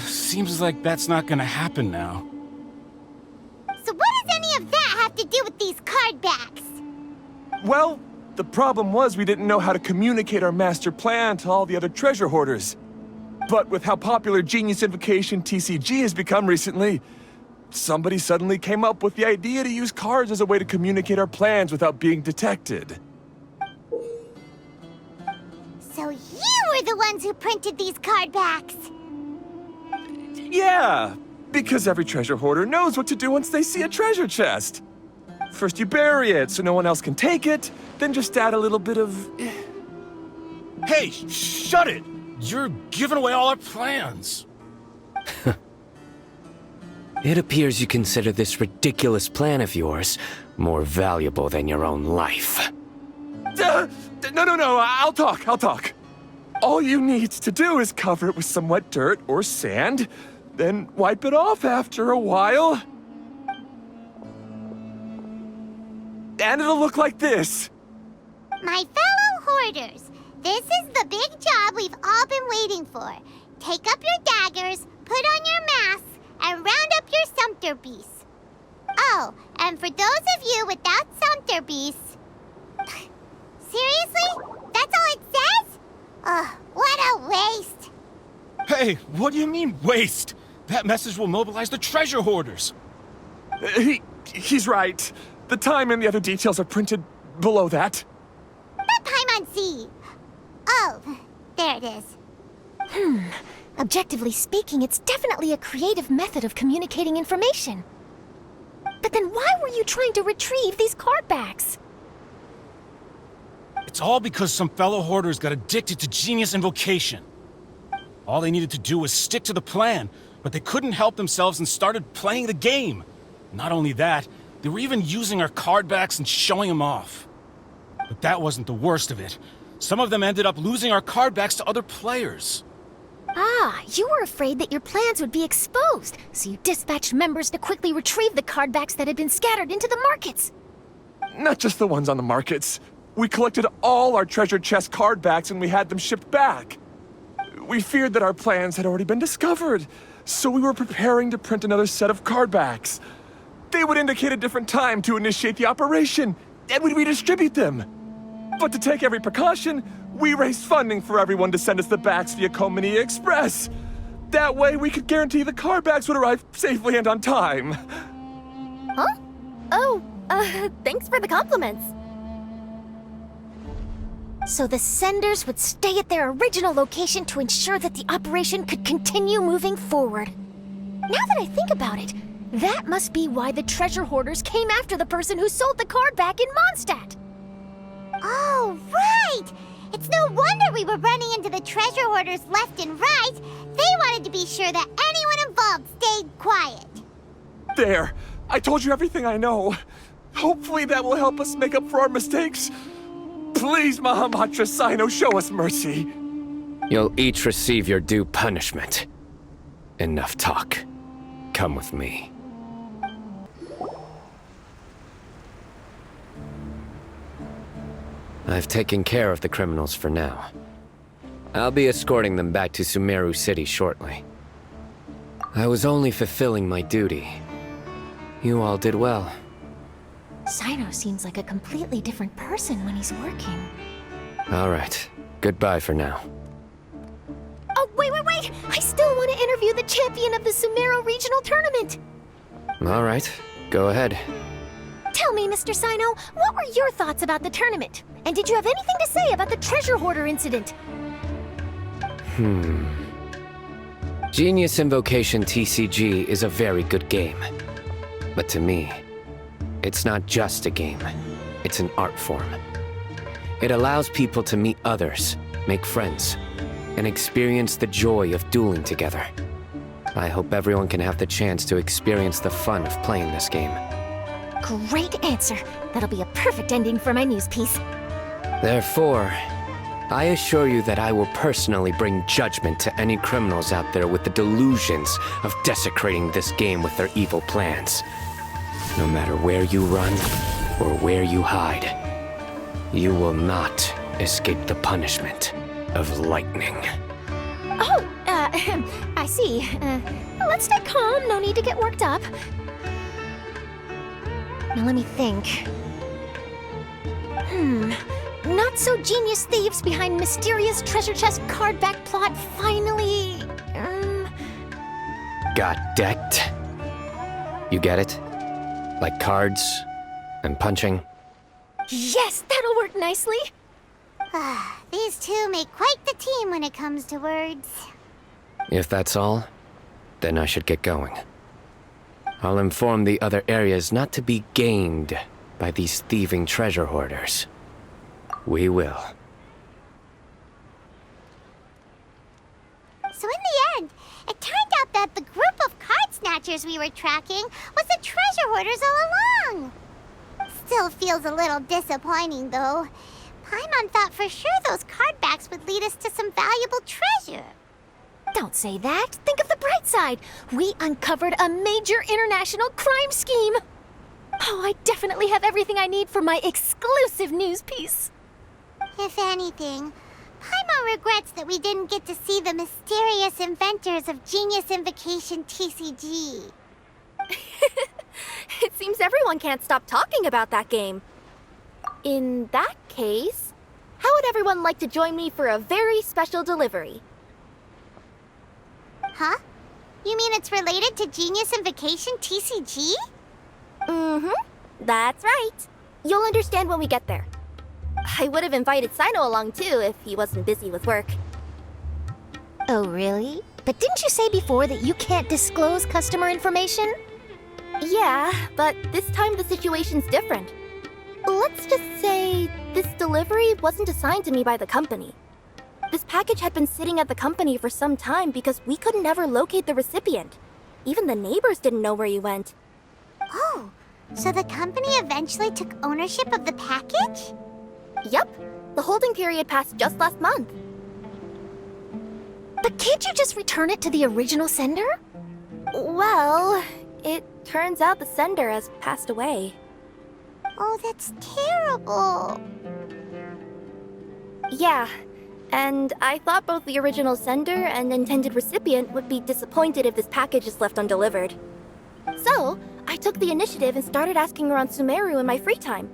seems like that's not gonna happen now. So what does any of that have to do with these card backs? Well, the problem was we didn't know how to communicate our master plan to all the other treasure hoarders. But with how popular Genius Invocation TCG has become recently, somebody suddenly came up with the idea to use cards as a way to communicate our plans without being detected. So you were the ones who printed these card backs? Yeah, because every treasure hoarder knows what to do once they see a treasure chest. First you bury it so no one else can take it, then just add a little bit of... Hey, shut it! You're giving away all our plans. It appears you consider this ridiculous plan of yours more valuable than your own life. No, I'll talk. All you need to do is cover it with some wet dirt or sand, then wipe it off after a while. And it'll look like this. My fellow hoarders, this is the big job we've all been waiting for. Take up your daggers, put on your masks, and round up your sumpter beasts. Oh, and for those of you without sumpter beasts... Seriously? That's all it says? Ugh, what a waste. Hey, what do you mean, waste? That message will mobilize the treasure hoarders. He's right. The time and the other details are printed below that. That Paimon-si. Oh, there it is. Objectively speaking, it's definitely a creative method of communicating information. But then why were you trying to retrieve these card backs? It's all because some fellow hoarders got addicted to Genius Invocation. All they needed to do was stick to the plan, but they couldn't help themselves and started playing the game. Not only that, they were even using our card backs and showing them off. But that wasn't the worst of it. Some of them ended up losing our card backs to other players. Ah, you were afraid that your plans would be exposed, so you dispatched members to quickly retrieve the card backs that had been scattered into the markets. Not just the ones on the markets. We collected all our treasure chest card backs and we had them shipped back. We feared that our plans had already been discovered, so we were preparing to print another set of card backs. They would indicate a different time to initiate the operation, and we'd redistribute them. But to take every precaution, we raised funding for everyone to send us the backs via Komini Express. That way we could guarantee the card backs would arrive safely and on time. Huh? Oh, thanks for the compliments. So the senders would stay at their original location to ensure that the operation could continue moving forward. Now that I think about it, that must be why the treasure hoarders came after the person who sold the card back in Mondstadt. Oh, right! It's no wonder we were running into the treasure hoarders left and right. They wanted to be sure that anyone involved stayed quiet. There! I told you everything I know. Hopefully that will help us make up for our mistakes. Please, Mahamatra Sino, show us mercy. You'll each receive your due punishment. Enough talk. Come with me. I've taken care of the criminals for now. I'll be escorting them back to Sumeru City shortly. I was only fulfilling my duty. You all did well. Sino seems like a completely different person when he's working. All right. Goodbye for now. Oh, wait! I still want to interview the champion of the Sumeru Regional Tournament! All right. Go ahead. Tell me, Mr. Sino, what were your thoughts about the tournament? And did you have anything to say about the treasure hoarder incident? Genius Invocation TCG is a very good game. But to me, it's not just a game. It's an art form. It allows people to meet others, make friends, and experience the joy of dueling together. I hope everyone can have the chance to experience the fun of playing this game. Great answer. That'll be a perfect ending for my news piece. Therefore, I assure you that I will personally bring judgment to any criminals out there with the delusions of desecrating this game with their evil plans. No matter where you run or where you hide, you will not escape the punishment of lightning. Oh, I see. Let's stay calm, no need to get worked up. Now let me think. Not so genius thieves behind mysterious treasure chest card back plot finally... got decked. You get it? Like cards and punching. Yes, that'll work nicely. These two make quite the team when it comes to words. If that's all, then I should get going. I'll inform the other areas not to be gained by these thieving treasure hoarders. We will. So in the end, it turned out that the group of card snatchers we were tracking was the treasure hoarders all along. Still feels a little disappointing, though. Paimon thought for sure those card backs would lead us to some valuable treasure. Don't say that. Think of the bright side. We uncovered a major international crime scheme. Oh, I definitely have everything I need for my exclusive news piece. If anything, Paimon regrets that we didn't get to see the mysterious inventors of Genius Invocation TCG. It seems everyone can't stop talking about that game. In that case, how would everyone like to join me for a very special delivery? Huh? You mean it's related to Genius Invocation TCG? Mm-hmm. That's right. You'll understand when we get there. I would have invited Sino along too if he wasn't busy with work. Oh, really? But didn't you say before that you can't disclose customer information? Yeah, but this time the situation's different. Let's just say this delivery wasn't assigned to me by the company. This package had been sitting at the company for some time because we could never locate the recipient. Even the neighbors didn't know where he went. Oh, so the company eventually took ownership of the package? Yep. The holding period passed just last month. But can't you just return it to the original sender? Well, it turns out the sender has passed away. Oh, that's terrible. Yeah, and I thought both the original sender and intended recipient would be disappointed if this package is left undelivered. So, I took the initiative and started asking around Sumeru in my free time.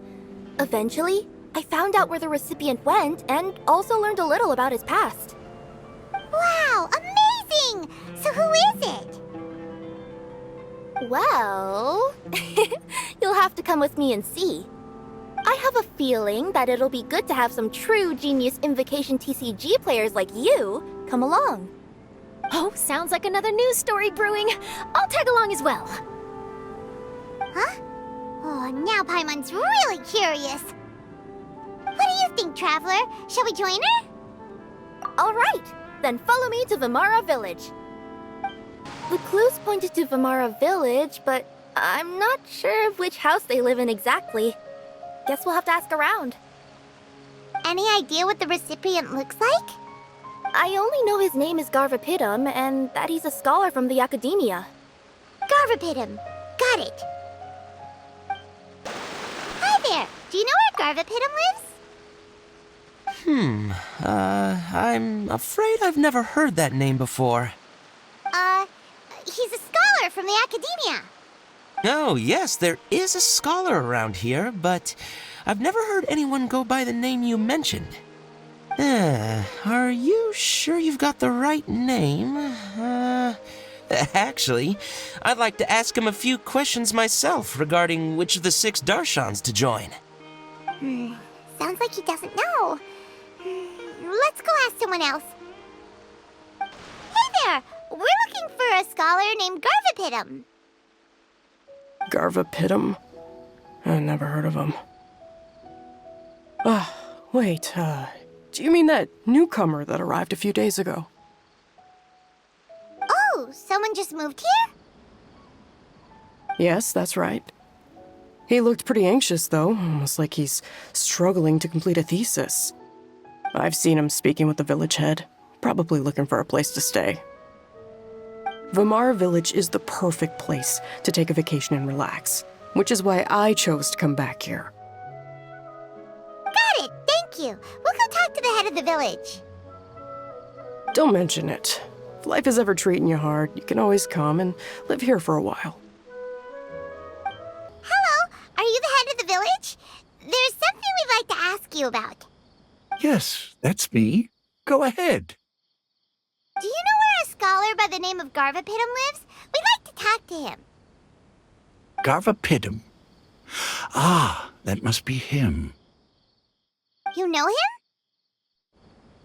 Eventually, I found out where the recipient went and also learned a little about his past. Wow, amazing! So who is it? Well, you'll have to come with me and see. I have a feeling that it'll be good to have some true Genius Invocation TCG players like you come along. Oh, sounds like another news story brewing. I'll tag along as well. Huh? Oh, now Paimon's really curious. What do you think, Traveler? Shall we join her? All right, then follow me to Vimara Village. The clues pointed to Vimara Village, but I'm not sure of which house they live in exactly. Guess we'll have to ask around. Any idea what the recipient looks like? I only know his name is Garvapitum and that he's a scholar from the academia. Garvapitum. Got it. Hi there. Do you know where Garvapitum lives? I'm afraid I've never heard that name before. He's a scholar from the academia. Oh, yes, there is a scholar around here, but I've never heard anyone go by the name you mentioned. Are you sure you've got the right name? Actually, I'd like to ask him a few questions myself regarding which of the 6 Darshans to join. Sounds like he doesn't know. Let's go ask someone else. Hey there! We're looking for a scholar named Garvapitum. Garvapitum? I never heard of him. Wait, do you mean that newcomer that arrived a few days ago? Oh, someone just moved here? Yes, that's right. He looked pretty anxious, though, almost like he's struggling to complete a thesis. I've seen him speaking with the village head, probably looking for a place to stay. Vimara Village is the perfect place to take a vacation and relax, which is why I chose to come back here. Got it, thank you. We'll go talk to the head of the village. Don't mention it. If life is ever treating you hard, you can always come and live here for a while. Hello, are you the head of the village? There's something we'd like to ask you about. Yes, that's me. Go ahead. Do you know where where a scholar by the name of Garvapidum lives? We'd like to talk to him. Garvapidum. Ah, that must be him. You know him?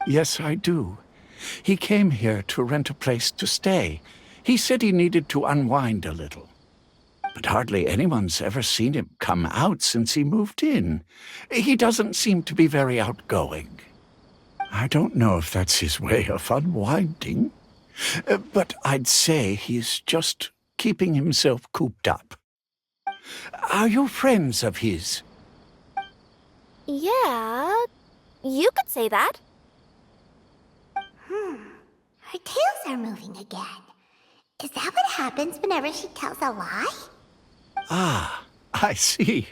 Yes, I do. He came here to rent a place to stay. He said he needed to unwind a little. But hardly anyone's ever seen him come out since he moved in. He doesn't seem to be very outgoing. I don't know if that's his way of unwinding, but I'd say he's just keeping himself cooped up. Are you friends of his? Yeah, you could say that. Her tails are moving again. Is that what happens whenever she tells a lie? Ah, I see.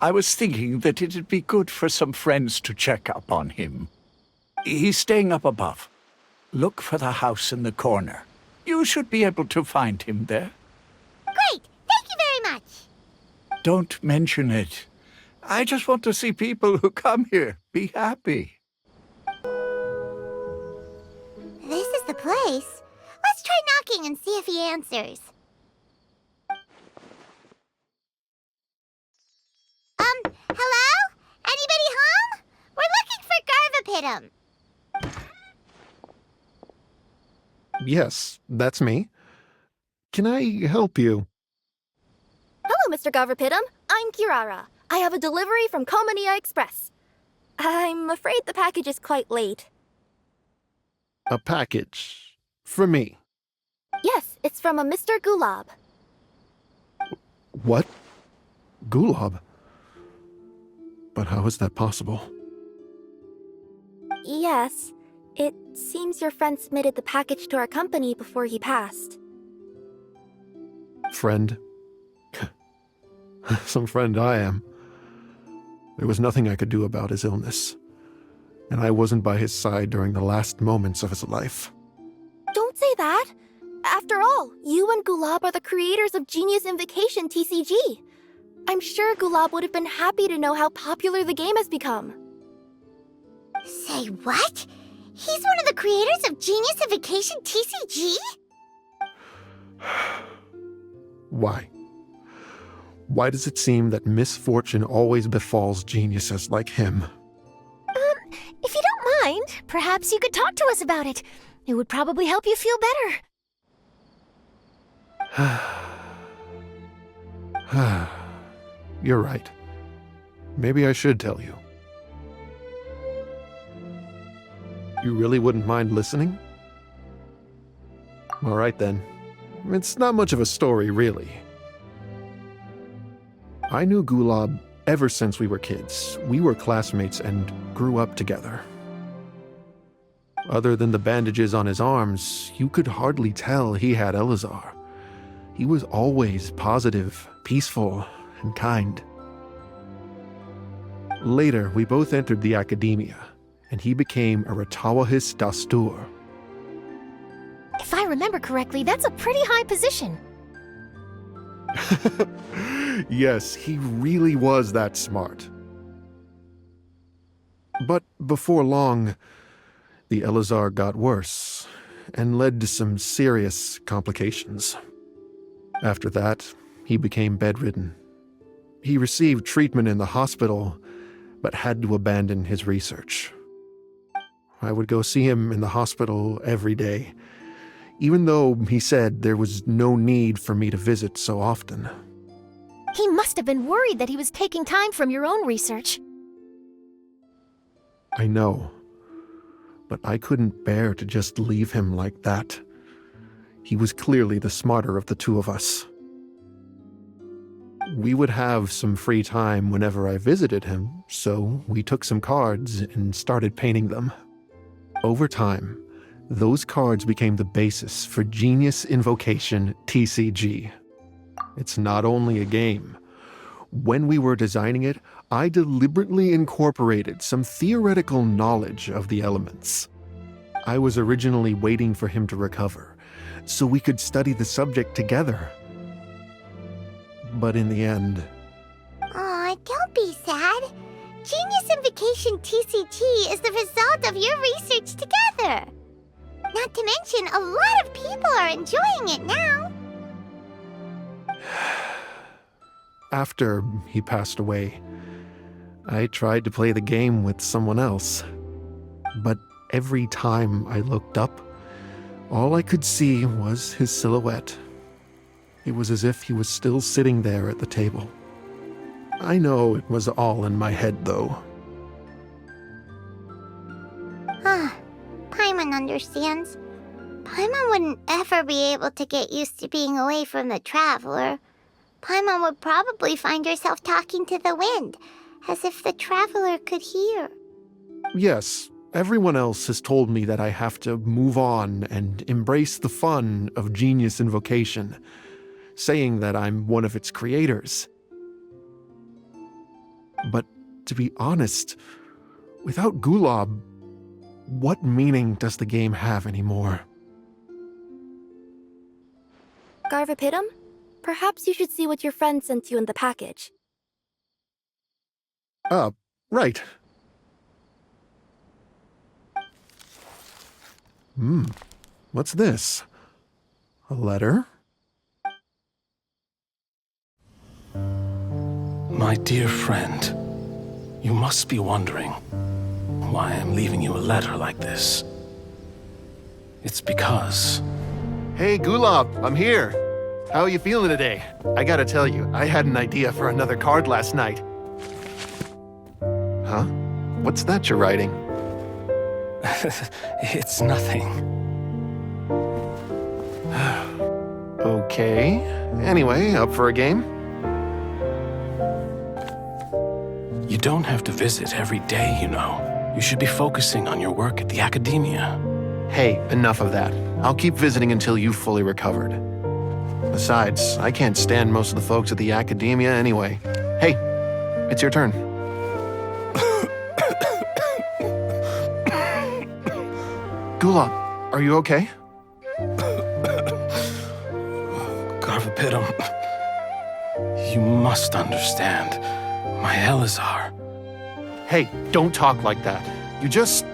I was thinking that it'd be good for some friends to check up on him. He's staying up above. Look for the house in the corner. You should be able to find him there. Great! Thank you very much! Don't mention it. I just want to see people who come here be happy. This is the place. Let's try knocking and see if he answers. Hello? Anybody home? We're looking for Garvapidum. Yes, that's me. Can I help you? Hello, Mr. Garvapidum. I'm Kirara. I have a delivery from Komania Express. I'm afraid the package is quite late. A package. For me. Yes, it's from a Mr. Gulab. What? Gulab? But how is that possible? Yes. It seems your friend submitted the package to our company before he passed. Friend? Some friend I am. There was nothing I could do about his illness, and I wasn't by his side during the last moments of his life. Don't say that! After all, you and Gulab are the creators of Genius Invocation TCG. I'm sure Gulab would have been happy to know how popular the game has become. Say what? He's one of the creators of Genius Invocation TCG? Why? Why does it seem that misfortune always befalls geniuses like him? If you don't mind, perhaps you could talk to us about it. It would probably help you feel better. You're right. Maybe I should tell you. You really wouldn't mind listening? All right then. It's not much of a story, really. I knew Gulab ever since we were kids. We were classmates and grew up together. Other than the bandages on his arms, you could hardly tell he had Elazar. He was always positive, peaceful, and kind. Later, we both entered the academia, and he became a Ratawahis Dastur. If I remember correctly, that's a pretty high position. Yes, he really was that smart. But before long, the Elazar got worse and led to some serious complications. After that, he became bedridden. He received treatment in the hospital, but had to abandon his research. I would go see him in the hospital every day, even though he said there was no need for me to visit so often. He must have been worried that he was taking time from your own research. I know, but I couldn't bear to just leave him like that. He was clearly the smarter of the two of us. We would have some free time whenever I visited him, so we took some cards and started painting them. Over time, those cards became the basis for Genius Invocation TCG. It's not only a game. When we were designing it, I deliberately incorporated some theoretical knowledge of the elements. I was originally waiting for him to recover, so we could study the subject together. But in the end... Aw, don't be sad. Genius Invocation TCG is the result of your research together. Now Not to mention, a lot of people are enjoying it now. After he passed away, I tried to play the game with someone else. But every time I looked up, all I could see was his silhouette. It was as if he was still sitting there at the table. I know it was all in my head, though. Paimon understands. Paimon wouldn't ever be able to get used to being away from the Traveler. Paimon would probably find herself talking to the wind, as if the Traveler could hear. Yes, everyone else has told me that I have to move on and embrace the fun of Genius Invocation, saying that I'm one of its creators. But to be honest, without Gulob, what meaning does the game have anymore? Garvapidum? Perhaps you should see what your friend sent you in the package. Right. What's this? A letter? My dear friend, you must be wondering why I'm leaving you a letter like this. It's because... Hey, Gulob, I'm here. How are you feeling today? I gotta tell you, I had an idea for another card last night. Huh? What's that you're writing? It's nothing. Okay. Anyway, up for a game? You don't have to visit every day, you know. You should be focusing on your work at the academia. Hey, enough of that. I'll keep visiting until you've fully recovered. Besides, I can't stand most of the folks at the academia anyway. Hey, it's your turn. Gulob, are you okay? Garvapidum, you must understand. My Elazar. Hey, don't talk like that. You just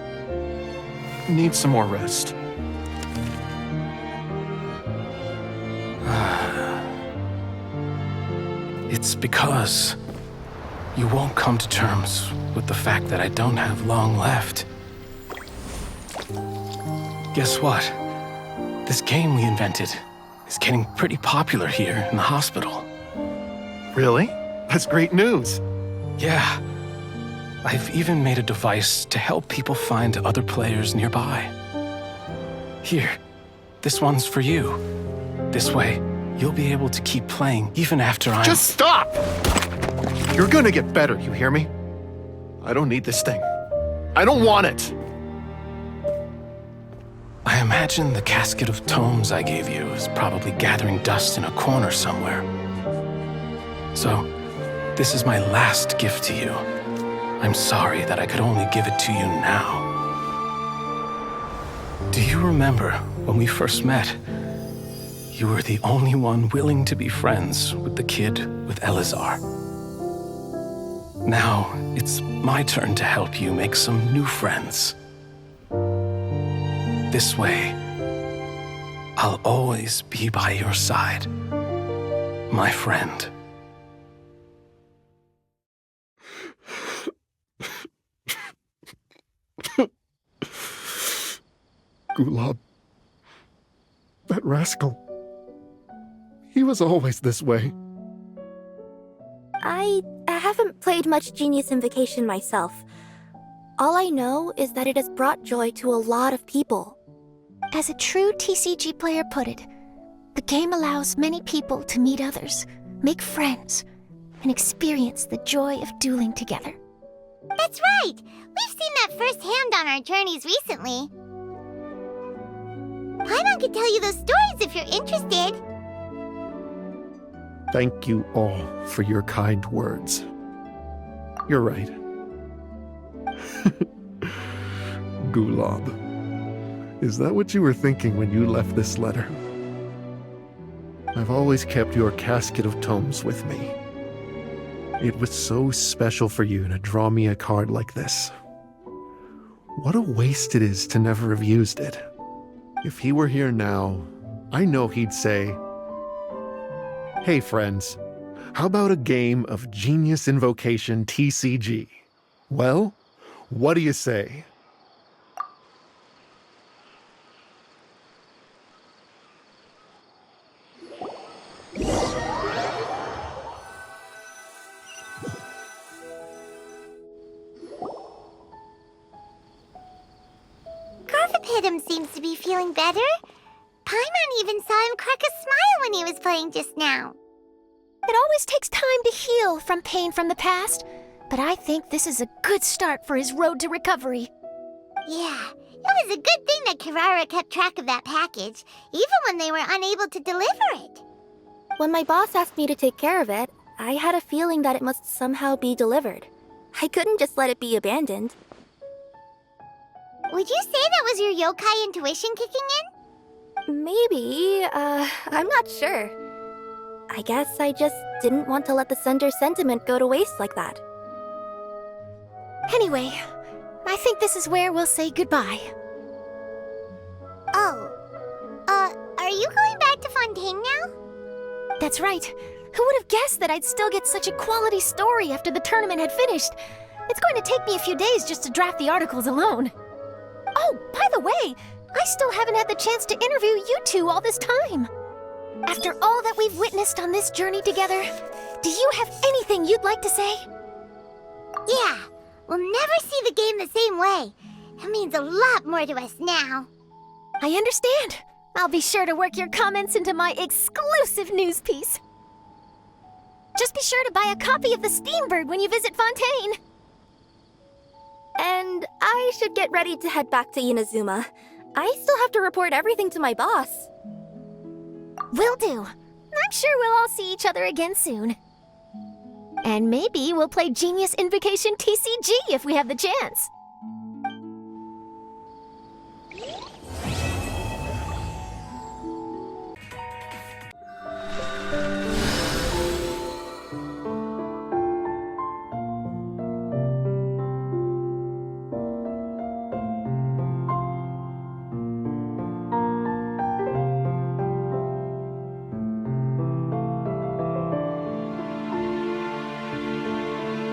need some more rest. It's because you won't come to terms with the fact that I don't have long left. Guess what? This game we invented is getting pretty popular here in the hospital. Really? That's great news. Yeah. I've even made a device to help people find other players nearby. Here, this one's for you. This way, you'll be able to keep playing even after I'm... Just stop! You're gonna get better, you hear me? I don't need this thing. I don't want it! I imagine the casket of tomes I gave you is probably gathering dust in a corner somewhere. So, this is my last gift to you. I'm sorry that I could only give it to you now. Do you remember when we first met? You were the only one willing to be friends with the kid with Elazar. Now, it's my turn to help you make some new friends. This way, I'll always be by your side, my friend. Gulob. That rascal. He was always this way. I haven't played much Genius Invocation myself. All I know is that it has brought joy to a lot of people. As a true TCG player put it, the game allows many people to meet others, make friends, and experience the joy of dueling together. That's right! We've seen that firsthand on our journeys recently. Paimon could tell you those stories if you're interested. Thank you all for your kind words. You're right. Gulob. Is that what you were thinking when you left this letter? I've always kept your casket of tomes with me. It was so special for you to draw me a card like this. What a waste it is to never have used it. If he were here now, I know he'd say, "Hey friends, how about a game of Genius Invocation TCG? Well, what do you say?" Garfapidum seems to be feeling better. Paimon even saw him crack a smile when he was playing just now. It always takes time to heal from pain from the past, but I think this is a good start for his road to recovery. Yeah, it was a good thing that Kirara kept track of that package, even when they were unable to deliver it. When my boss asked me to take care of it, I had a feeling that it must somehow be delivered. I couldn't just let it be abandoned. Would you say that was your yokai intuition kicking in? Maybe, I'm not sure. I guess I just didn't want to let the sender's sentiment go to waste like that. Anyway, I think this is where we'll say goodbye. Oh, are you going back to Fontaine now? That's right. Who would have guessed that I'd still get such a quality story after the tournament had finished? It's going to take me a few days just to draft the articles alone. Oh, by the way, I still haven't had the chance to interview you two all this time. After all that we've witnessed on this journey together, do you have anything you'd like to say? Yeah, we'll never see the game the same way. It means a lot more to us now. I understand. I'll be sure to work your comments into my exclusive news piece. Just be sure to buy a copy of the Steambird when you visit Fontaine. And I should get ready to head back to Inazuma. I still have to report everything to my boss. Will do. I'm sure we'll all see each other again soon. And maybe we'll play Genius Invocation TCG if we have the chance.